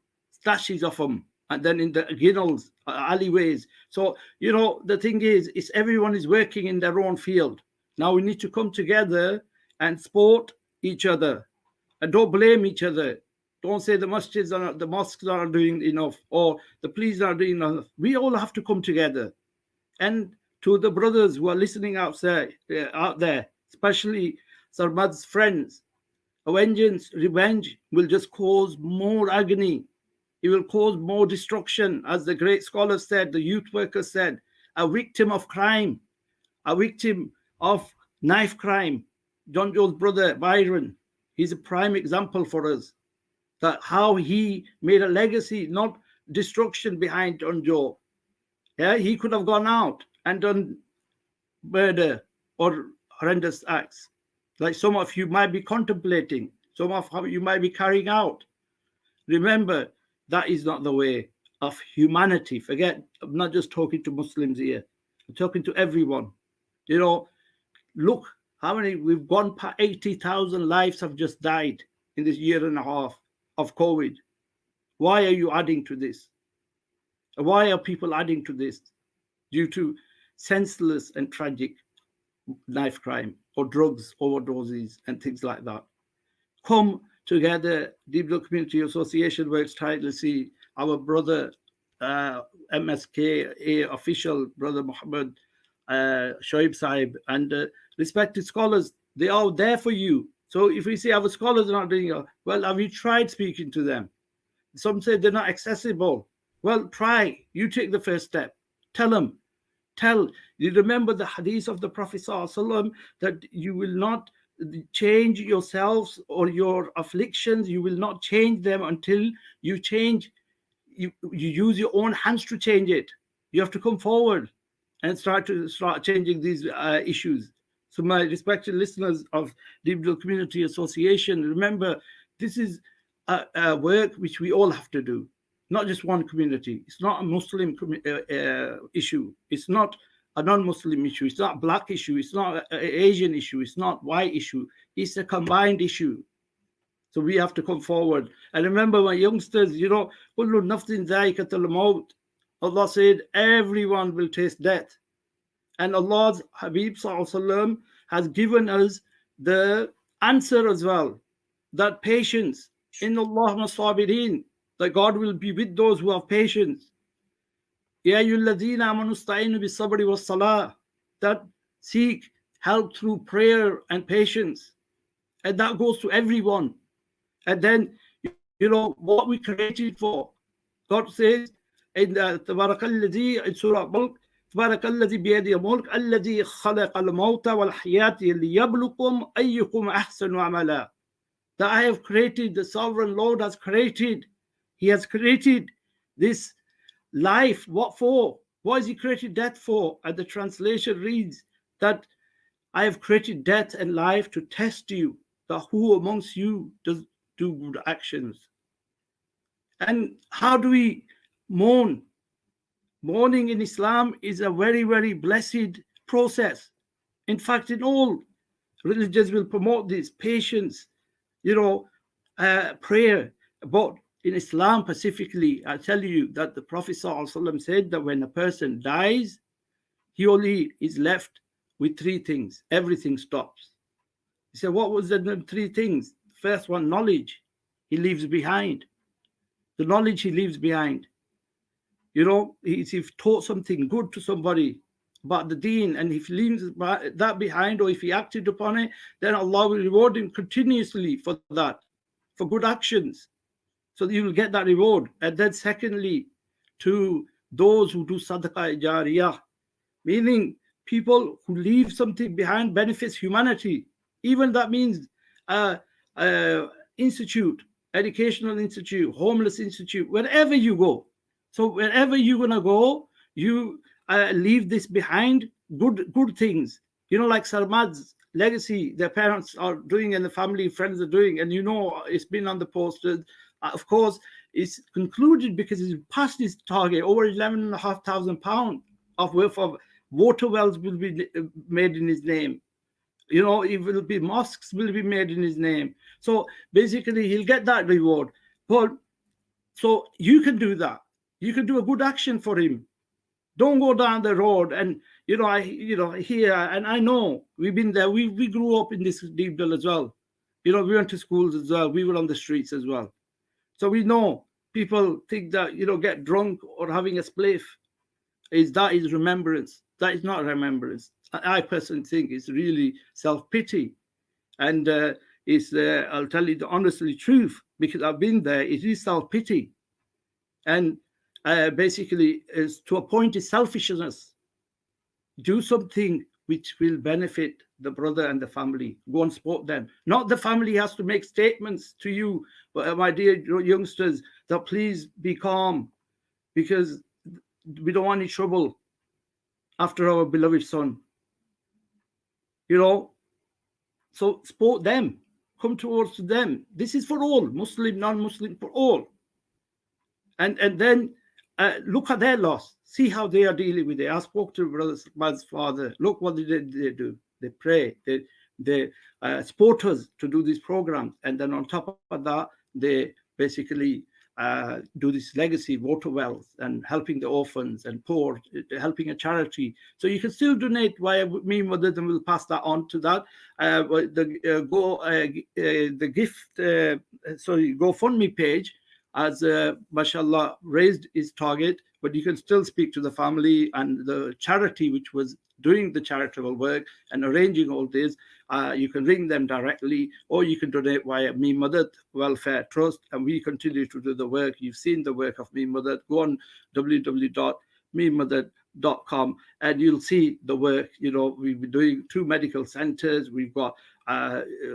stashes of them. And then in the ginnels, alleyways. So, the thing is everyone is working in their own field. Now we need to come together and support each other. And don't blame each other. Don't say the mosques are doing enough, or the police are doing enough. We all have to come together. And to the brothers who are listening out there, especially Sarmad's friends, revenge will just cause more agony. It will cause more destruction. As the great scholars said, the youth workers said, a victim of crime, a victim of knife crime. John Joe's brother, Byron, he's a prime example for us. That how he made a legacy, not destruction behind John Joe. Yeah, he could have gone out and done murder or horrendous acts, like some of you might be contemplating, some of you might be carrying out. Remember, that is not the way of humanity. Forget, I'm not just talking to Muslims here. I'm talking to everyone. Look how many we've gone past 80,000 lives have just died in this year and a half of COVID. Why are you adding to this? Why are people adding to this? Due to senseless and tragic knife crime or drugs overdoses and things like that. Come together. Deep Blue Community Association works tirelessly. Our brother MSK official, Brother Muhammad Shoaib Sahib, and respected scholars, they are there for you. So if we say our scholars are not doing it, well, have you tried speaking to them? Some say they're not accessible. Well, try. You take the first step. Tell them. You remember the hadith of the Prophet ﷺ, that you will not change yourselves or your afflictions. You will not change them until you change. You use your own hands to change it. You have to come forward and start changing these issues. So my respected listeners of Deep Blue Community Association, remember, this is a work which we all have to do, not just one community. It's not a Muslim issue. It's not a non-Muslim issue. It's not a black issue. It's not an Asian issue. It's not white issue. It's a combined issue. So we have to come forward. And remember, my youngsters, you know, kullu nafsin dha'iqatul maut. Allah said, everyone will taste death. And Allah's Habib Sallallahu Alaihi Wasallam has given us the answer as well, that patience, inna Allah masabirin, that God will be with those who have patience. Ya ayyuhalladhina amanu ista'inu bis-sabri was-salah, that seek help through prayer and patience. And that goes to everyone. And then, you know, what we created for. God says in Tabarakalladhi in Surah Mulk, Tabarakalladhi biyadi mulk, alladhi khalaqa al-mawta wal-hayati liyablukum ayyukum ahsanu amala. That I have created, the sovereign Lord has created. He has created this life. What for? What has he created death for? And the translation reads that I have created death and life to test you, that who amongst you does do good actions. And how do we mourn? Mourning in Islam is a very, very blessed process. In fact, in all religions will promote this, patience, you know, prayer. But in Islam specifically, I tell you that the Prophet ﷺ said that when a person dies, he only is left with three things. Everything stops. He said, what was the three things? First one, knowledge he leaves behind. The knowledge he leaves behind. You know, if he taught something good to somebody about the deen, and if he leaves that behind, or if he acted upon it, then Allah will reward him continuously for that, for good actions. So you will get that reward. And then secondly, to those who do sadaqah jariyah, meaning people who leave something behind benefits humanity. Even that means institute, educational institute, homeless institute, wherever you go. So wherever you're going to go, you leave this behind, good things. You know, like Sarmad's legacy, their parents are doing and the family friends are doing. And you know, it's been on the posters. Of course, it's concluded because he's passed his target. Over 11,500 pounds of worth of water wells will be made in his name. You know, it will be mosques will be made in his name. So basically, he'll get that reward. But so you can do that. You can do a good action for him. Don't go down the road and here, and I know we've been there. We grew up in this Deepdale as well. You know, we went to schools as well. We were on the streets as well. So we know people think that, you know, get drunk or having a spliff is remembrance. That is not remembrance. I personally think it's really self-pity. And I'll tell you the honestly truth, because I've been there, it is self-pity. And basically, is to a point is selfishness. Do something which will benefit the brother and the family. Go and support them. Not the family has to make statements to you, my dear youngsters, that please be calm, because we don't want any trouble after our beloved son. You know, so support them. Come towards them. This is for all, Muslim, non-Muslim, for all. And then look at their loss. See how they are dealing with it. I spoke to brother's father. Look what they do. They pray. They support us to do these programs. And then on top of that, they basically do this legacy water wells and helping the orphans and poor, helping a charity. So you can still donate via Me Mother, and we'll pass that on to that. GoFundMe page has mashallah raised its target, but you can still speak to the family and the charity which was doing the charitable work and arranging all this. You can ring them directly, or you can donate via Me Mother Welfare Trust, and we continue to do the work. You've seen the work of Me Mother. Go on www.memother.com and you'll see the work. You know, we've been doing 2 medical centers. We've got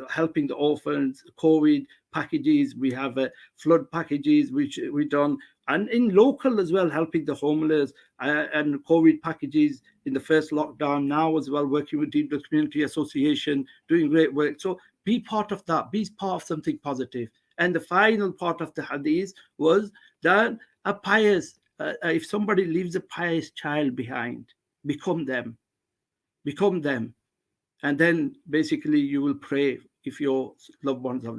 helping the orphans, COVID packages. We have flood packages which we've done, and in local as well, helping the homeless and COVID packages in the first lockdown. Now as well, working with Deepdale Community Association, doing great work. So be part of that. Be part of something positive. And the final part of the hadith was that a pious, if somebody leaves a pious child behind, become them. Become them. And then basically you will pray if your loved ones have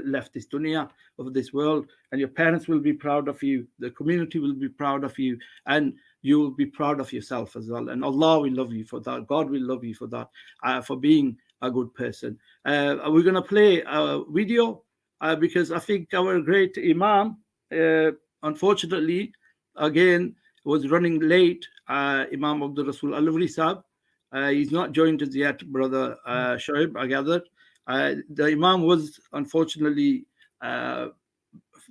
left this dunya, of this world, and your parents will be proud of you, the community will be proud of you, and you will be proud of yourself as well. And Allah will love you for that. God will love you for that, for being a good person. We're going to play a video because I think our great Imam, unfortunately, again, was running late. Imam Abdul Rasul Al-Lavri Sahib. He's not joined us yet, Brother Shoaib, I gathered. The Imam was unfortunately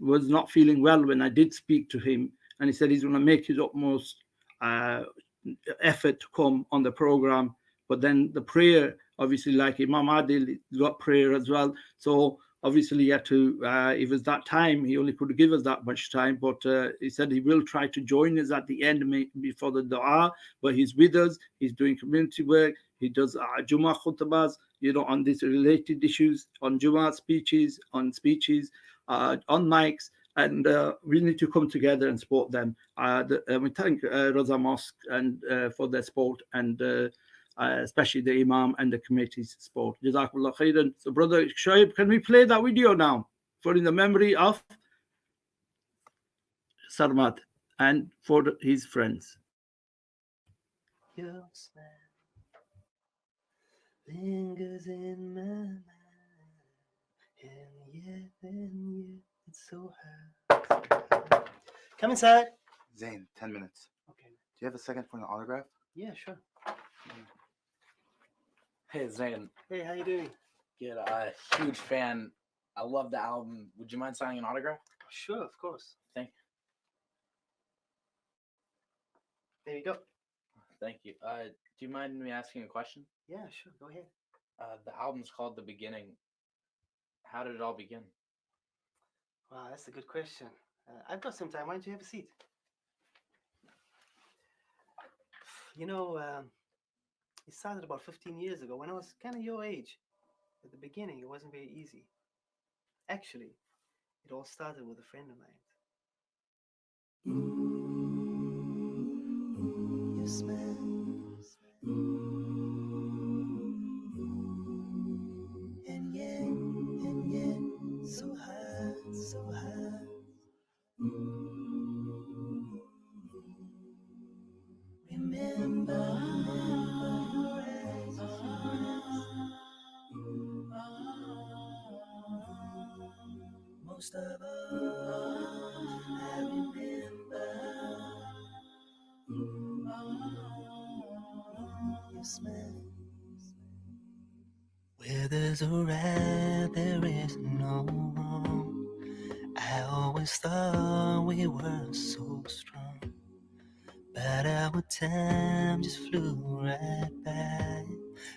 was not feeling well when I did speak to him, and he said he's going to make his utmost effort to come on the program. But then the prayer, obviously, like Imam Adil, he's got prayer as well. So obviously, he had to, if it was that time, he only could give us that much time. But he said he will try to join us at the end before the dua. But he's with us. He's doing community work. He does Jummah khutbahs, on these related issues, on Jummah speeches, on mics. And we need to come together and support them. We thank Raza Mosque and for their support, and especially the Imam and the committee's support. Jazakallah khairan. So, Brother Shoaib, can we play that video now for in the memory of Sarmat and for his friends? Your smile lingers in my mind, and yet it's so hard. Come inside. Zain, 10 minutes. Okay. Do you have a second for an autograph? Yeah, sure. Hey, Zain. Hey, how you doing? Good. Huge fan. I love the album. Would you mind signing an autograph? Sure, of course. Thank you. There you go. Thank you. Do you mind me asking a question? Yeah, sure. Go ahead. The album's called The Beginning. How did it all begin? Wow, that's a good question. I've got some time. Why don't you have a seat? It started about 15 years ago when I was kind of your age. At the beginning, it wasn't very easy. Actually, it all started with a friend of mine. You smell. And yet, so high, so high. Remember your eyes. Most of all, I remember your smell. Where there's a right, there is no wrong. I always thought we were so strong, but our time just flew right by.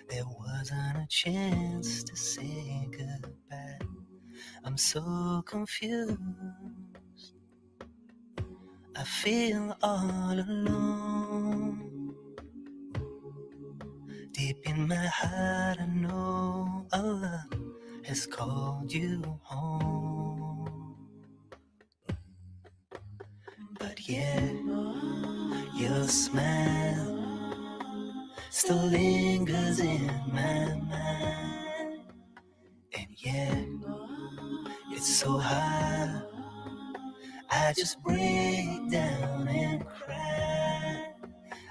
There wasn't a chance to say goodbye. I'm so confused. I feel all alone. Deep in my heart, I know Allah has called you home. But yeah, your smile still lingers in my mind. And yeah, it's so hard, I just break down and cry.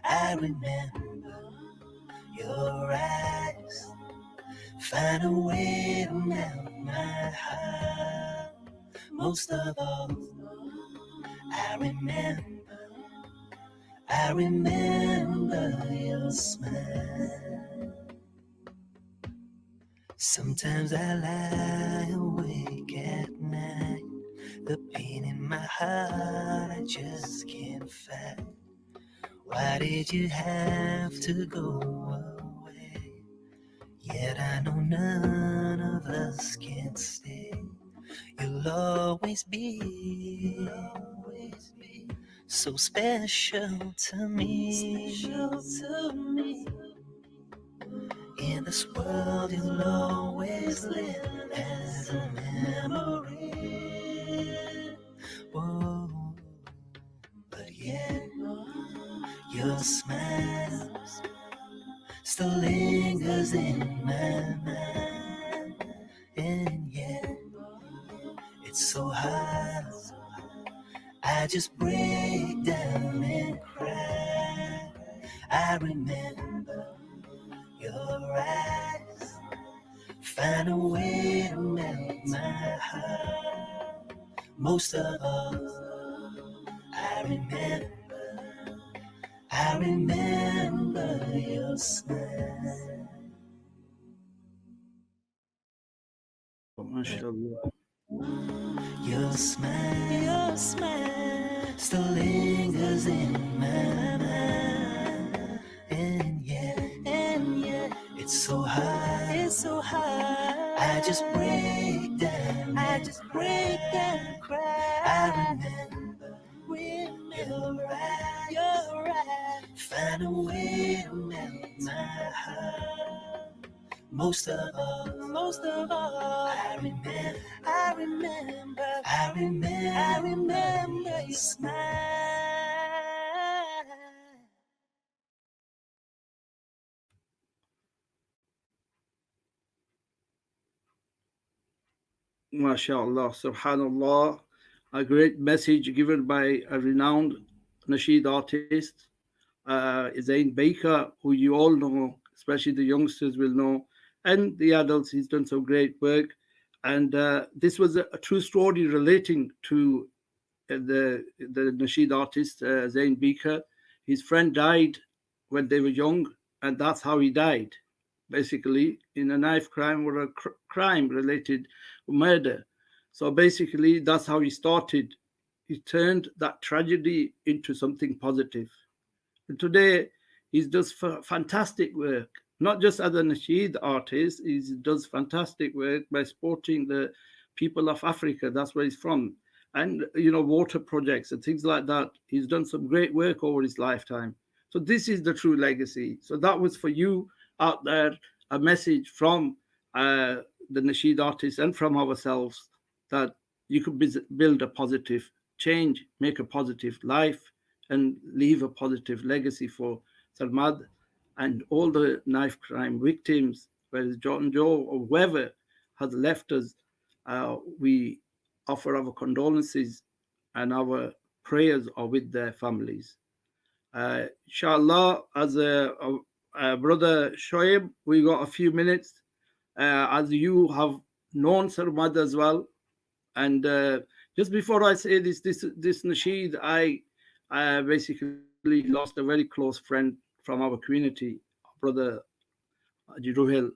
I remember your eyes, find a way to melt my heart. Most of all, I remember your smile. Sometimes I lie awake at night, the pain in my heart I just can't fight. Why did you have to go away? Yet I know none of us can stay. You'll always be so special to me. In this world you'll always live as a memory. Whoa. But yeah, Your smile still lingers in my mind, and yet it's so hard. I just break down and cry. I remember your eyes, find a way to melt my heart. Most of all, I remember your smile. MashaAllah. Your smile still lingers in my mind, and yet it's so hard. I just break down and cry. I remember your eyes, find a way to melt my heart. Most of all, I remember your smile. MashaAllah, Subhanallah, a great message given by a renowned Nasheed artist, Zain Baker, who you all know, especially the youngsters will know, and the adults. He's done some great work. And this was a true story relating to the Nasheed artist, Zain Baker. His friend died when they were young, and that's how he died, basically, in a knife crime or a crime related murder. So basically, that's how he started. He turned that tragedy into something positive. And today, he does fantastic work, not just as a Nasheed artist, he does fantastic work by supporting the people of Africa. That's where he's from. And, you know, water projects and things like that. He's done some great work over his lifetime. So this is the true legacy. So that was for you out there, a message from the Nasheed artists and from ourselves that you could build a positive change, make a positive life, and leave a positive legacy for Sarmad and all the knife crime victims, whether it's John Joe or whoever has left us. We offer our condolences and our prayers are with their families. Inshallah, as Brother Shoaib, we got a few minutes. As you have known Sarmad as well, and just before I say this Nasheed, I basically lost a very close friend from our community, Brother Ruhel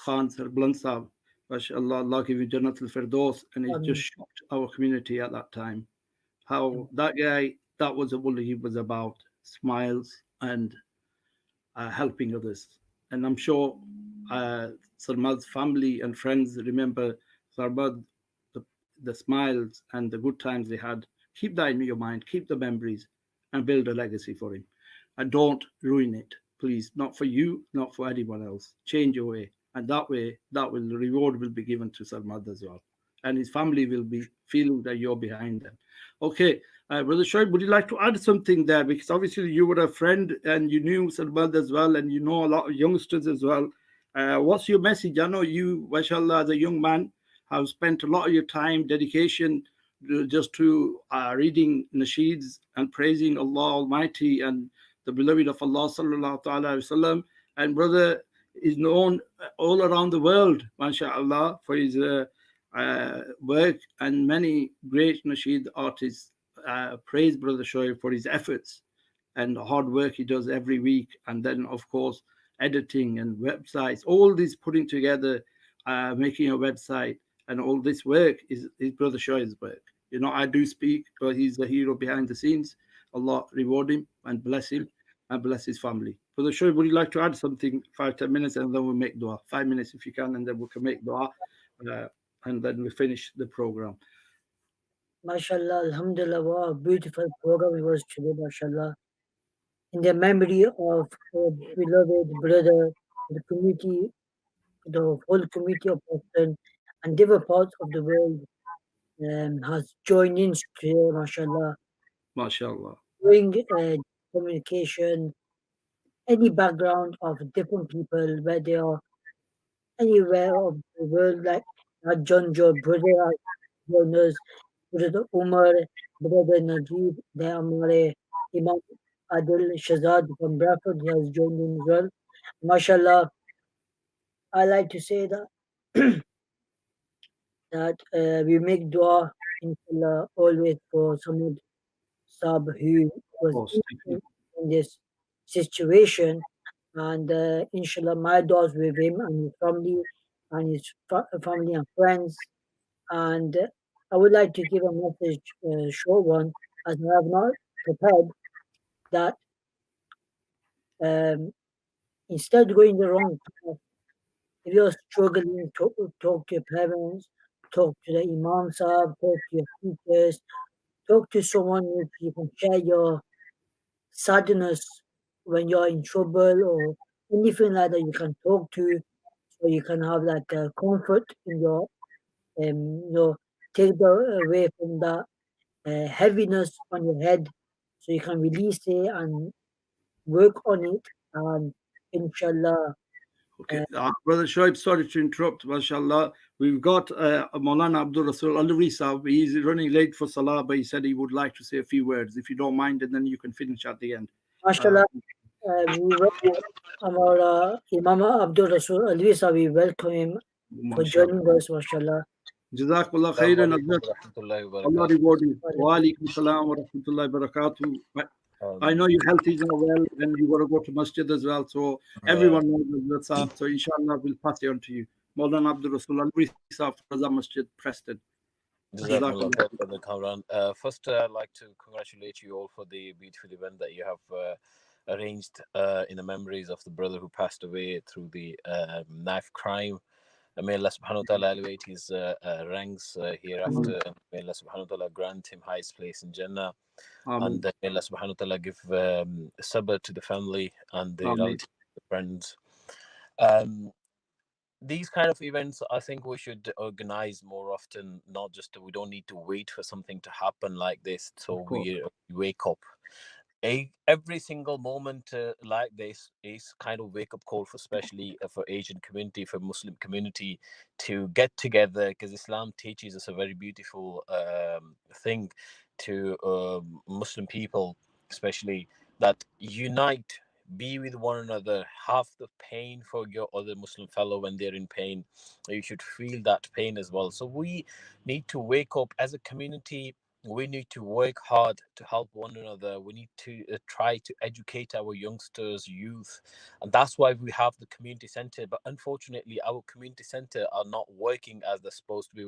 Khan Sarblan Sahab. MashaAllah, Allah give you Jannatul Firdaus, and it just shocked our community at that time. How that guy, that was all he was about, smiles and helping others. And I'm sure Sarmad's family and friends remember Sarmad, the smiles and the good times they had. Keep that in your mind, keep the memories, and build a legacy for him. And don't ruin it, please. Not for you, not for anyone else. Change your way. And that way, the reward will be given to Sarmad as well. And his family will be feeling that you're behind them. Okay, Brother Shoaib, would you like to add something there? Because obviously you were a friend and you knew Sarmad as well, and you know a lot of youngsters as well. What's your message? I know you, mashallah, as a young man, have spent a lot of your time, dedication, just to reading nasheeds and praising Allah Almighty and the beloved of Allah sallallahu alaihi wasallam. And brother is known all around the world, mashallah, for his work, and many great nasheed artists praise Brother Shoaib for his efforts and the hard work he does every week. And then, of course, editing and websites, all this putting together, making a website, and all this work is Brother Shoaib's work. You know, I do speak, but he's the hero behind the scenes. Allah reward him and bless him and bless his family. Brother Shoaib, would you like to add something, 5-10 minutes, and then we'll make dua. 5 minutes if you can, and then we can make dua, and then we finish the program. MashaAllah, Alhamdulillah, what a beautiful program it was today, MashaAllah. In the memory of our beloved brother, the community, the whole community of Pakistan and different parts of the world has joined in today, MashaAllah. MashaAllah. Doing communication, any background of different people, where they are anywhere of the world, like John Joe, brother joiners, brother Umar, brother Najib, they are Imam Adil Shazad from Bradford, he has joined in as well. MashaAllah, I like to say that we make dua, inshallah, always for Samud Sab who was course, thank you. in this situation. And inshallah, my duas with him and his family and his family and friends. And I would like to give a message, short one, as I have not prepared, that instead going the wrong path, if you're struggling, talk to your parents, talk to the Imam Sahib, talk to your teachers, talk to someone which you can share your sadness when you're in trouble or anything like that you can talk to, so you can have like a comfort in your, take the away from the heaviness on your head, so you can release it and work on it, and inshallah. Okay, Brother Shoaib, sorry to interrupt, mashallah. We've got Maulana Abdul Rasul Alwi Sahib. He's running late for Salah, but he said he would like to say a few words, if you don't mind, and then you can finish at the end. MashaAllah, our Imam Abdul Rasul Alwi Sahib, we welcome him for joining us, mashallah. Jazakallah khairan. Allah reward you. Wa alaikum salam wa rahmatullahi wa barakatuh. I know your health is not well and you got to go to masjid as well. So everyone knows that. So inshallah we'll pass it on to you. Maulana Abdul Rasul Al-Wisa from Raza Masjid, Preston. Jazakallah khair, Brother Kamran. First, I'd like to congratulate you all for the beautiful event that you have arranged in the memories of the brother who passed away through the knife crime. May Allah subhanahu wa ta'ala elevate his ranks hereafter. May Allah subhanahu wa ta'ala grant him highest place in Jannah. And may Allah subhanahu wa ta'ala give sabr to the family and the relatives, the friends. These kind of events, I think we should organize more often, not just, we don't need to wait for something to happen like this. So we wake up. Every single moment like this is kind of wake up call for, especially for Asian community, for Muslim community, to get together, because Islam teaches us a very beautiful thing to Muslim people, especially, that unite, be with one another, have the pain for your other Muslim fellow when they're in pain. You should feel that pain as well. So we need to wake up as a community. We need to work hard to help one another. We need to try to educate our youngsters, youth, and that's why we have the community center. But unfortunately, our community center are not working as they're supposed to be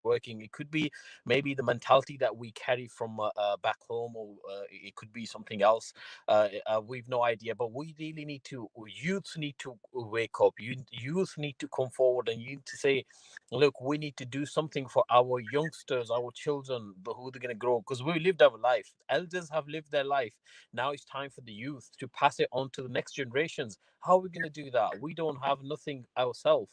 working. It could be maybe the mentality that we carry from back home, or it could be something else. We've no idea, but we really need to, youth need to wake up. Youth need to come forward, and you need to say, look, we need to do something for our youngsters, our children, who they're going to grow, because we lived our life. Elders have lived their life. Now it's time for the youth to pass it on to the next generations. How are we going to do that? We don't have nothing ourselves.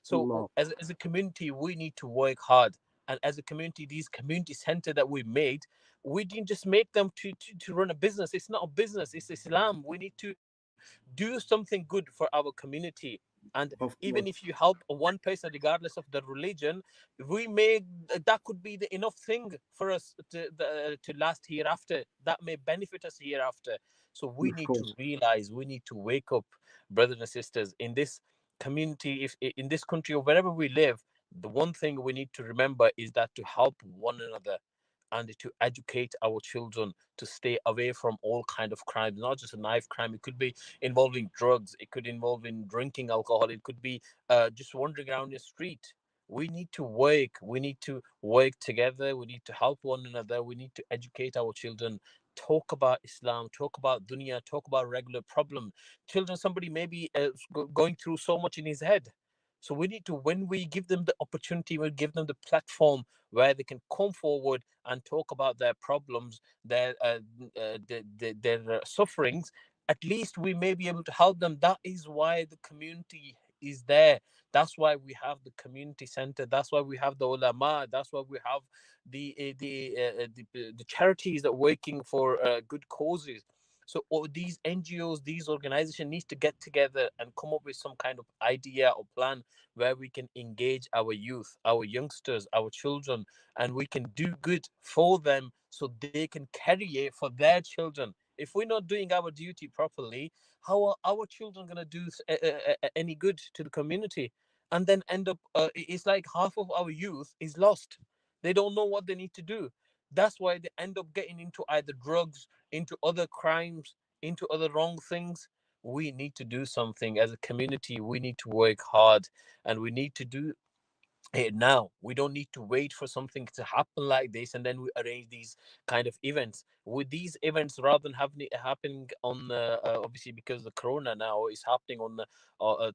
So as a community, we need to work hard. And as a community, these community center that we made, we didn't just make them to run a business. It's not a business, it's Islam. We need to do something good for our community. And even if you help one person, regardless of the religion, that could be the enough thing for us to last hereafter. That may benefit us hereafter. So we need to realize, we need to wake up, brothers and sisters, in this community, if in this country or wherever we live. The one thing we need to remember is that to help one another and to educate our children to stay away from all kind of crimes, not just a knife crime. It could be involving drugs, it could involve in drinking alcohol, it could be just wandering around the street. We need to work together. We need to help one another. We need to educate our children, talk about Islam, talk about dunya, talk about regular problem. Children, somebody may be going through so much in his head. So we need to, when we give them the opportunity, we give them the platform where they can come forward and talk about their problems, their sufferings. At least we may be able to help them. That is why the community is there. That's why we have the community center. That's why we have the ulama. That's why we have the charities that are working for good causes. So these NGOs, these organizations need to get together and come up with some kind of idea or plan where we can engage our youth, our youngsters, our children, and we can do good for them so they can carry it for their children. If we're not doing our duty properly, how are our children going to do any good to the community? And then end up, it's like half of our youth is lost. They don't know what they need to do. That's why they end up getting into either drugs, into other crimes, into other wrong things. We need to do something as a community. We need to work hard, and we need to do now. We don't need to wait for something to happen like this and then we arrange these kind of events. With these events, rather than having it happening on obviously because the corona now is happening on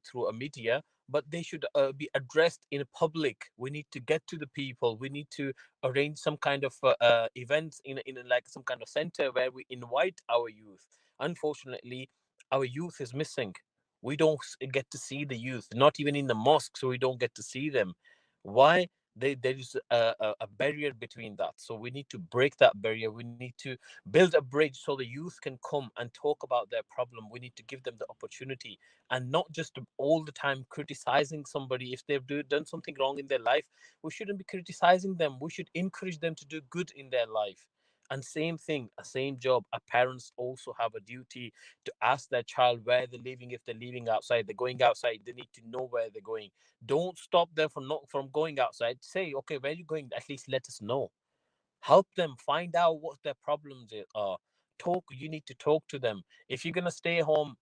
through a media, but they should be addressed in public. We need to get to the people. We need to arrange some kind of events in like some kind of center where we invite our youth. Unfortunately, our youth is missing. We don't get to see the youth, not even in the mosque, so we don't get to see them. Why? There is a barrier between that. So we need to break that barrier. We need to build a bridge so the youth can come and talk about their problem. We need to give them the opportunity and not just all the time criticizing somebody. If they've done something wrong in their life, we shouldn't be criticizing them. We should encourage them to do good in their life. And same thing, a same job. Our parents also have a duty to ask their child where they're living. If they're leaving outside, they're going outside, they need to know where they're going. Don't stop them from going outside. Say, okay, where are you going? At least let us know. Help them find out what their problems are. You need to talk to them. If you're gonna stay home,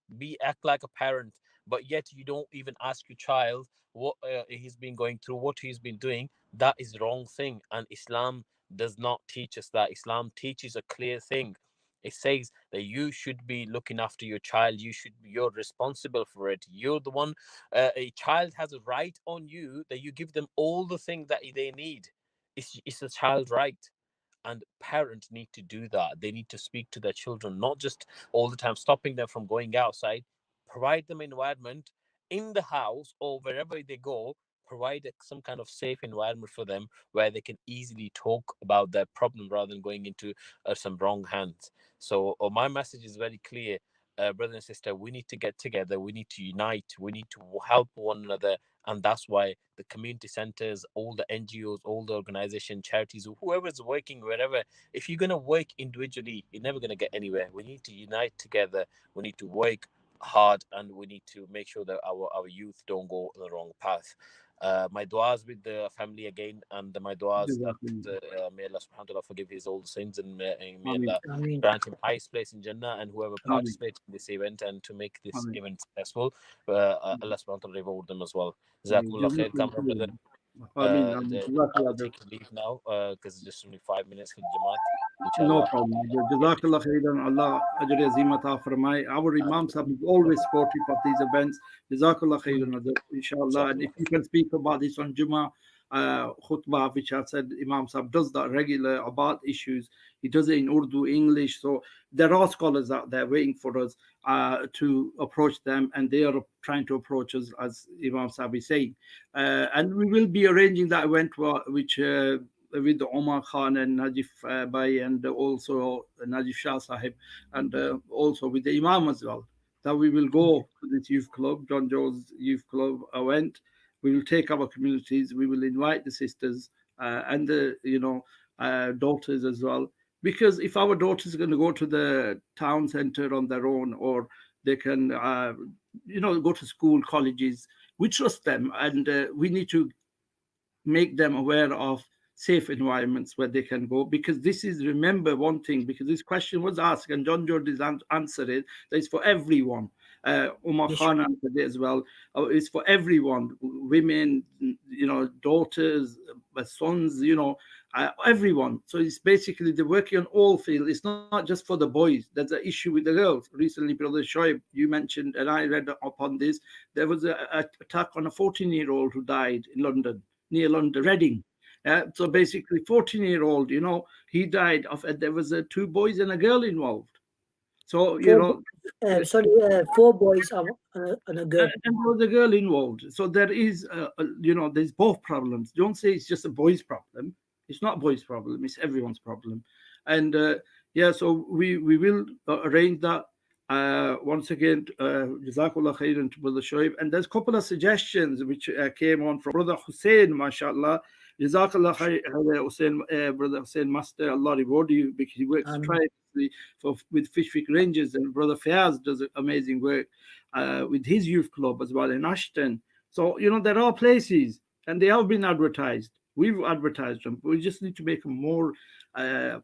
act like a parent, but yet you don't even ask your child what he's been going through, what he's been doing. That is the wrong thing, and Islam does not teach us that. Islam teaches a clear thing. It says that you should be looking after your child. You're responsible for it. You're the one. A child has a right on you that you give them all the things that they need. It's a child right. And parents need to do that. They need to speak to their children, not just all the time stopping them from going outside. Provide them environment in the house or wherever they go. Provide some kind of safe environment for them where they can easily talk about their problem rather than going into some wrong hands. So my message is very clear, brother and sister. We need to get together. We need to unite. We need to help one another. And that's why the community centers, all the NGOs, all the organizations, charities, whoever's working wherever, if you're going to work individually, you're never going to get anywhere. We need to unite together. We need to work hard, and we need to make sure that our youth don't go on the wrong path. My du'as with the family again, and my du'as that may Allah subhanahu wa ta'ala forgive his old sins, and may Allah grant him highest place in Jannah, and whoever participates in this event and to make this event successful, Allah subhanahu wa ta'ala reward them as well. Jazakumullah khair, Kamran brother. I will take a leave now because it's just only 5 minutes for Jamaat. No problem. Jazakallah khairan. Allah ajr azim ata farmai. Our Imam Sahib is always supportive of these events. Jazakallah khairan, inshallah. And if you can speak about this on Jummah khutbah, which I said Imam Sahib does that regular about issues. He does it in Urdu, English. So there are scholars out there waiting for us to approach them, and they are trying to approach us, as Imam Sahib is saying. And we will be arranging that event which with Omar Khan and Najif Bhai, and also Najif Shah Sahib, and also with the Imam as well, that we will go to this youth club, John Joe's youth club event. We will take our communities, we will invite the sisters and the daughters as well. Because if our daughters are going to go to the town center on their own, or they can go to school, colleges, we trust them, and we need to make them aware of safe environments where they can go. Because this is, remember one thing, because this question was asked and John Jordan's answered it, that it's for everyone. Umar Khan answered it as well. It's for everyone, women, daughters, sons, everyone. So it's basically they're working on all fields. It's not just for the boys. There's an issue with the girls. Recently, Brother Shoaib, you mentioned, and I read upon this, there was an attack on a 14-year-old who died in London, near London, Reading. So basically 14-year-old, he died of, there was 2 boys and a girl involved. So, 4 boys and a girl. And there was a girl involved. So there is, there's both problems. Don't say it's just a boy's problem. It's not a boy's problem. It's everyone's problem. And Yeah, so we will arrange that. Once again, Jazakallah khairan to Brother Shoaib. And there's a couple of suggestions which came on from Brother Hussein, mashallah. Jazakallah khairan, Hussein, Brother Hussein Master, Allah reward you, because he works tirelessly with Fishwick Rangers, and Brother Fayaz does amazing work with his youth club as well in Ashton. So, you know, there are places, and they have been advertised. We've advertised them, but we just need to make them more,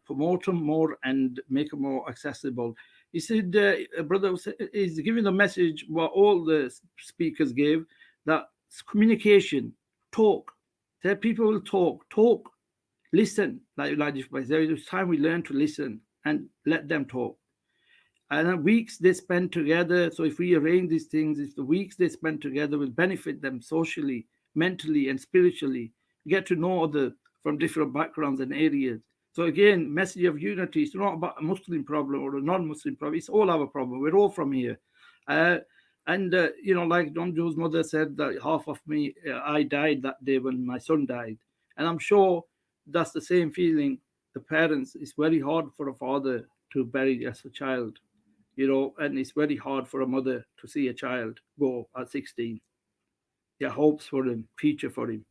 promote them more, and make them more accessible. He said, Brother is giving the message what all the speakers gave, that communication, talk. That people will talk, listen. Like there is time we learn to listen and let them talk. And the weeks they spend together, so if we arrange these things, if the weeks they spend together will benefit them socially, mentally, and spiritually, get to know others from different backgrounds and areas. So again, message of unity. It's not about a Muslim problem or a non-Muslim problem. It's all our problem. We're all from here. You know, like Don Joe's mother said, that half of me, I died that day when my son died. And I'm sure that's the same feeling. The parents, it's very hard for a father to bury as a child, you know, and it's very hard for a mother to see a child go at 16. Their hopes for him, future for him,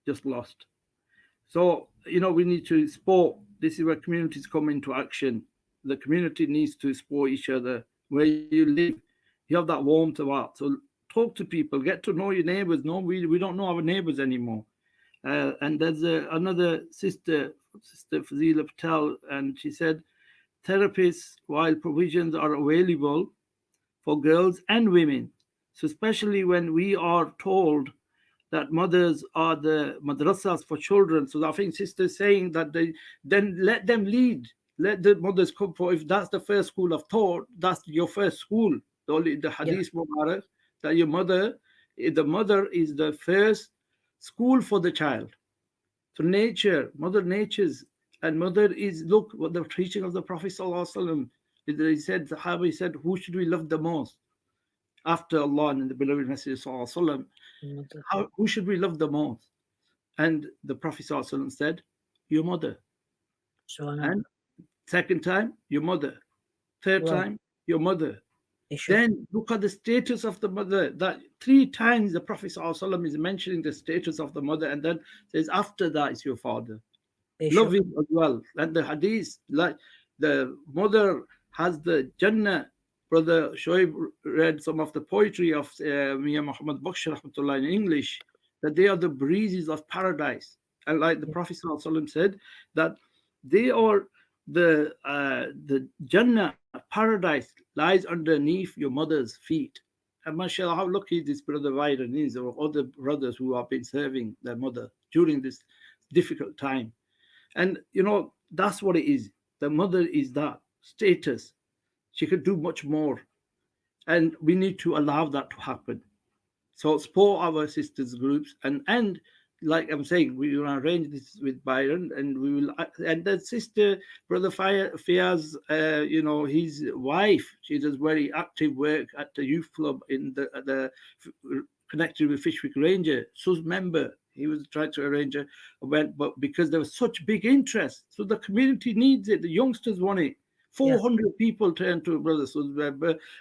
just lost. So, you know, we need to support. This is where communities come into action. The community needs to support each other. Where you live, you have that warmth of heart. So talk to people, get to know your neighbors. No, we don't know our neighbors anymore. And there's another sister Fazila Patel, and she said, therapists, while provisions are available for girls and women, so especially when we are told that mothers are the madrasas for children. So I think sister is saying that they then let them lead. Let the mothers come for, if that's the first school of thought, that's your first school. The hadith Mubarak, that your mother, the mother is the first school for the child. So nature, mother nature's, and mother is, look what the teaching of the Prophet ﷺ, he said, Sahabi said, who should we love the most after Allah and the beloved Messenger ﷺ? Who should we love the most? And the Prophet ﷺ said, your mother. And second time, your mother. Third time, your mother. Then look at the status of the mother. That 3 times the Prophet ﷺ is mentioning the status of the mother, and then says after that is your father. Love him as well. And the hadith, like the mother has the Jannah. Brother Shoaib read some of the poetry of Mian Muhammad Baksh rahmatullah in English, that they are the breezes of paradise. And like the Prophet ﷺ said, that they are the Jannah, paradise lies underneath your mother's feet. And mashallah, how lucky this brother Byron is, or other brothers who have been serving their mother during this difficult time. And you know, that's what it is. The mother is that status. She could do much more, and we need to allow that to happen. So support our sisters groups, and like I'm saying, we will arrange this with Byron, and we will. And the sister, Brother Fayaz, you know, his wife, she does very active work at the youth club in the connected with Fishwick Ranger. Sus member, he was trying to arrange a event, but because there was such big interest, so the community needs it. The youngsters want it. 400 people turn to Brother Sus,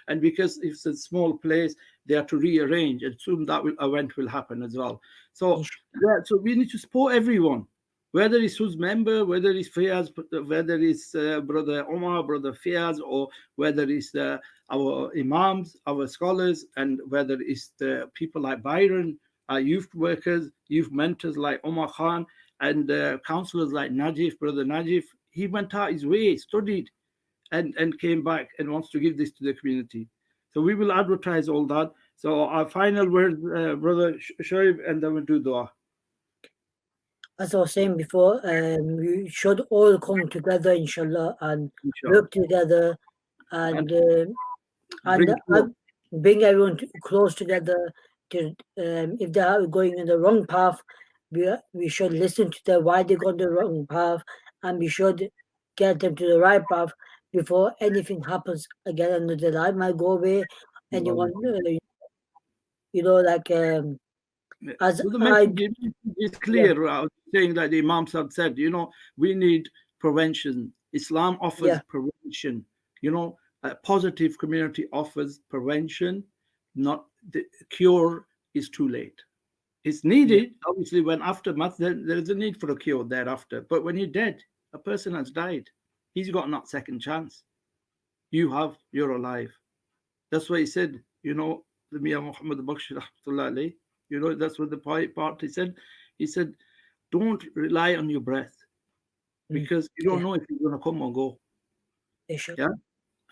and because it's a small place, they have to rearrange, and soon that event will happen as well. So yeah, so we need to support everyone, whether it's Sus member, whether it's Fayaz, whether it's Brother Omar, Brother Fayaz, or whether it's our imams, our scholars, and whether it's the people like Byron, our youth workers, youth mentors like Omar Khan, and counselors like Najif, Brother Najif. He went out his way, studied, and came back and wants to give this to the community. So we will advertise all that. So our final word, Brother Shoaib, and then we'll do dua. As I was saying before, we should all come together, inshallah, and work together, and bring everyone close together. To, if they are going in the wrong path, we should listen to them why they go on the wrong path, and we should get them to the right path before anything happens again, and the life might go away. Anyone, you know, like as so the message is clear, saying that the Imams have said, you know, we need prevention. Islam offers Yeah. prevention. You know, a positive community offers prevention, not the cure is too late. It's needed, obviously, when aftermath, there is a need for a cure thereafter. But when you're dead, a person has died. He's got not second chance. You have, you're alive. That's why he said, you know, the Miya Muhammad Baksh Rahmatullah alayh, you know, that's what the part he said. He said, don't rely on your breath because you don't know if you're going to come or go. Yeah.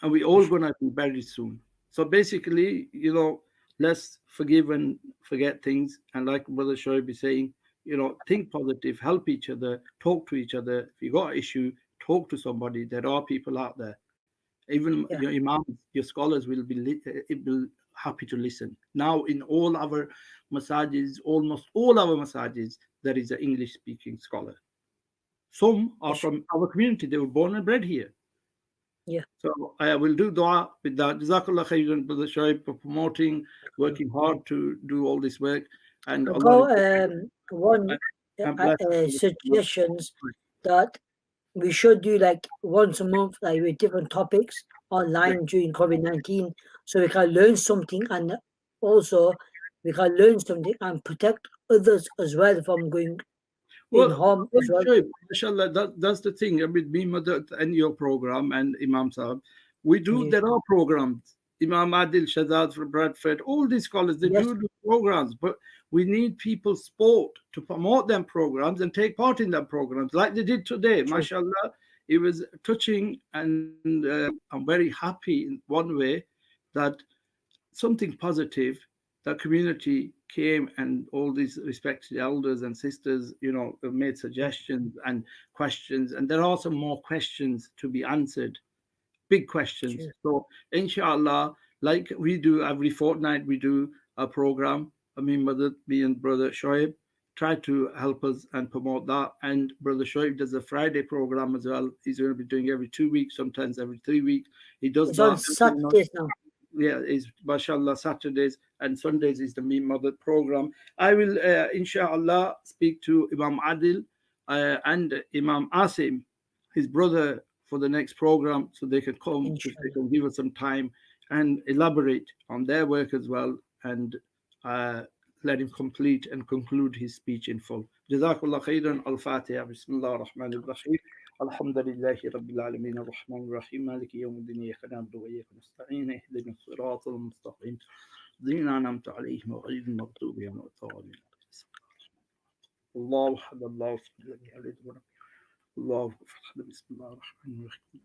And we all going to be buried soon. So basically, you know, let's forgive and forget things. And like Brother Shoaib is saying, you know, think positive, help each other, talk to each other. If you got an issue, talk to somebody. There are people out there. Even your imams, your scholars will be happy to listen. Now, in all our masajid, almost all our masajid, there is an English-speaking scholar. Some are from our community. They were born and bred here. Yeah. So I will do dua with that. Jazakallah khairan, Brother Shoaib, for promoting, working hard to do all this work. And I've Allah got one suggestions that we should do like once a month, like with different topics online during COVID-19, so we can learn something, and also we can learn something and protect others as well from going in harm as well. Inshallah, that's the thing. With me, Mother, and your program and Imam Sahab, we do. There are programs. Imam Adil Shazad from Bradford, all these scholars, they do programs, but we need people's support to promote them programs and take part in them programs like they did today. Mashallah, it was touching, and I'm very happy in one way that something positive, the community came and all these respected elders and sisters, you know, made suggestions and questions, and there are some more questions to be answered. Big questions. So inshallah, like we do every fortnight, we do a program. I mean, me and Brother Shoaib try to help us and promote that. And Brother Shoaib does a Friday program as well. He's going to be doing every 2 weeks, sometimes every 3 weeks. He does that on Saturdays now. Yeah, is mashallah Saturdays and Sundays is the Me Mother program. I will inshallah speak to Imam Adil and Imam Asim, his brother, for the next program, so they can come, if they can give us some time and elaborate on their work as well, and let him complete and conclude his speech in full. Jazakallah khairan. Al-Fatiha. Bismillah ar-Rahman ar-Rahim. Alhamdulillahi Rabbil Alameen ar-Rahman ar-Rahim. Maliki yawmiddin. Iyyaka na'budu wa iyyaka nasta'in. Ihdina as-siratal mustaqim. Dina an'amta alayhim wa ghayril maghdubi alayhim wa ad-dallin. Allahu ahad, Allahu samad. الله أكبر. بسم الله الرحمن الرحيم.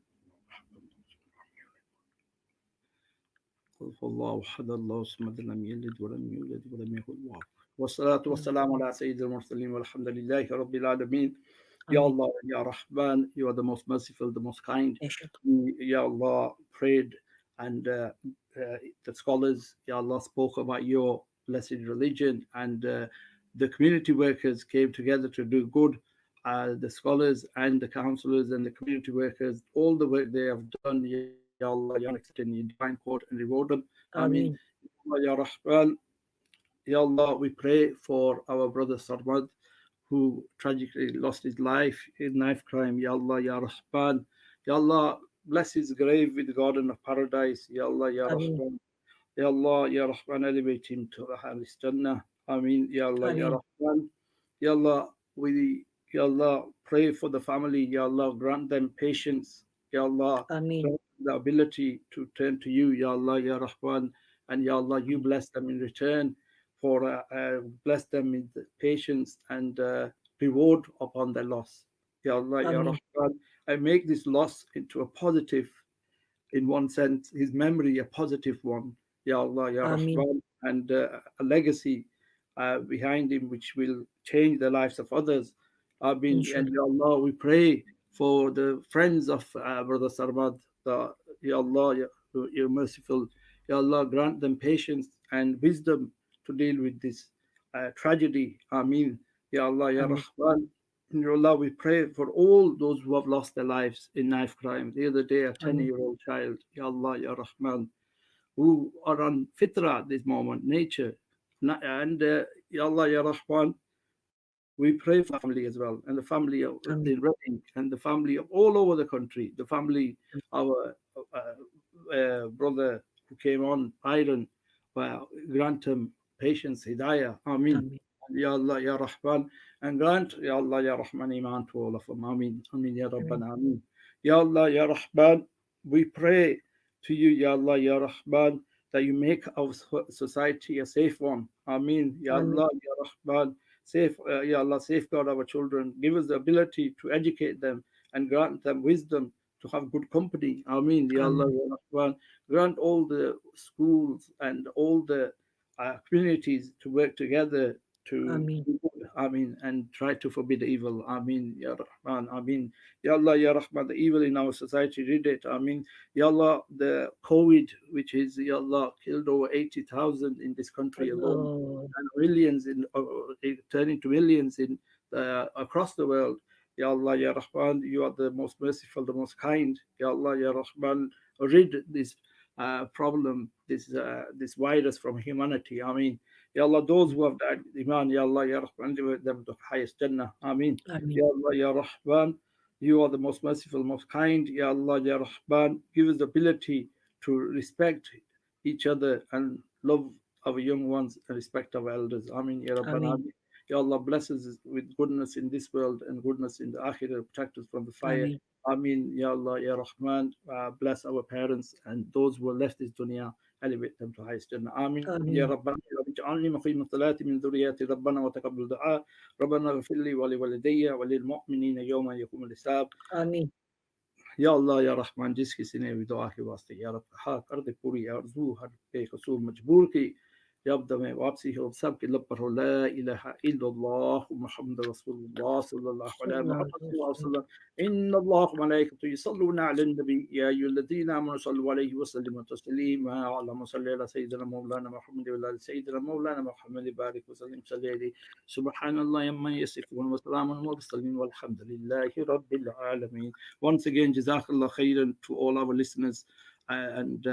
الله أحد الله الصمد لم يلد ولم يولد ولم يكن له. والصلاة والسلام على سيد المرسلين والحمد لله رب العالمين. Ya Allah, Ya Rahman, you are the most merciful, the most kind. Ya Allah, prayed, and the scholars, Ya Allah, spoke about your blessed religion, and the community workers came together to do good. The scholars and the counselors and the community workers, all the work they have done, Ya Allah, Ya accept in your divine court and reward them. Ameen. Ya Rahman, Ya Allah, we pray for our brother Sarmad, who tragically lost his life in knife crime. Ya Allah, Ya Rahman, Ya Allah, bless his grave with the garden of paradise. Ya Allah, Ya Rahman, Ya Allah, Ya Rahman, elevate him to the Jannah. Ameen. Ya Allah, Ya Rahman, Ya Allah, we, Ya Allah, pray for the family. Ya Allah, grant them patience. Ya Allah, grant the ability to turn to you. Ya Allah, Ya Rahman, and Ya Allah, you bless them in return, for bless them with patience and reward upon their loss. Ya Allah, Ya Rahman, I make this loss into a positive, in one sense, his memory a positive one. Ya Allah, Ya Rahman, and a legacy behind him which will change the lives of others. And Ya Allah, we pray for the friends of Brother Sarmad. Ya Allah, you're merciful. Ya Allah, grant them patience and wisdom to deal with this tragedy. Ameen. Ya Allah, Ya Rahman. Ya Allah, we pray for all those who have lost their lives in knife crime. The other day, a 10-year-old child, Ya Allah, Ya Rahman, who are on fitra at this moment, nature. And Ya Allah, Ya Rahman, We pray for family as well, and the family of Ameen. the Reading, and the family of all over the country, the family, our brother who came on, Iron, grant him patience, hidayah, Ameen. Ameen. Ya Allah, Ya Rahman, and grant, Ya Allah, Ya Rahman, Iman to all of them, Ameen, Ameen, Ya Rabbana, Ameen. Ya Allah, Ya Rahman, we pray to you, Ya Allah, Ya Rahman, that you make our society a safe one, Ameen. Ya Ameen. Allah, Ya Rahman, Ya Allah, safeguard our children, give us the ability to educate them and grant them wisdom to have good company, Ameen. Ya Allah, Ameen. Ya Rahman, grant all the schools and all the communities to work together to Ameen. do good, Ameen, and try to forbid evil, Ameen, Ya Rahman, Ameen. Ya Allah, Ya Rahman, the evil in our society, rid it, Ameen. Ya Allah, the COVID, which is, Ya Allah, killed over 80,000 in this country alone, Allah. and millions turning to millions in across the world. Ya Allah, Ya Rahman, you are the most merciful, the most kind. Ya Allah, Ya Rahman, rid this problem, this virus from humanity. Ameen. Ya Allah, those who have died with Iman, Ya Allah, Ya Rahman, give them the highest Jannah. Ameen. Ameen. Ya Allah, Ya Rahman, you are the most merciful, most kind. Ya Allah, Ya Rahman, give us the ability to respect each other and love our young ones and respect our elders. Ameen. Ya Rabbana. Ameen. Ya Allah, bless us with goodness in this world and goodness in the Akhirah, protect us from the fire. Ameen. Ameen. Ya Allah, Ya Rahman, bless our parents and those who are left this dunya, elevate them to highest Jannah. Ameen. Ya Ameen. Rabbana, اجعلني مقيم الصلاة من ذريتي ربنا وتقبل دعاء ربنا اغفر لي ولوالدي وللمؤمنين يوم يقوم الحساب. Ameen. या अल्लाह या रहमान, जिस किसी ने भी दुआ के वास्ते या रब हाँ कर दे पूरी आरज़ू, हर बेकसूर मजबूर की जब दमे वापसी हो सब के लब पर हो ला इलाहा इल्लल्लाह मुहम्मद रसूलुल्लाह सल्लल्लाहु अलैहि वसल्लम इन्ना अल्लाह व मलाइकतहु युसल्लूना अलन नबी या अय्युहल्लज़ीना आमनु सल्लु अलैहि व सल्लिमु तस्लीमा अल्लाहुम्मा सल्लि अला सय्यिदिना मौलाना मुहम्मद व अला सय्यिदिना मौलाना मुहम्मद बारिक व सल्लिम सल्लि सुब्हानल्लाहि अम्मा यसिफून व सलामुन मुरसलीन वल्हम्दुलिल्लाहि रब्बिल आलमीन. Once again, Jazakallah khairan to all our listeners and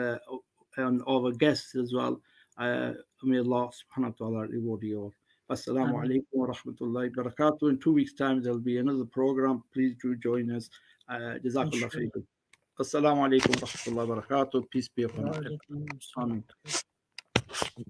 our guests as well. May Allah subhanahu wa ta'ala reward you all. Assalamu Ameen. alaikum wa rahmatullahi wa barakatuh. In 2 weeks' time, there'll be another program. Please do join us. Jazakallah Inshallah. khairan. Assalamu alaikum wa rahmatullahi wa barakatuh. Peace be upon Wa you. alaikum assalam. Ameen.